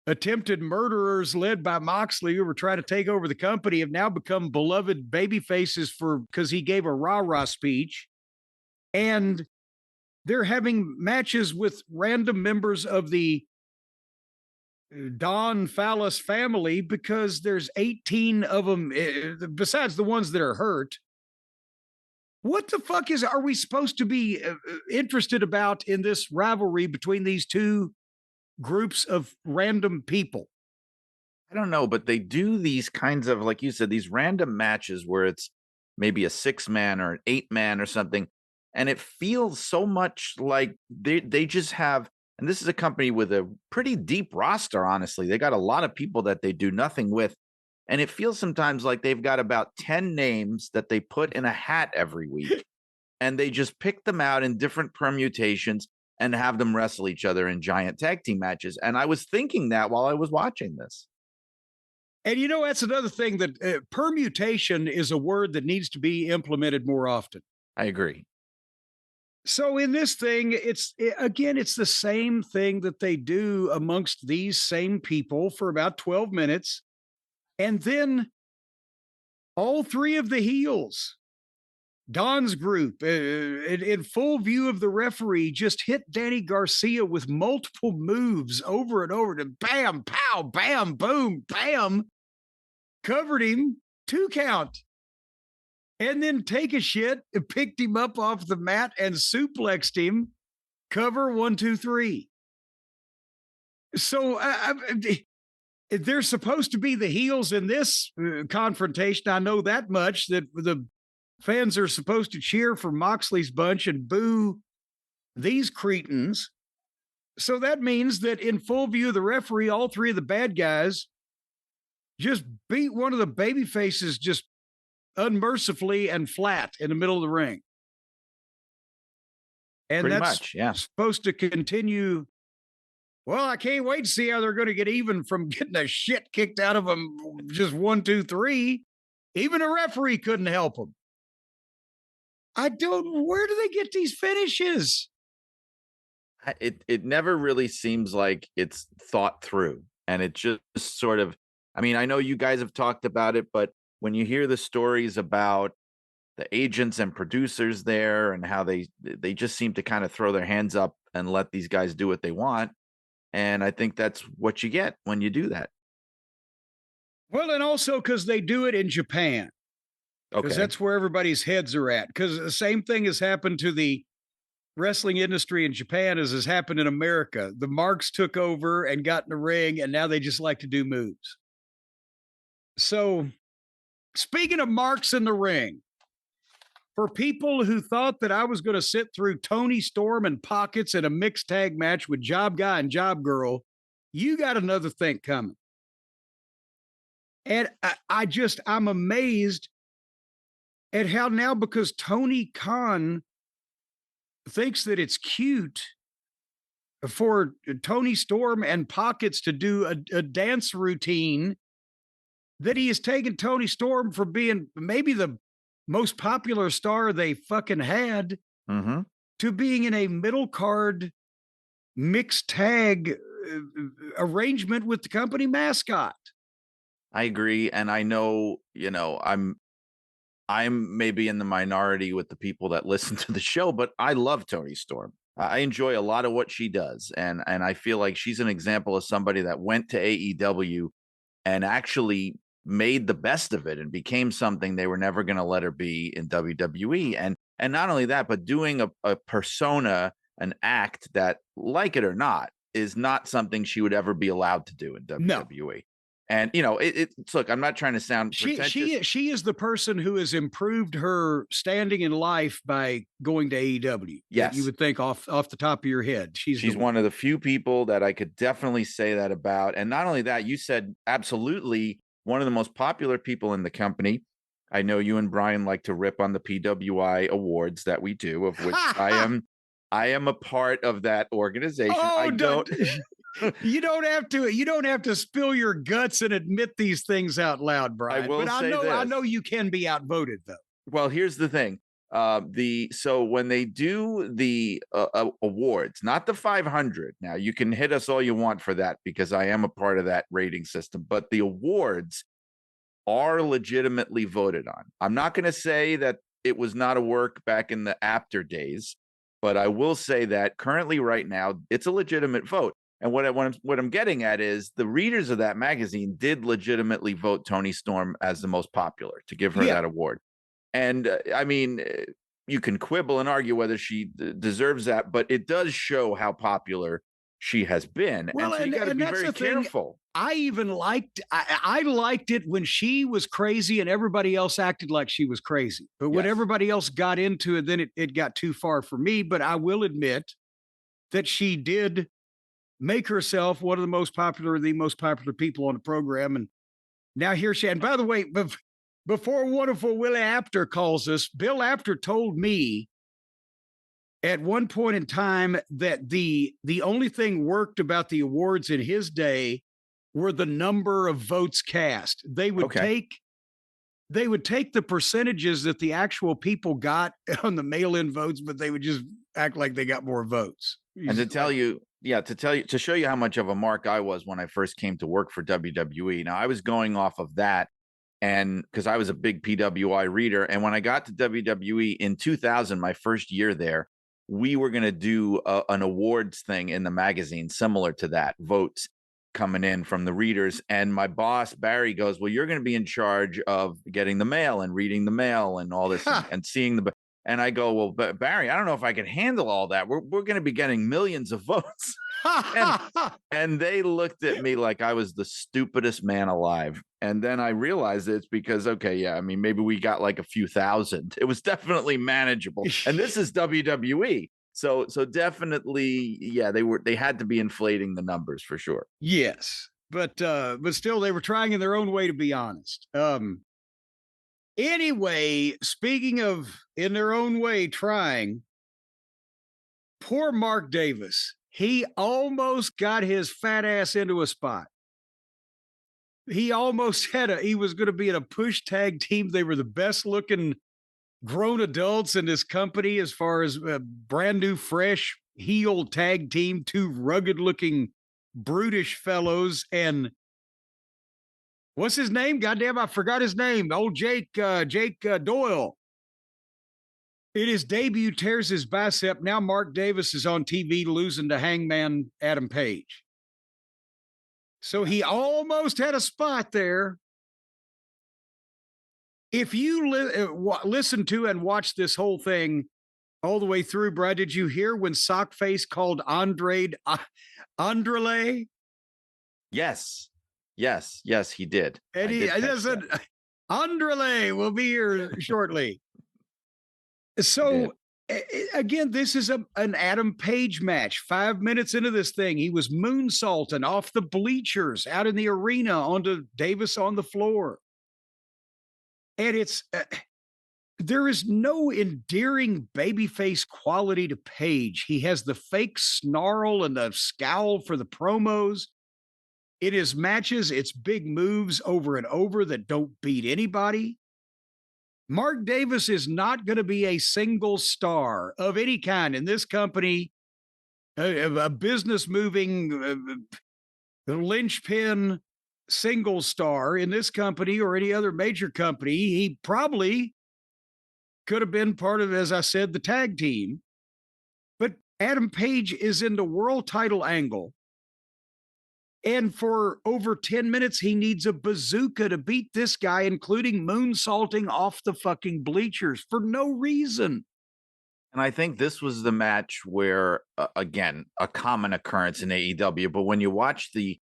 attempted murderers led by Moxley, who were trying to take over the company, have now become beloved baby faces because he gave a rah-rah speech. And they're having matches with random members of the Don Fallis family because there's 18 of them, besides the ones that are hurt. What the fuck are we supposed to be interested about in this rivalry between these two groups of random people? I don't know, but they do these kinds of, like you said, these random matches where it's maybe a 6-man or an 8-man or something. And it feels so much like they just have, and this is a company with a pretty deep roster, honestly. They got a lot of people that they do nothing with. And it feels sometimes like they've got about 10 names that they put in a hat every week. And they just pick them out in different permutations and have them wrestle each other in giant tag team matches. And I was thinking that while I was watching this. And that's another thing, that permutation is a word that needs to be implemented more often. I agree. So in this thing, it's the same thing that they do amongst these same people for about 12 minutes. And then all three of the heels, Don's group, in full view of the referee, just hit Danny Garcia with multiple moves over and over to bam, pow, bam, boom, bam, covered him, 2 count. And then take a shit and picked him up off the mat and suplexed him. Cover 1, 2, 3. So they're supposed to be the heels in this confrontation. I know that much, that the fans are supposed to cheer for Moxley's bunch and boo these cretins. So that means that in full view of the referee, all three of the bad guys just beat one of the baby faces just unmercifully and flat in the middle of the ring. And Pretty that's much, yeah. supposed to continue. Well, I can't wait to see how they're going to get even from getting the shit kicked out of them. Just 1, 2, 3. Even a referee couldn't help them. Where do they get these finishes? It never really seems like it's thought through. And it just sort of, I mean, I know you guys have talked about it, but when you hear the stories about the agents and producers there and how they just seem to kind of throw their hands up and let these guys do what they want. And I think that's what you get when you do that. Well, and also because they do it in Japan. Because that's where everybody's heads are at. Because the same thing has happened to the wrestling industry in Japan as has happened in America. The marks took over and got in the ring, and now they just like to do moves. So, speaking of marks in the ring, for people who thought that I was going to sit through Tony Storm and Pockets in a mixed tag match with Job Guy and Job Girl, you got another thing coming. And I'm amazed at how now, because Tony Khan thinks that it's cute for Tony Storm and Pockets to do a dance routine, that he has taken Tony Storm from being maybe the most popular star they fucking had to being in a middle card mixed tag arrangement with the company mascot. I agree. And I know, I'm maybe in the minority with the people that listen to the show, but I love Tony Storm. I enjoy a lot of what she does. And I feel like she's an example of somebody that went to AEW and actually made the best of it and became something they were never going to let her be in WWE. And not only that, but doing a persona, an act that, like it or not, is not something she would ever be allowed to do in WWE. And it's look, I'm not trying to sound pretentious. She is the person who has improved her standing in life by going to AEW. That you Yes. would think off the top of your head. She's one of the few people that I could definitely say that about. And not only that, you said absolutely one of the most popular people in the company. I know you and Brian like to rip on the PWI awards that we do, of which I am a part of that organization. Oh, I don't you don't have to spill your guts and admit these things out loud, Brian. I will but say I this. know you can be outvoted though. Well, here's the thing. So when they do the awards, not the 500. Now you can hit us all you want for that because I am a part of that rating system, but the awards are legitimately voted on. I'm not going to say that it was not a work back in the after days, but I will say that currently right now it's a legitimate vote. And what I'm getting at is the readers of that magazine did legitimately vote Toni Storm as the most popular to give her that award. And I mean, you can quibble and argue whether she deserves that, but it does show how popular she has been. Well, and so you got to be very careful. I even I liked it when she was crazy and everybody else acted like she was crazy. But when everybody else got into it, then it got too far for me. But I will admit that she did make herself one of the most popular people on the program. And now here she, and by the way, before wonderful Willie Apter calls us, Bill Apter told me at one point in time that the only thing worked about the awards in his day were the number of votes cast. They would take the percentages that the actual people got on the mail-in votes, but they would just act like they got more votes. And to show you how much of a mark I was when I first came to work for WWE. Now I was going off of that, and because I was a big PWI reader, and when I got to WWE in 2000, my first year there, we were going to do an awards thing in the magazine similar to that, votes coming in from the readers. And my boss, Barry, goes, well, you're going to be in charge of getting the mail and reading the mail and all this and seeing the. And I go, well, but Barry, I don't know if I can handle all that. We're going to be getting millions of votes. and they looked at me like I was the stupidest man alive. And then I realized it's because, I mean, maybe we got like a few thousand. It was definitely manageable. And this is WWE. So definitely, they had to be inflating the numbers for sure. Yes. But still they were trying in their own way, to be honest. Anyway, speaking of in their own way trying, poor Mark Davis. He almost got his fat ass into a spot. He almost he was going to be in a push tag team. They were the best looking grown adults in this company as far as a brand new, fresh heel tag team, two rugged looking, brutish fellows. And what's his name? Goddamn, I forgot his name. Old Jake Doyle. In his debut, tears his bicep. Now Mark Davis is on TV losing to Hangman Adam Page. So he almost had a spot there. If you listen to and watch this whole thing all the way through, Brad, did you hear when Sockface called Andrade Andrade? Yes, he did. And he said, Andrade will be here shortly. So again, this is an Adam Page match. 5 minutes into this thing, he was moonsaulting off the bleachers out in the arena onto Davis on the floor. And there is no endearing babyface quality to Page. He has the fake snarl and the scowl for the promos. In his matches, it's big moves over and over that don't beat anybody. Mark Davis is not going to be a single star of any kind in this company, a business moving linchpin single star in this company or any other major company. He probably could have been part of, as I said, the tag team. But Adam Page is in the world title angle. And for over 10 minutes, he needs a bazooka to beat this guy, including moonsaulting off the fucking bleachers for no reason. And I think this was the match where, again, a common occurrence in AEW. But when you watch the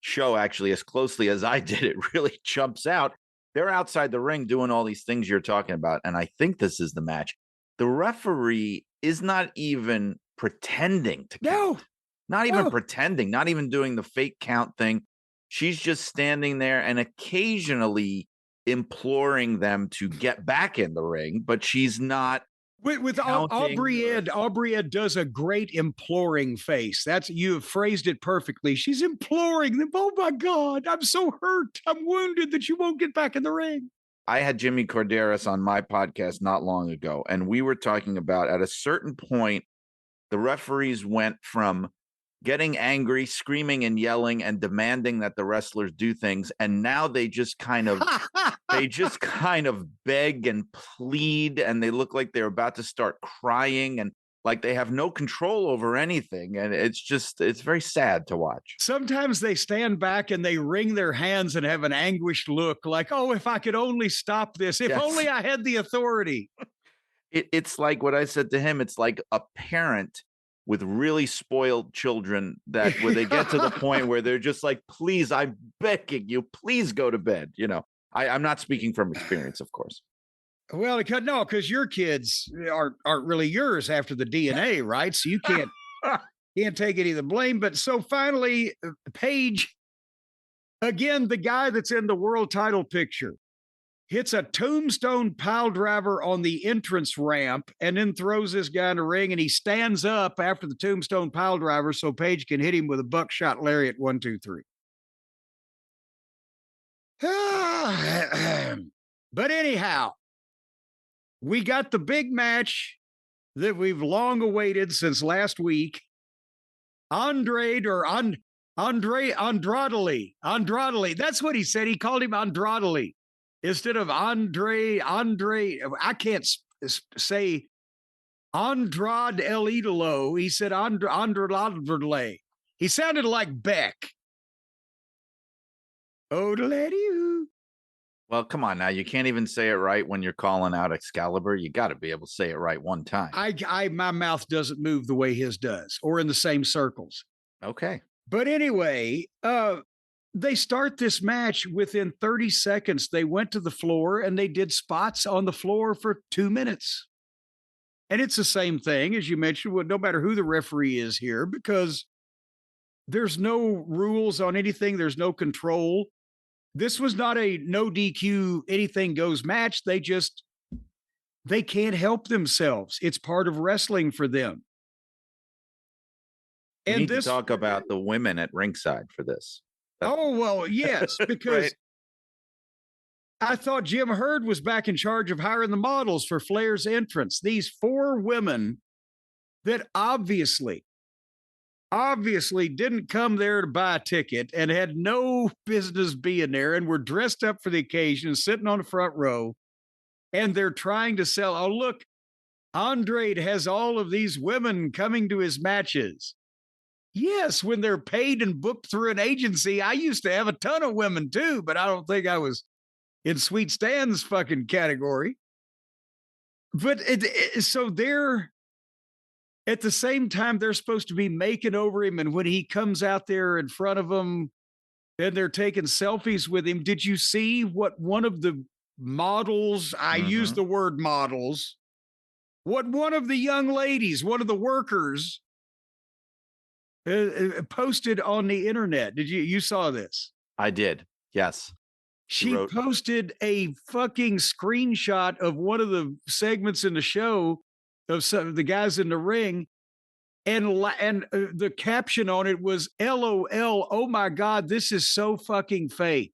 show actually as closely as I did, it really jumps out. They're outside the ring doing all these things you're talking about. And I think this is the match. The referee is not even pretending to count. Not even pretending, not even doing the fake count thing. She's just standing there and occasionally imploring them to get back in the ring, but she's not. With Aubrey does a great imploring face. You have phrased it perfectly. She's imploring them. Oh my God, I'm so hurt. I'm wounded that you won't get back in the ring. I had Jimmy Corderas on my podcast not long ago, and we were talking about at a certain point, the referees went from getting angry, screaming and yelling and demanding that the wrestlers do things. And now they just kind of beg and plead, and they look like they're about to start crying and like they have no control over anything. And it's very sad to watch. Sometimes they stand back and they wring their hands and have an anguished look like, oh, if I could only stop this, if only I had the authority. It's like what I said to him. It's like a parent with really spoiled children where they get to the point where they're just like, please, I'm begging you, please go to bed. I'm not speaking from experience, of course. Well, because your kids aren't really yours after the DNA, right? So you can't take any of the blame. But so finally, Paige, again, the guy that's in the world title picture, hits a tombstone pile driver on the entrance ramp and then throws this guy in the ring, and he stands up after the tombstone pile driver so Paige can hit him with a buckshot lariat 1, 2, 3. But anyhow, we got the big match that we've long awaited since last week. Andrade. That's what he said. He called him Andrade. Instead of Andre, I can't say Andrade El Idolo. He said Andrade. He sounded like Beck. Oh, to let you. Well, come on now. You can't even say it right when you're calling out Excalibur. You got to be able to say it right one time. My mouth doesn't move the way his does, or in the same circles. Okay. But anyway, they start this match within 30 seconds. They went to the floor and they did spots on the floor for 2 minutes. And it's the same thing, as you mentioned, no matter who the referee is here, because there's no rules on anything. There's no control. This was not a no DQ, anything goes match. They can't help themselves. It's part of wrestling for them. We need to talk about the women at ringside for this. Oh, well, yes, because right. I thought Jim Hurd was back in charge of hiring the models for Flair's entrance. These 4 women that obviously didn't come there to buy a ticket and had no business being there and were dressed up for the occasion, sitting on the front row, and they're trying to sell. Oh, look, Andrade has all of these women coming to his matches. Yes, when they're paid and booked through an agency. I used to have a ton of women too, but I don't think I was in Sweet Stan's fucking category. But so they're at the same time, they're supposed to be making over him. And when he comes out there in front of them, and they're taking selfies with him. Did you see what one of the models, I use the word models, what one of the young ladies, one of the workers, posted on the internet? You saw this? I did. Yes. She posted a fucking screenshot of one of the segments in the show of some of the guys in the ring. And the caption on it was LOL. Oh my God, this is so fucking fake.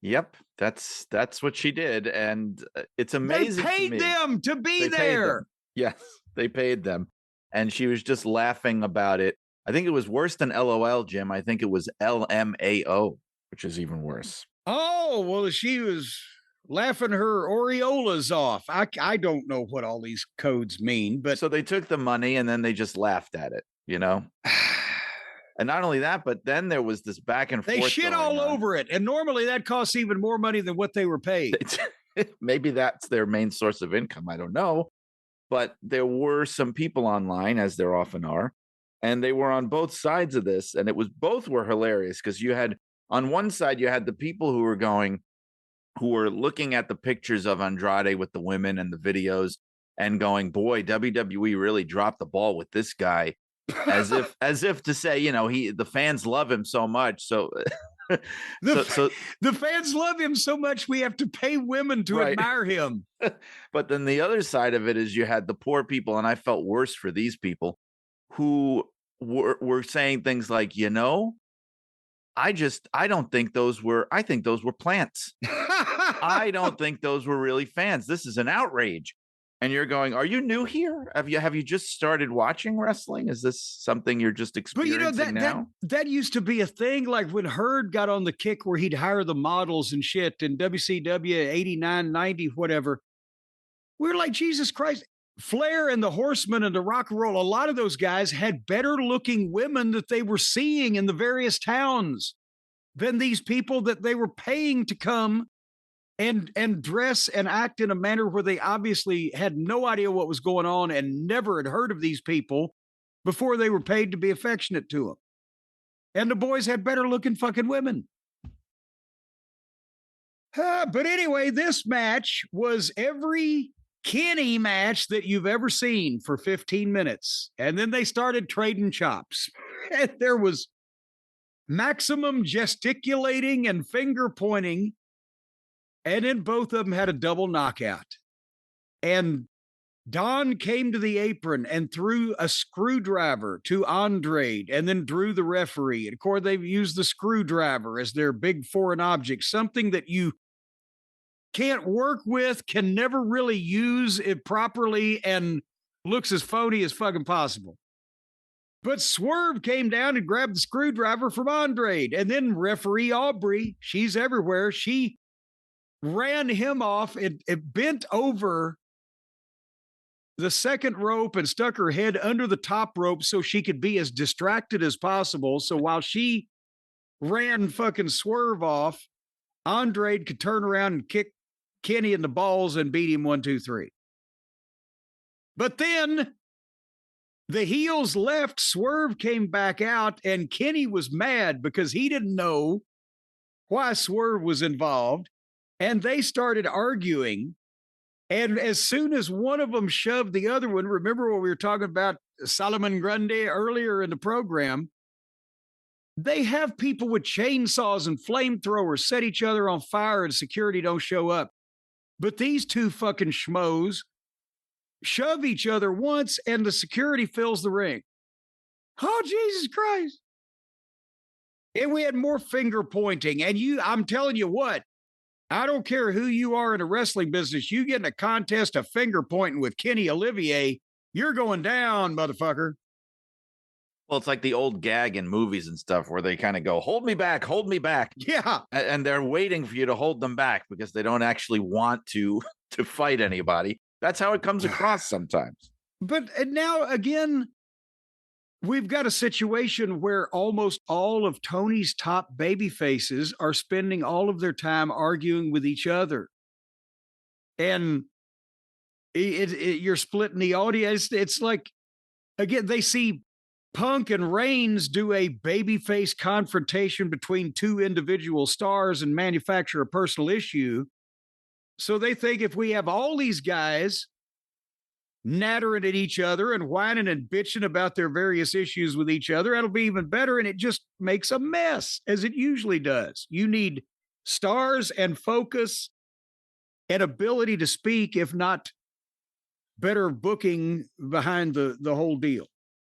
Yep. That's what she did. And it's amazing. They paid them to be there. Yes, they paid them. And she was just laughing about it. I think it was worse than LOL, Jim. I think it was LMAO, which is even worse. Oh, well, she was laughing her Oreolas off. I don't know what all these codes mean, but so they took the money and then they just laughed at it, you know? And not only that, but then there was this back and forth. They shit all over it. And normally that costs even more money than what they were paid. Maybe that's their main source of income. I don't know. But there were some people online, as there often are, and they were on both sides of this, and both were hilarious because you had on one side you had the people who were looking at the pictures of Andrade with the women and the videos and going, boy, WWE really dropped the ball with this guy, as if to say, the fans love him so much. So the fans love him so much we have to pay women to admire him. But then the other side of it is you had the poor people, and I felt worse for these people who were saying things like, I think those were plants. I don't think those were really fans. This is an outrage. And you're going, are you new here? Have you just started watching wrestling? Is this something you're just experiencing now? That used to be a thing. Like when Hurd got on the kick where he'd hire the models and shit in WCW 89, 90, whatever. We're like, Jesus Christ. Flair and the Horsemen and the Rock and Roll, a lot of those guys had better looking women that they were seeing in the various towns than these people that they were paying to come and dress and act in a manner where they obviously had no idea what was going on and never had heard of these people before they were paid to be affectionate to them. And the boys had better looking fucking women. But anyway, this match was every Kenny match that you've ever seen for 15 minutes. And then they started trading chops. And there was maximum gesticulating and finger pointing. And then both of them had a double knockout. And Don came to the apron and threw a screwdriver to Andrade and then drew the referee. And of course, they've used the screwdriver as their big foreign object, something that you can't work with, can never really use it properly, and looks as phony as fucking possible. But Swerve came down and grabbed the screwdriver from Andrade. And then referee Aubrey, she's everywhere. She ran him off. It bent over the second rope and stuck her head under the top rope so she could be as distracted as possible. So while she ran fucking Swerve off, Andrade could turn around and kick Kenny in the balls and beat him 1, 2, 3. But then the heels left, Swerve came back out, and Kenny was mad because he didn't know why Swerve was involved. And they started arguing. And as soon as one of them shoved the other one, remember what we were talking about Solomon Grundy earlier in the program? They have people with chainsaws and flamethrowers set each other on fire and security don't show up. But these two fucking schmoes shove each other once and the security fills the ring. Oh, Jesus Christ. And we had more finger pointing. And I'm telling you what, I don't care who you are in the wrestling business. You get in a contest of finger pointing with Kenny Olivier, you're going down, motherfucker. Well, it's like the old gag in movies and stuff where they kind of go, hold me back, hold me back. Yeah. And they're waiting for you to hold them back because they don't actually want to fight anybody. That's how it comes across sometimes. But now, again, we've got a situation where almost all of Tony's top baby faces are spending all of their time arguing with each other. And you're splitting the audience. It's like, again, they see Punk and Reigns do a babyface confrontation between two individual stars and manufacture a personal issue. So they think if we have all these guys nattering at each other and whining and bitching about their various issues with each other, it'll be even better. And it just makes a mess, as it usually does. You need stars and focus and ability to speak, if not better booking behind the whole deal.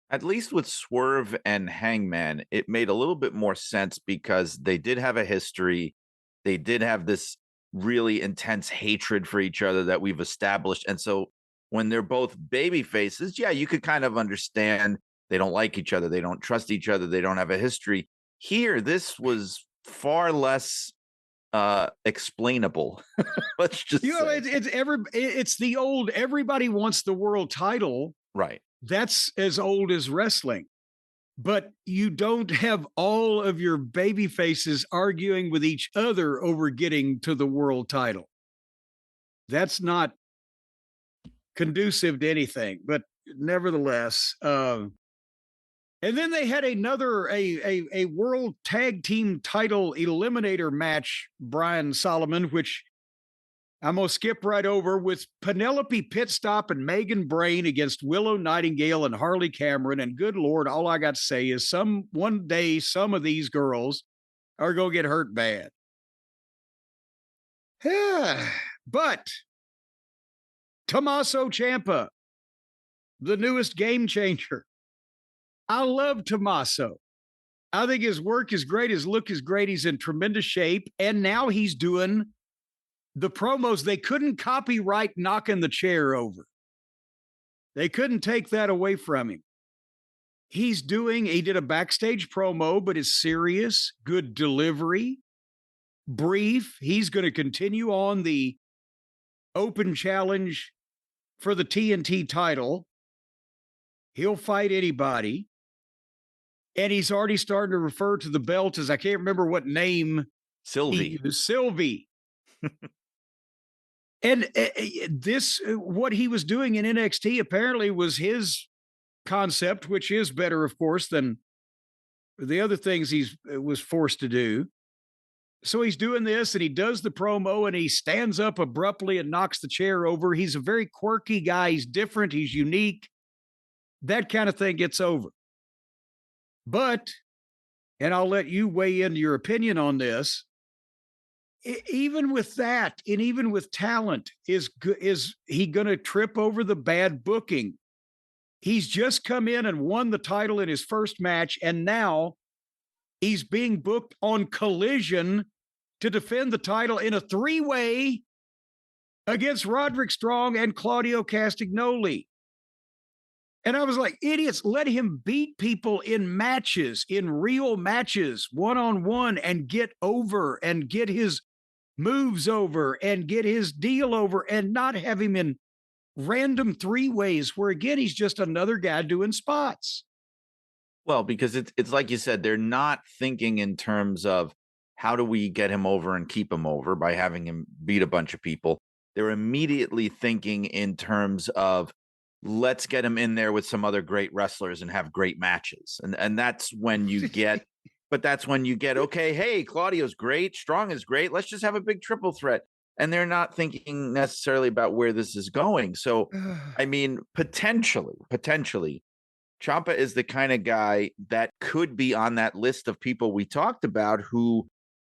At least with Swerve and Hangman, it made a little bit more sense because they did have a history. They did have this really intense hatred for each other that we've established. And so when they're both baby faces, yeah, you could kind of understand they don't like each other. They don't trust each other. They don't have a history. Here, this was far less explainable. Let's just say. It's the old everybody wants the world title. Right. That's as old as wrestling. But you don't have all of your baby faces arguing with each other over getting to the world title. That's not conducive to anything. But nevertheless, And then they had another a world tag team title eliminator match, Brian Solomon, which I'm gonna skip right over, with Penelope Pitstop and Megan Brain against Willow Nightingale and Harley Cameron. And good Lord, all I got to say is one day some of these girls are gonna get hurt bad. But Tommaso Ciampa, the newest game changer. I love Tommaso. I think his work is great. His look is great. He's in tremendous shape. And now he's doing the promos. They couldn't copyright knocking the chair over. They couldn't take that away from him. He did a backstage promo, but it's serious, good delivery, brief. He's going to continue on the open challenge for the TNT title. He'll fight anybody. And he's already starting to refer to the belt as, I can't remember what name. Sylvie. Sylvie. And what he was doing in NXT apparently was his concept, which is better, of course, than the other things was forced to do. So he's doing this, and he does the promo, and he stands up abruptly and knocks the chair over. He's a very quirky guy. He's different. He's unique. That kind of thing gets over. But, and I'll let you weigh in your opinion on this, even with that, and even with talent, is he going to trip over the bad booking? He's just come in and won the title in his first match, and now he's being booked on Collision to defend the title in a 3-way against Roderick Strong and Claudio Castagnoli. And I was like, idiots, let him beat people in matches, in real matches, one-on-one, and get over and get his moves over and get his deal over, and not have him in random 3-ways where, again, he's just another guy doing spots. Well, because it's like you said, they're not thinking in terms of how do we get him over and keep him over by having him beat a bunch of people. They're immediately thinking in terms of, let's get him in there with some other great wrestlers and have great matches. And that's when you get, but that's when you get, okay, hey, Claudio's great. Strong is great. Let's just have a big triple threat. And they're not thinking necessarily about where this is going. So, I mean, potentially, Ciampa is the kind of guy that could be on that list of people we talked about who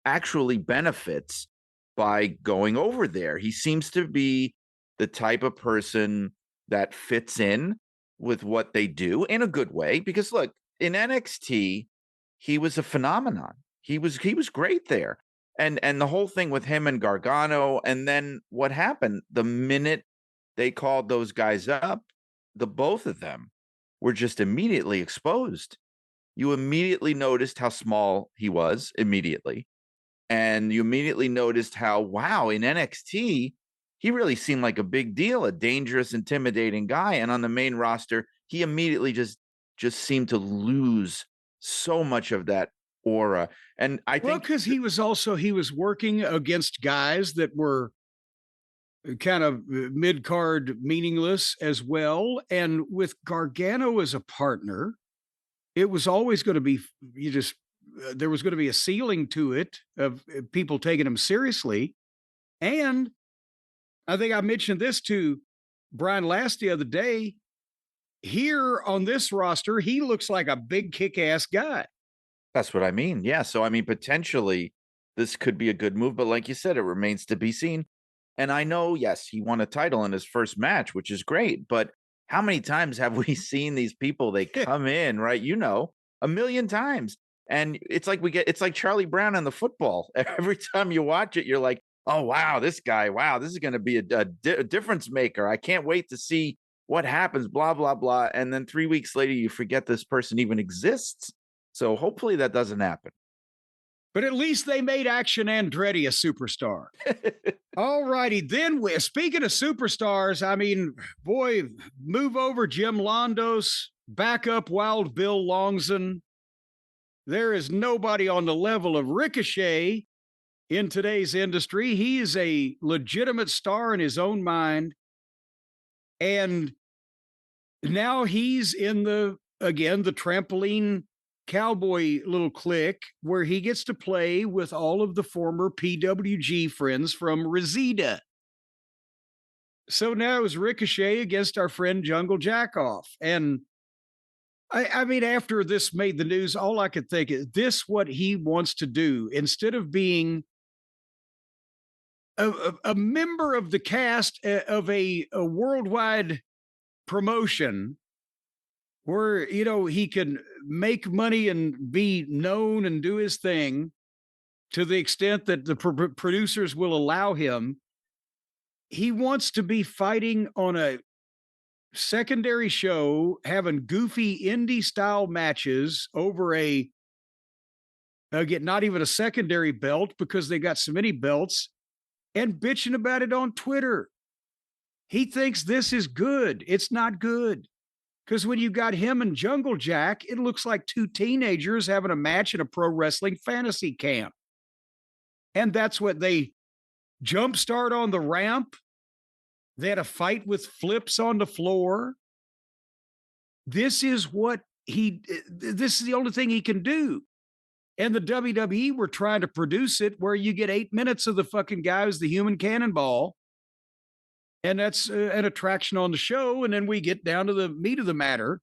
actually benefits by going over there. He seems to be the type of person that fits in with what they do in a good way. Because look, in NXT, he was a phenomenon. He was great there. And the whole thing with him and Gargano, and then what happened the minute they called those guys up, the both of them were just immediately exposed. You immediately noticed how small he was immediately. And you immediately noticed how, wow, in NXT, he really seemed like a big deal, a dangerous, intimidating guy. And on the main roster, he immediately just seemed to lose so much of that aura. And I think because he was working against guys that were kind of mid-card meaningless as well. And with Gargano as a partner, it was always going to be, there was going to be a ceiling to it of people taking him seriously. And I think I mentioned this to Brian last the other day. Here on this roster, he looks like a big kick-ass guy. That's what I mean. Yeah. So, I mean, potentially this could be a good move, but like you said, it remains to be seen. And I know, yes, he won a title in his first match, which is great, but how many times have we seen these people? They come in, right? You know, a million times. And it's like Charlie Brown on the football. Every time you watch it, you're like, oh, wow, this guy, wow, this is going to be a difference maker. I can't wait to see what happens, blah, blah, blah. And then 3 weeks later, you forget this person even exists. So hopefully that doesn't happen. But at least they made Action Andrade a superstar. All righty. Then, speaking of superstars, I mean, boy, move over Jim Londos, back up Wild Bill Longson. There is nobody on the level of Ricochet in today's industry. He is a legitimate star in his own mind. And now he's in the again, the trampoline cowboy little clique where he gets to play with all of the former PWG friends from Reseda. So now it was Ricochet against our friend Jungle Jackoff. And I mean, after this made the news, all I could think is this what he wants to do instead of being a member of the cast of a worldwide promotion where, you know, he can make money and be known and do his thing to the extent that the producers will allow him. He wants to be fighting on a secondary show, having goofy indie style matches over a get not even a secondary belt because they got so many belts, and bitching about it on Twitter. He thinks this is good. It's not good. Because when you got him and Jungle Jack, it looks like two teenagers having a match in a pro wrestling fantasy camp. And that's what they jumpstart on the ramp. They had a fight with flips on the floor. This is this is the only thing he can do. And the WWE were trying to produce it where you get 8 minutes of the fucking guy who's the human cannonball. And that's an attraction on the show. And then we get down to the meat of the matter.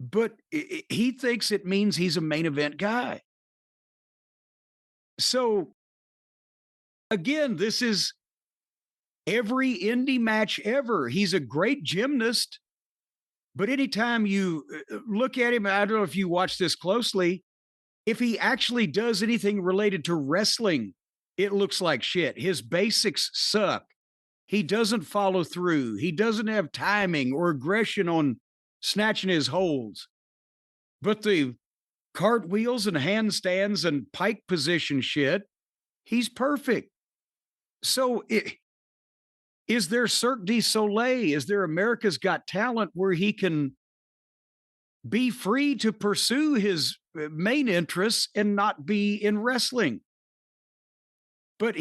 But he thinks it means he's a main event guy. So, again, this is every indie match ever. He's a great gymnast. But anytime you look at him, I don't know if you watch this closely, if he actually does anything related to wrestling, it looks like shit. His basics suck. He doesn't follow through. He doesn't have timing or aggression on snatching his holds. But the cartwheels and handstands and pike position shit, he's perfect. So is there Cirque du Soleil? Is there America's Got Talent where he can be free to pursue his main interests and not be in wrestling? But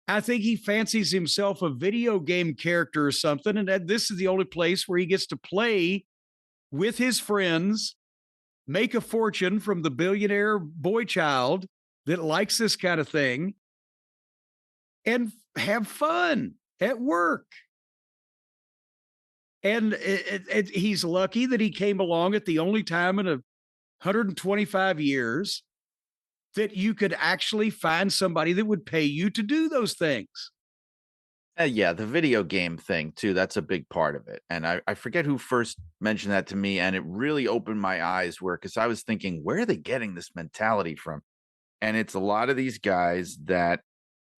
I think he fancies himself a video game character or something. And this is the only place where he gets to play with his friends, make a fortune from the billionaire boy child that likes this kind of thing, and have fun at work. And he's lucky that he came along at the only time in 125 years that you could actually find somebody that would pay you to do those things. Yeah, the video game thing too. That's a big part of it. And I forget who first mentioned that to me. And it really opened my eyes because I was thinking, where are they getting this mentality from? And it's a lot of these guys that,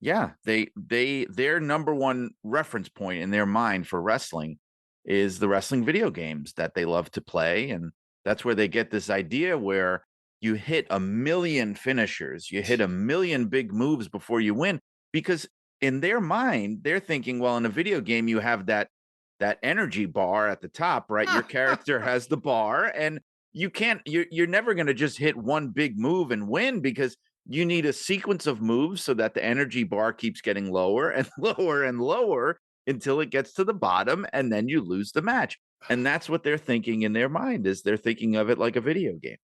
yeah, their number one reference point in their mind for wrestling is the wrestling video games that they love to play. And that's where they get this idea where you hit a million finishers, you hit a million big moves before you win, because in their mind, they're thinking, well, in a video game, you have that energy bar at the top, right? Your character has the bar, and you're never going to just hit one big move and win, because you need a sequence of moves so that the energy bar keeps getting lower and lower and lower until it gets to the bottom, and then you lose the match. And that's what they're thinking in their mind, is they're thinking of it like a video game.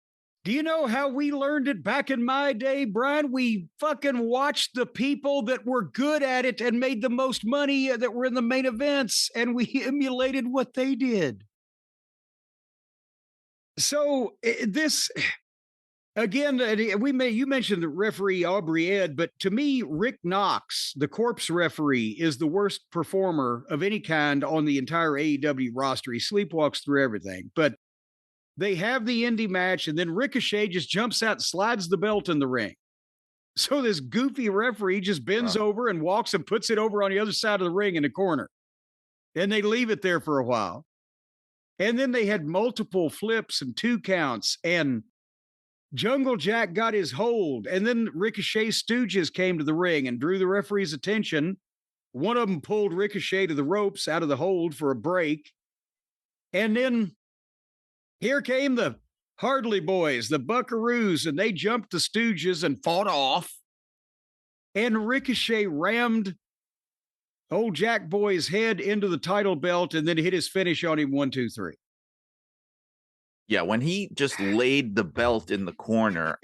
Do you know how we learned it back in my day, Brian? We fucking watched the people that were good at it and made the most money that were in the main events, and we emulated what they did. So this, again, you mentioned the referee Aubrey Ed, but to me, Rick Knox, the corpse referee, is the worst performer of any kind on the entire AEW roster. He sleepwalks through everything, but they have the indie match, and then Ricochet just jumps out and slides the belt in the ring. So this goofy referee just bends over and walks and puts it over on the other side of the ring in the corner. And they leave it there for a while. And then they had multiple flips and 2 counts, and Jungle Jack got his hold. And then Ricochet Stooges came to the ring and drew the referee's attention. One of them pulled Ricochet to the ropes out of the hold for a break. And then here came the Hardley boys, the Buckaroos, and they jumped the Stooges and fought off. And Ricochet rammed old Jack Boy's head into the title belt and then hit his finish on him 1, 2, 3. Yeah, when he just laid the belt in the corner,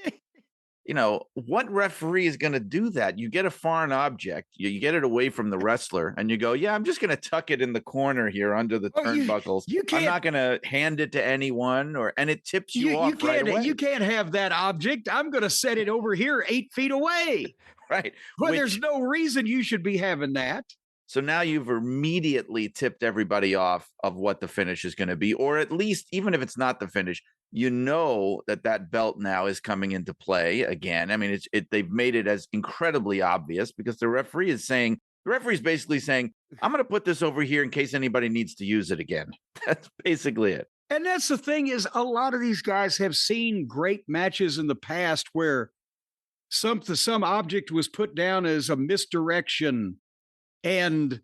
what referee is going to do that? You get a foreign object, you get it away from the wrestler, and you go, yeah, I'm just going to tuck it in the corner here under the turnbuckles. You I'm can't. not going to hand it to anyone, and it tips you off right can't. away. You can't have that object. I'm going to set it over here 8 feet away. Right. Well, there's no reason you should be having that. So now you've immediately tipped everybody off of what the finish is going to be, or at least, even if it's not the finish, that belt now is coming into play again. I mean, they've made it as incredibly obvious because the referee's basically saying, I'm going to put this over here in case anybody needs to use it again. That's basically it. And that's the thing, is a lot of these guys have seen great matches in the past where some object was put down as a misdirection and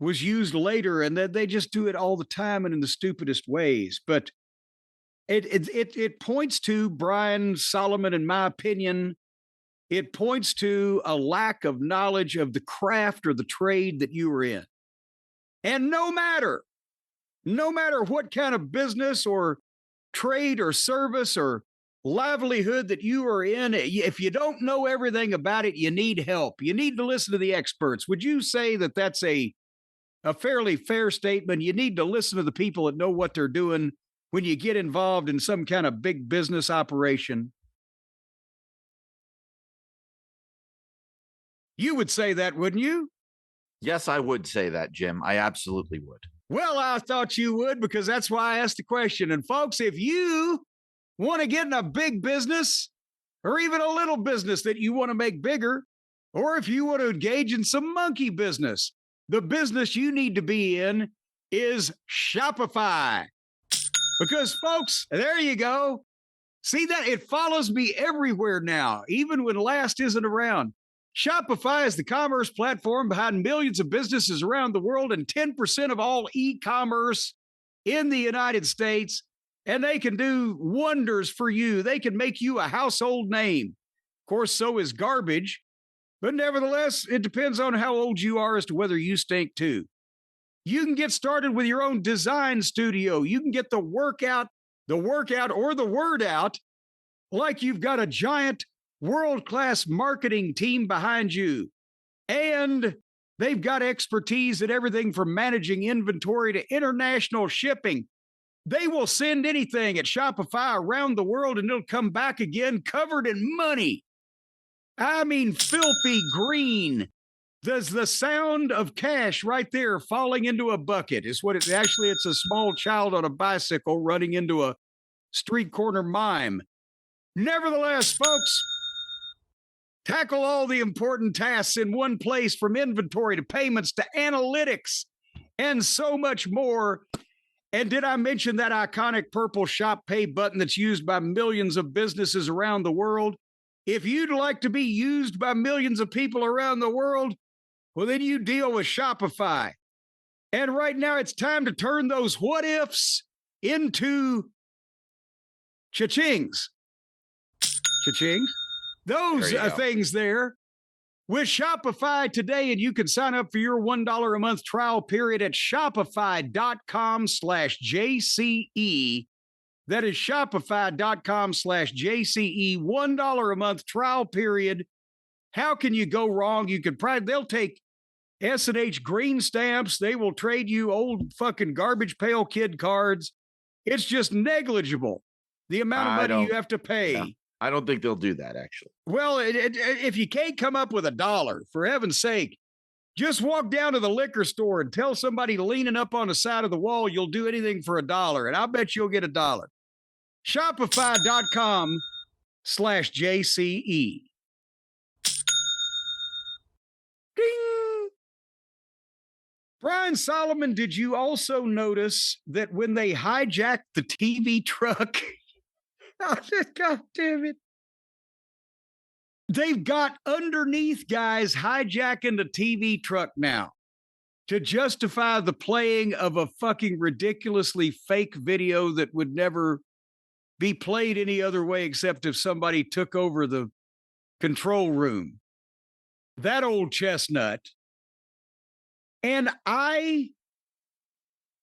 was used later, and that they just do it all the time and in the stupidest ways. But it points to Brian Solomon, in my opinion. It points to a lack of knowledge of the craft or the trade that you are in. And no matter what kind of business or trade or service or livelihood that you are in, if you don't know everything about it, you need help. You need to listen to the experts. Would you say that that's a fairly fair statement? You need to listen to the people that know what they're doing when you get involved in some kind of big business operation. You would say that, wouldn't you? Yes, I would say that, Jim. I absolutely would. Well, I thought you would, because that's why I asked the question. And folks, if you want to get in a big business, or even a little business that you want to make bigger, or if you want to engage in some monkey business, the business you need to be in is Shopify. Because, folks, there you go. See that? It follows me everywhere now, even when Last isn't around. Shopify is the commerce platform behind millions of businesses around the world and 10% of all e-commerce in the United States. And they can do wonders for you. They can make you a household name. Of course, so is garbage. But nevertheless, it depends on how old you are as to whether you stink too. You can get started with your own design studio. You can get the workout or the word out like you've got a giant world-class marketing team behind you. And they've got expertise at everything from managing inventory to international shipping. They will send anything at Shopify around the world and it'll come back again covered in money. I mean, filthy green. There's the sound of cash right there falling into a bucket is what it's actually. It's a small child on a bicycle running into a street corner mime. Nevertheless, folks, tackle all the important tasks in one place, from inventory to payments to analytics and so much more. And did I mention that iconic purple Shop Pay button that's used by millions of businesses around the world? If you'd like to be used by millions of people around the world, well, then you deal with Shopify. And right now it's time to turn those what ifs into cha-chings. Cha-chings. Those things there. With Shopify today, and you can sign up for your $1 a month trial period at shopify.com/JCE. That is shopify.com/JCE. $1 a month trial period. How can you go wrong? You could probably, they'll take S&H green stamps. They will trade you old fucking garbage pail kid cards. It's just negligible, the amount of money you have to pay. Yeah. I don't think they'll do that, actually. Well, if you can't come up with $1, for heaven's sake, just walk down to the liquor store and tell somebody leaning up on the side of the wall you'll do anything for $1, and I'll bet you'll get $1. Shopify.com/JCE. Ding! Brian Solomon, did you also notice that when they hijacked the TV truck? Oh, God damn it. They've got underneath guys hijacking the TV truck now to justify the playing of a fucking ridiculously fake video that would never be played any other way except if somebody took over the control room. That old chestnut. And I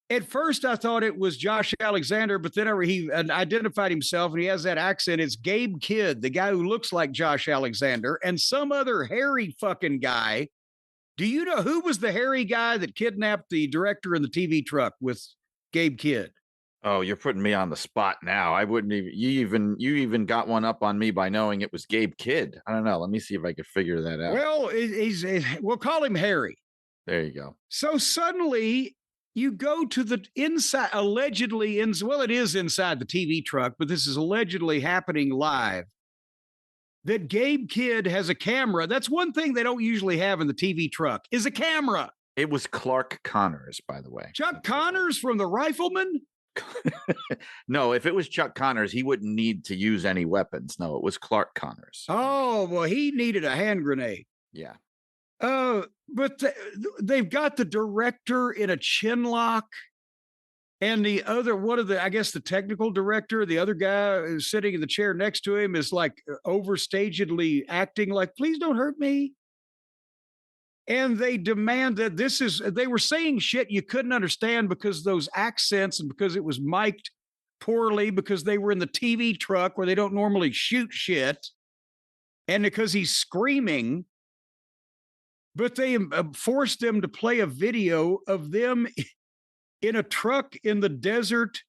At first, I thought it was Josh Alexander, but then he identified himself and he has that accent. It's Gabe Kidd, the guy who looks like Josh Alexander, and some other hairy fucking guy. Do you know who was the hairy guy that kidnapped the director in the TV truck with Gabe Kidd? Oh, you're putting me on the spot now. I wouldn't even you even got one up on me by knowing it was Gabe Kidd. I don't know. Let me see if I could figure that out. Well, we'll call him Harry. There you go. So suddenly you go to the inside, allegedly well, it is inside the TV truck, but this is allegedly happening live. That Gabe Kidd has a camera. That's one thing they don't usually have in the TV truck is a camera. It was Clark Connors, by the way. Chuck Connors from The Rifleman? No, if it was Chuck Connors, he wouldn't need to use any weapons. No, it was Clark Connors. Oh, well, he needed a hand grenade. Yeah. But they've got the director in a chin lock. And the other, I guess the technical director, the other guy who's sitting in the chair next to him is like overstagedly acting like, please don't hurt me. And they demand that they were saying shit you couldn't understand because those accents and because it was mic'd poorly, because they were in the TV truck where they don't normally shoot shit. And because he's screaming, but they forced them to play a video of them in a truck in the desert,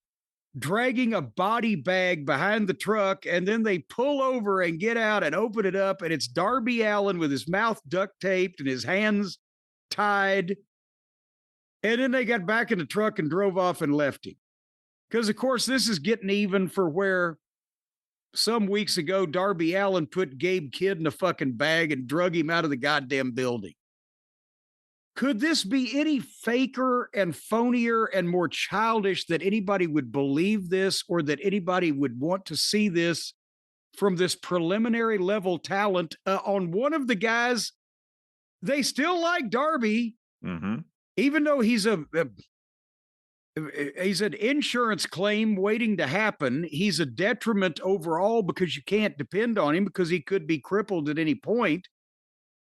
dragging a body bag behind the truck, and then they pull over and get out and open it up, and it's Darby Allin with his mouth duct taped and his hands tied. And then they got back in the truck and drove off and left him. Because, of course, this is getting even for where some weeks ago Darby Allin put Gabe Kidd in a fucking bag and drug him out of the goddamn building. Could this be any faker and phonier and more childish that anybody would believe this or that anybody would want to see this from this preliminary level talent on one of the guys? They still like Darby, even though he's an insurance claim waiting to happen. He's a detriment overall because you can't depend on him because he could be crippled at any point.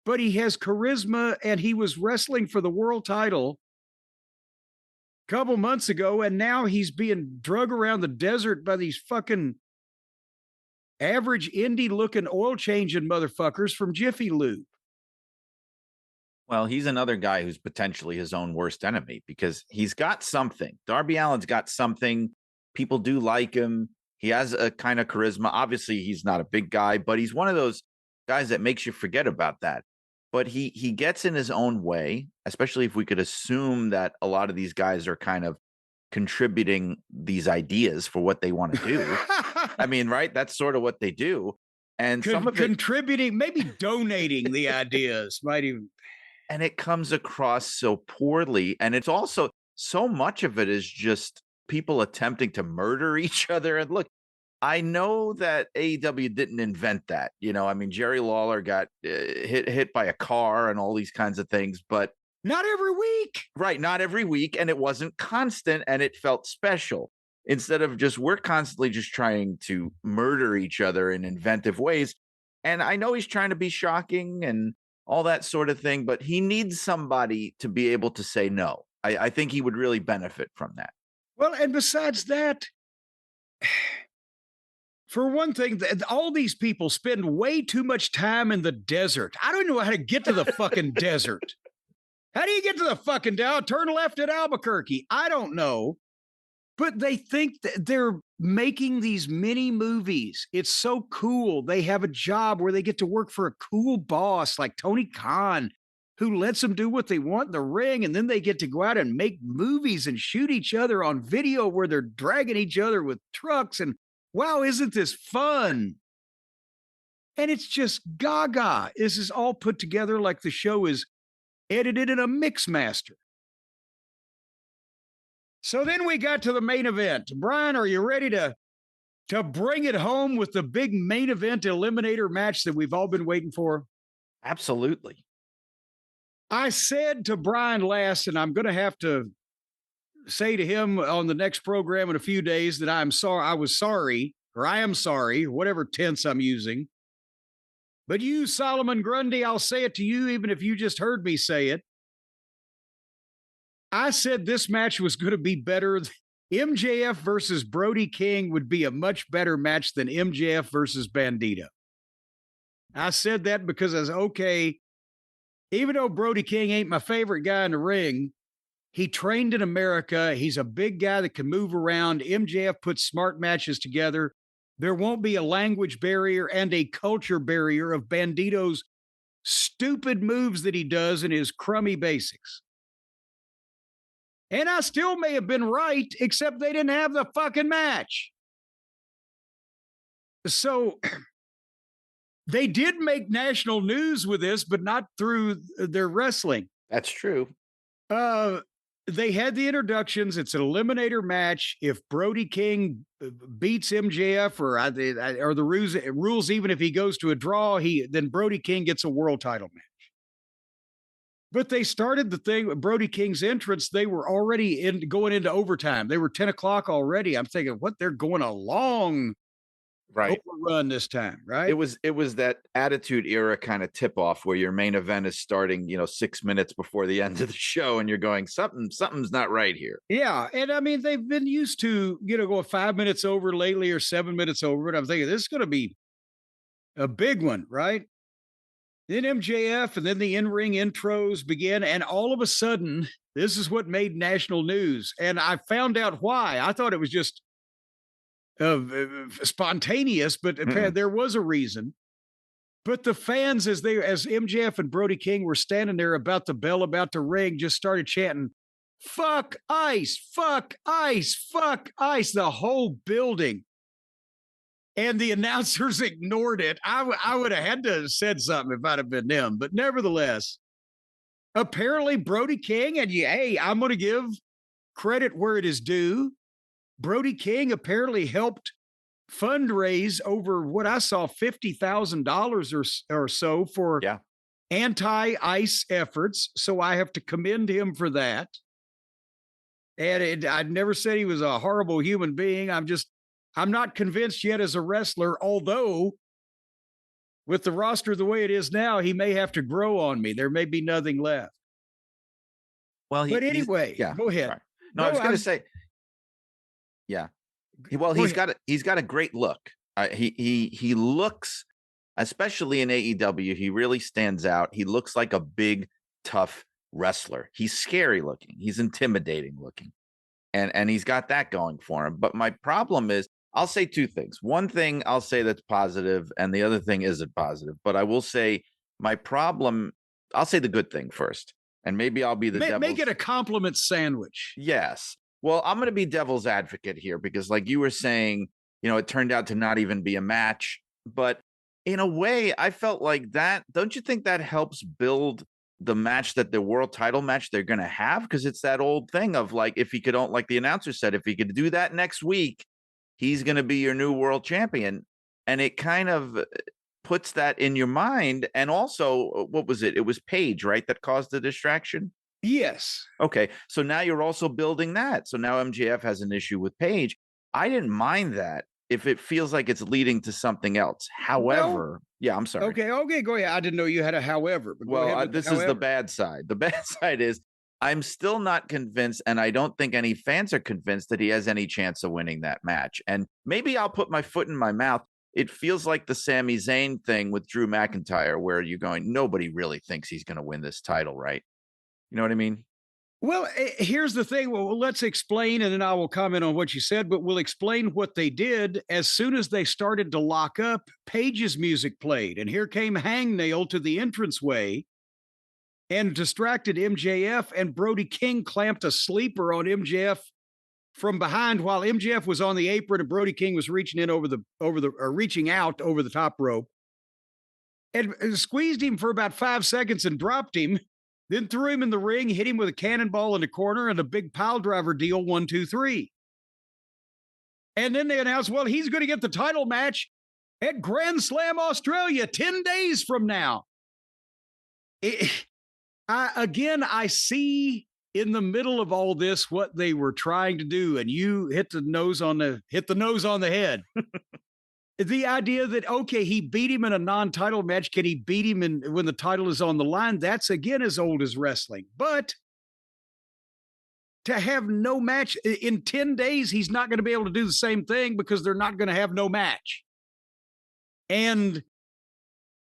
But he has charisma, and he was wrestling for the world title a couple months ago, and now he's being drug around the desert by these fucking average indie-looking oil-changing motherfuckers from Jiffy Lube. Well, he's another guy who's potentially his own worst enemy because he's got something. Darby Allin's got something. People do like him. He has a kind of charisma. Obviously, he's not a big guy, but he's one of those guys that makes you forget about that. But he gets in his own way, especially if we could assume that a lot of these guys are kind of contributing these ideas for what they want to do. I mean, right? That's sort of what they do. And some of contributing, maybe donating the ideas might even. And it comes across so poorly. And it's also so much of it is just people attempting to murder each other. And look, I know that AEW didn't invent that. You know, I mean, Jerry Lawler got hit by a car and all these kinds of things, but not every week. Right. Not every week. And it wasn't constant and it felt special instead of we're constantly just trying to murder each other in inventive ways. And I know he's trying to be shocking and all that sort of thing, but he needs somebody to be able to say no. I think he would really benefit from that. Well, and besides that, for one thing, all these people spend way too much time in the desert. I don't know how to get to the fucking desert. How do you get to the fucking turn left at Albuquerque? I don't know. But they think that they're making these mini movies. It's so cool. They have a job where they get to work for a cool boss like Tony Khan, who lets them do what they want in the ring. And then they get to go out and make movies and shoot each other on video where they're dragging each other with trucks. And wow, isn't this fun? And it's just gaga. This is all put together like the show is edited in a mix master. So then we got to the main event. Brian, are you ready to bring it home with the big main event eliminator match that we've all been waiting for? Absolutely. I said to Brian last, and I'm going to have to say to him on the next program in a few days that I am sorry, or whatever tense I'm using. But you, Solomon Grundy, I'll say it to you, even if you just heard me say it. I said this match was going to be better. MJF versus Brody King would be a much better match than MJF versus Bandito. I said that because I was okay. Even though Brody King ain't my favorite guy in the ring, he trained in America. He's a big guy that can move around. MJF puts smart matches together. There won't be a language barrier and a culture barrier of Bandito's stupid moves that he does in his crummy basics. And I still may have been right, except they didn't have the fucking match. So they did make national news with this, but not through their wrestling. That's true. They had the introductions. It's an eliminator match. If Brody King beats MJF or the rules, even if he goes to a draw, then Brody King gets a world title match. But they started the thing with Brody King's entrance. They were already going into overtime. They were 10 o'clock already. I'm thinking, what? They're going a long overrun this time, right? It was that Attitude Era kind of tip off where your main event is starting, 6 minutes before the end of the show, and you're going, something's not right here. Yeah, and I mean they've been used to going 5 minutes over lately or 7 minutes over, and I'm thinking this is going to be a big one, right? Then MJF and then the in-ring intros begin, and all of a sudden, this is what made national news. And I found out why. I thought it was just spontaneous, but there was a reason. But the fans, as MJF and Brody King were standing there about the bell about to ring, just started chanting, "Fuck ice, fuck ice, fuck ice," the whole building. And the announcers ignored it. I would have had to have said something if I'd have been them. But nevertheless, apparently Brody King, and I'm going to give credit where it is due. Brody King apparently helped fundraise over what I saw $50,000 or so for anti-ice efforts. So I have to commend him for that. And I'd never said he was a horrible human being. I'm not convinced yet as a wrestler, although with the roster the way it is now, he may have to grow on me. There may be nothing left. Well, but anyway, go ahead. Sorry. No, I was going to say, well, he's got a great look. He looks, especially in AEW, he really stands out. He looks like a big, tough wrestler. He's scary looking. He's intimidating looking. And he's got that going for him. But my problem is, I'll say two things. One thing I'll say that's positive, and the other thing isn't positive. But I will say I'll say the good thing first. And maybe I'll be make it a compliment sandwich. Yes. Well, I'm going to be devil's advocate here because like you were saying, it turned out to not even be a match. But in a way, I felt like that. Don't you think that helps build the match, that the world title match they're going to have? Because it's that old thing of like, if he could, like the announcer said, if he could do that next week, he's going to be your new world champion. And it kind of puts that in your mind. And also, what was it? It was Paige, right? That caused the distraction. Yes. Okay. So now you're also building that. So now MJF has an issue with Paige. I didn't mind that if it feels like it's leading to something else. However, I'm sorry. Okay, go ahead. I didn't know you had a however. But well, this is the bad side. The bad side is I'm still not convinced, and I don't think any fans are convinced that he has any chance of winning that match. And maybe I'll put my foot in my mouth. It feels like the Sami Zayn thing with Drew McIntyre, where you're going, nobody really thinks he's going to win this title, right? You know what I mean? Well, here's the thing. Well, let's explain, and then I will comment on what you said, but we'll explain what they did. As soon as they started to lock up, Paige's music played, and here came Hangnail to the entranceway and distracted MJF, and Brody King clamped a sleeper on MJF from behind while MJF was on the apron and Brody King was reaching in reaching out over the top rope, and squeezed him for about 5 seconds and dropped him. Then threw him in the ring, hit him with a cannonball in the corner and a big pile driver deal, 1, 2, 3. And then they announced, well, he's going to get the title match at Grand Slam Australia 10 days from now. I see in the middle of all this what they were trying to do, and you hit the nose on the head. The idea that, okay, he beat him in a non-title match. Can he beat him when the title is on the line? That's, again, as old as wrestling. But to have no match in 10 days. He's not going to be able to do the same thing because they're not going to have no match. And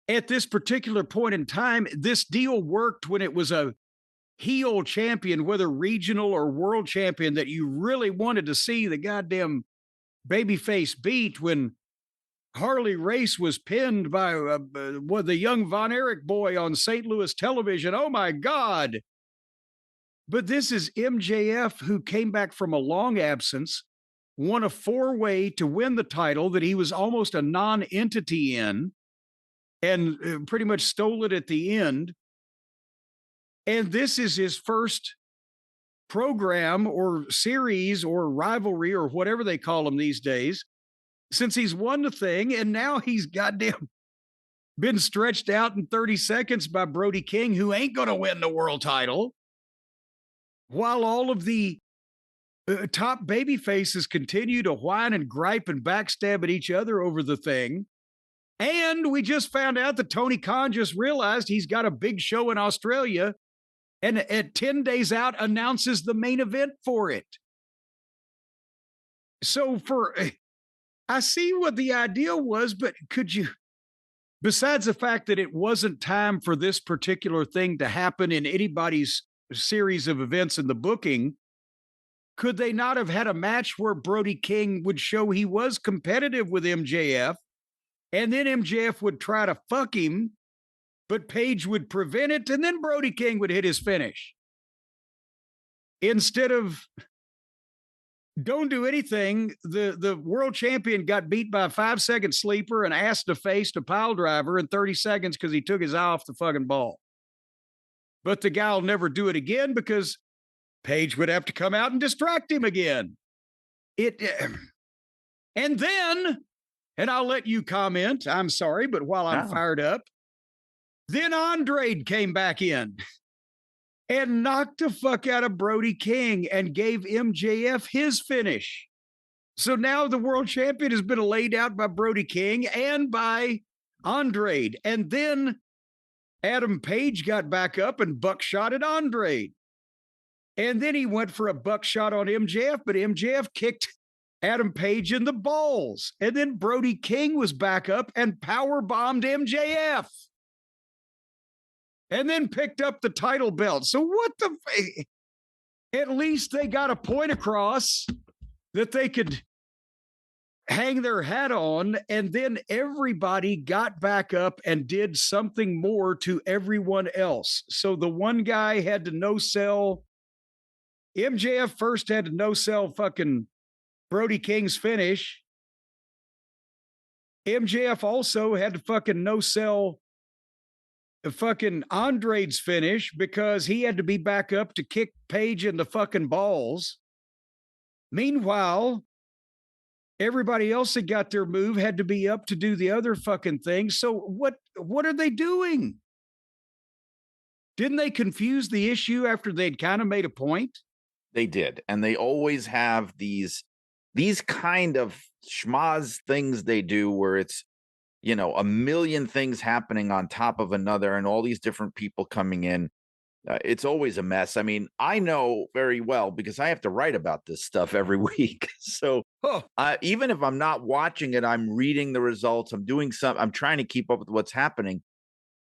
at this particular point in time, this deal worked when it was a heel champion, whether regional or world champion, that you really wanted to see the goddamn babyface beat, when Harley Race was pinned by the young Von Erich boy on St. Louis television. Oh my God. But this is MJF, who came back from a long absence, won a 4-way to win the title that he was almost a non-entity in, and pretty much stole it at the end. And this is his first program or series or rivalry or whatever they call them these days since he's won the thing. And now he's goddamn been stretched out in 30 seconds by Brody King, who ain't going to win the world title, while all of the top baby faces continue to whine and gripe and backstab at each other over the thing. And we just found out that Tony Khan just realized he's got a big show in Australia, and at 10 days out announces the main event for it. So I see what the idea was, but could you, besides the fact that it wasn't time for this particular thing to happen in anybody's series of events in the booking, could they not have had a match where Brody King would show he was competitive with MJF, and then MJF would try to fuck him, but Page would prevent it, and then Brody King would hit his finish? Instead of don't do anything, the world champion got beat by a 5-second sleeper and ass to face to pile driver in 30 seconds because he took his eye off the fucking ball. But the guy will never do it again because Page would have to come out and distract him again. And then, and I'll let you comment, I'm sorry, but while I'm fired up, then Andrade came back in and knocked the fuck out of Brody King and gave MJF his finish. So now the world champion has been laid out by Brody King and by Andrade. And then Adam Page got back up and buckshot at Andrade. And then he went for a buckshot on MJF, but MJF kicked Adam Page in the balls. And then Brody King was back up and power bombed MJF. And then picked up the title belt. So what the... At least they got a point across that they could hang their hat on, and then everybody got back up and did something more to everyone else. So the one guy had to no-sell. MJF first had to no-sell fucking Brody King's finish. MJF also had to fucking no-sell fucking Andrade's finish because he had to be back up to kick Page in the fucking balls. Meanwhile, everybody else that got their move had to be up to do the other fucking thing. So what are they doing? Didn't they confuse the issue after they'd kind of made a point? They did. And they always have these kind of schmaz things they do where it's, you know, a million things happening on top of another and all these different people coming in. It's always a mess. I mean, I know very well because I have to write about this stuff every week. So even if I'm not watching it, I'm reading the results. I'm trying to keep up with what's happening.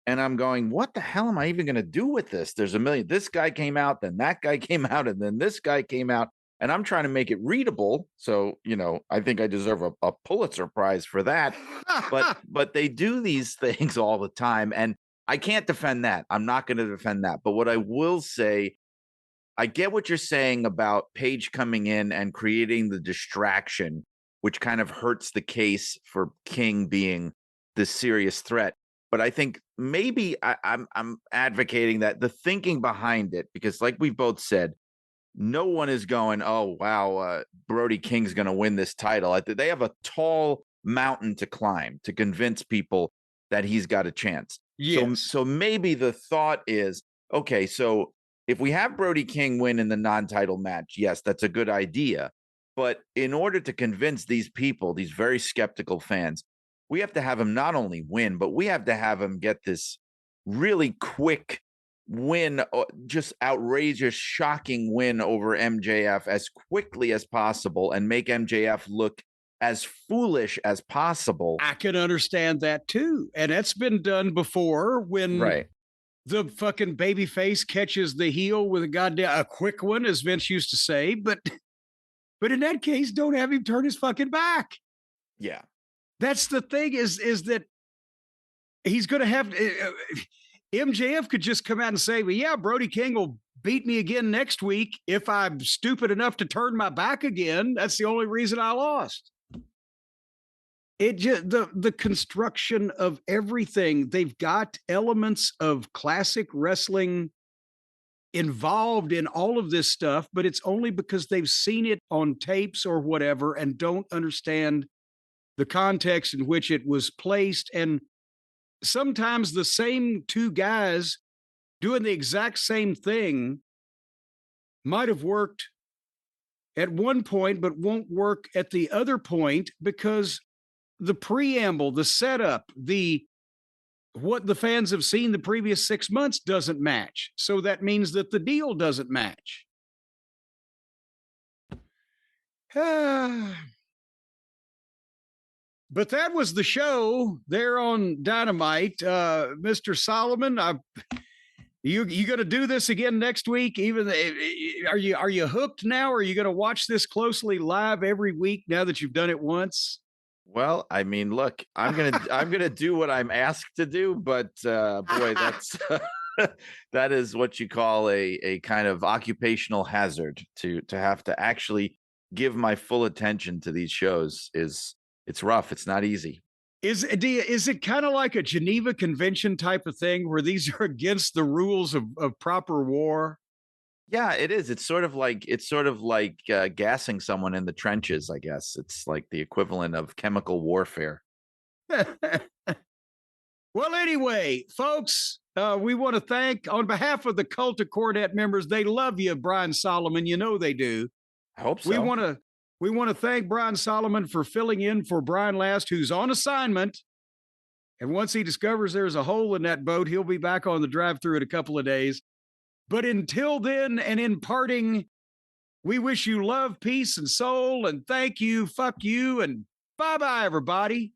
And I'm going, what the hell am I even going to do with this? There's a million. This guy came out, then that guy came out, and then this guy came out. And I'm trying to make it readable. So, you know, I think I deserve a Pulitzer Prize for that. But they do these things all the time. And I can't defend that. I'm not going to defend that. But what I will say, I get what you're saying about Page coming in and creating the distraction, which kind of hurts the case for King being this serious threat. But I think maybe I'm advocating that the thinking behind it, because like we both said, no one is going, oh, wow, Brody King's going to win this title. They have a tall mountain to climb to convince people that he's got a chance. Yes. So maybe the thought is, okay, so if we have Brody King win in the non-title match, yes, that's a good idea. But in order to convince these people, these very skeptical fans, we have to have him not only win, but we have to have him get this really quick win, just outrageous, shocking win over MJF as quickly as possible and make MJF look as foolish as possible. I can understand that too. And that's been done before when Right. the fucking babyface catches the heel with a quick one, as Vince used to say. But in that case, don't have him turn his fucking back. Yeah. That's the thing is that he's going to have MJF could just come out and say, well, yeah, Brody King will beat me again next week if I'm stupid enough to turn my back again. That's the only reason I lost. It just the construction of everything. They've got elements of classic wrestling involved in all of this stuff, but it's only because they've seen it on tapes or whatever and don't understand the context in which it was placed. And sometimes the same two guys doing the exact same thing might have worked at one point, but won't work at the other point because the preamble, the setup, what the fans have seen the previous 6 months doesn't match. So that means that the deal doesn't match. But that was the show there on Dynamite. Mr. Solomon, you going to do this again next week? Even are you hooked now? Or are you going to watch this closely live every week now that you've done it once? Well, I mean, look, I'm gonna do what I'm asked to do, but boy, that's that is what you call a kind of occupational hazard to have to actually give my full attention to these shows. It's rough. It's not easy. Is it kind of like a Geneva Convention type of thing where these are against the rules of proper war? Yeah, it is. It's sort of like gassing someone in the trenches, I guess. It's like the equivalent of chemical warfare. Well, anyway, folks, we want to thank, on behalf of the Cult of Cornette members, they love you, Brian Solomon. You know they do. I hope so. We want to thank Brian Solomon for filling in for Brian Last, who's on assignment. And once he discovers there's a hole in that boat, he'll be back on the drive-thru in a couple of days. But until then, and in parting, we wish you love, peace, and soul, and thank you, fuck you, and bye-bye, everybody.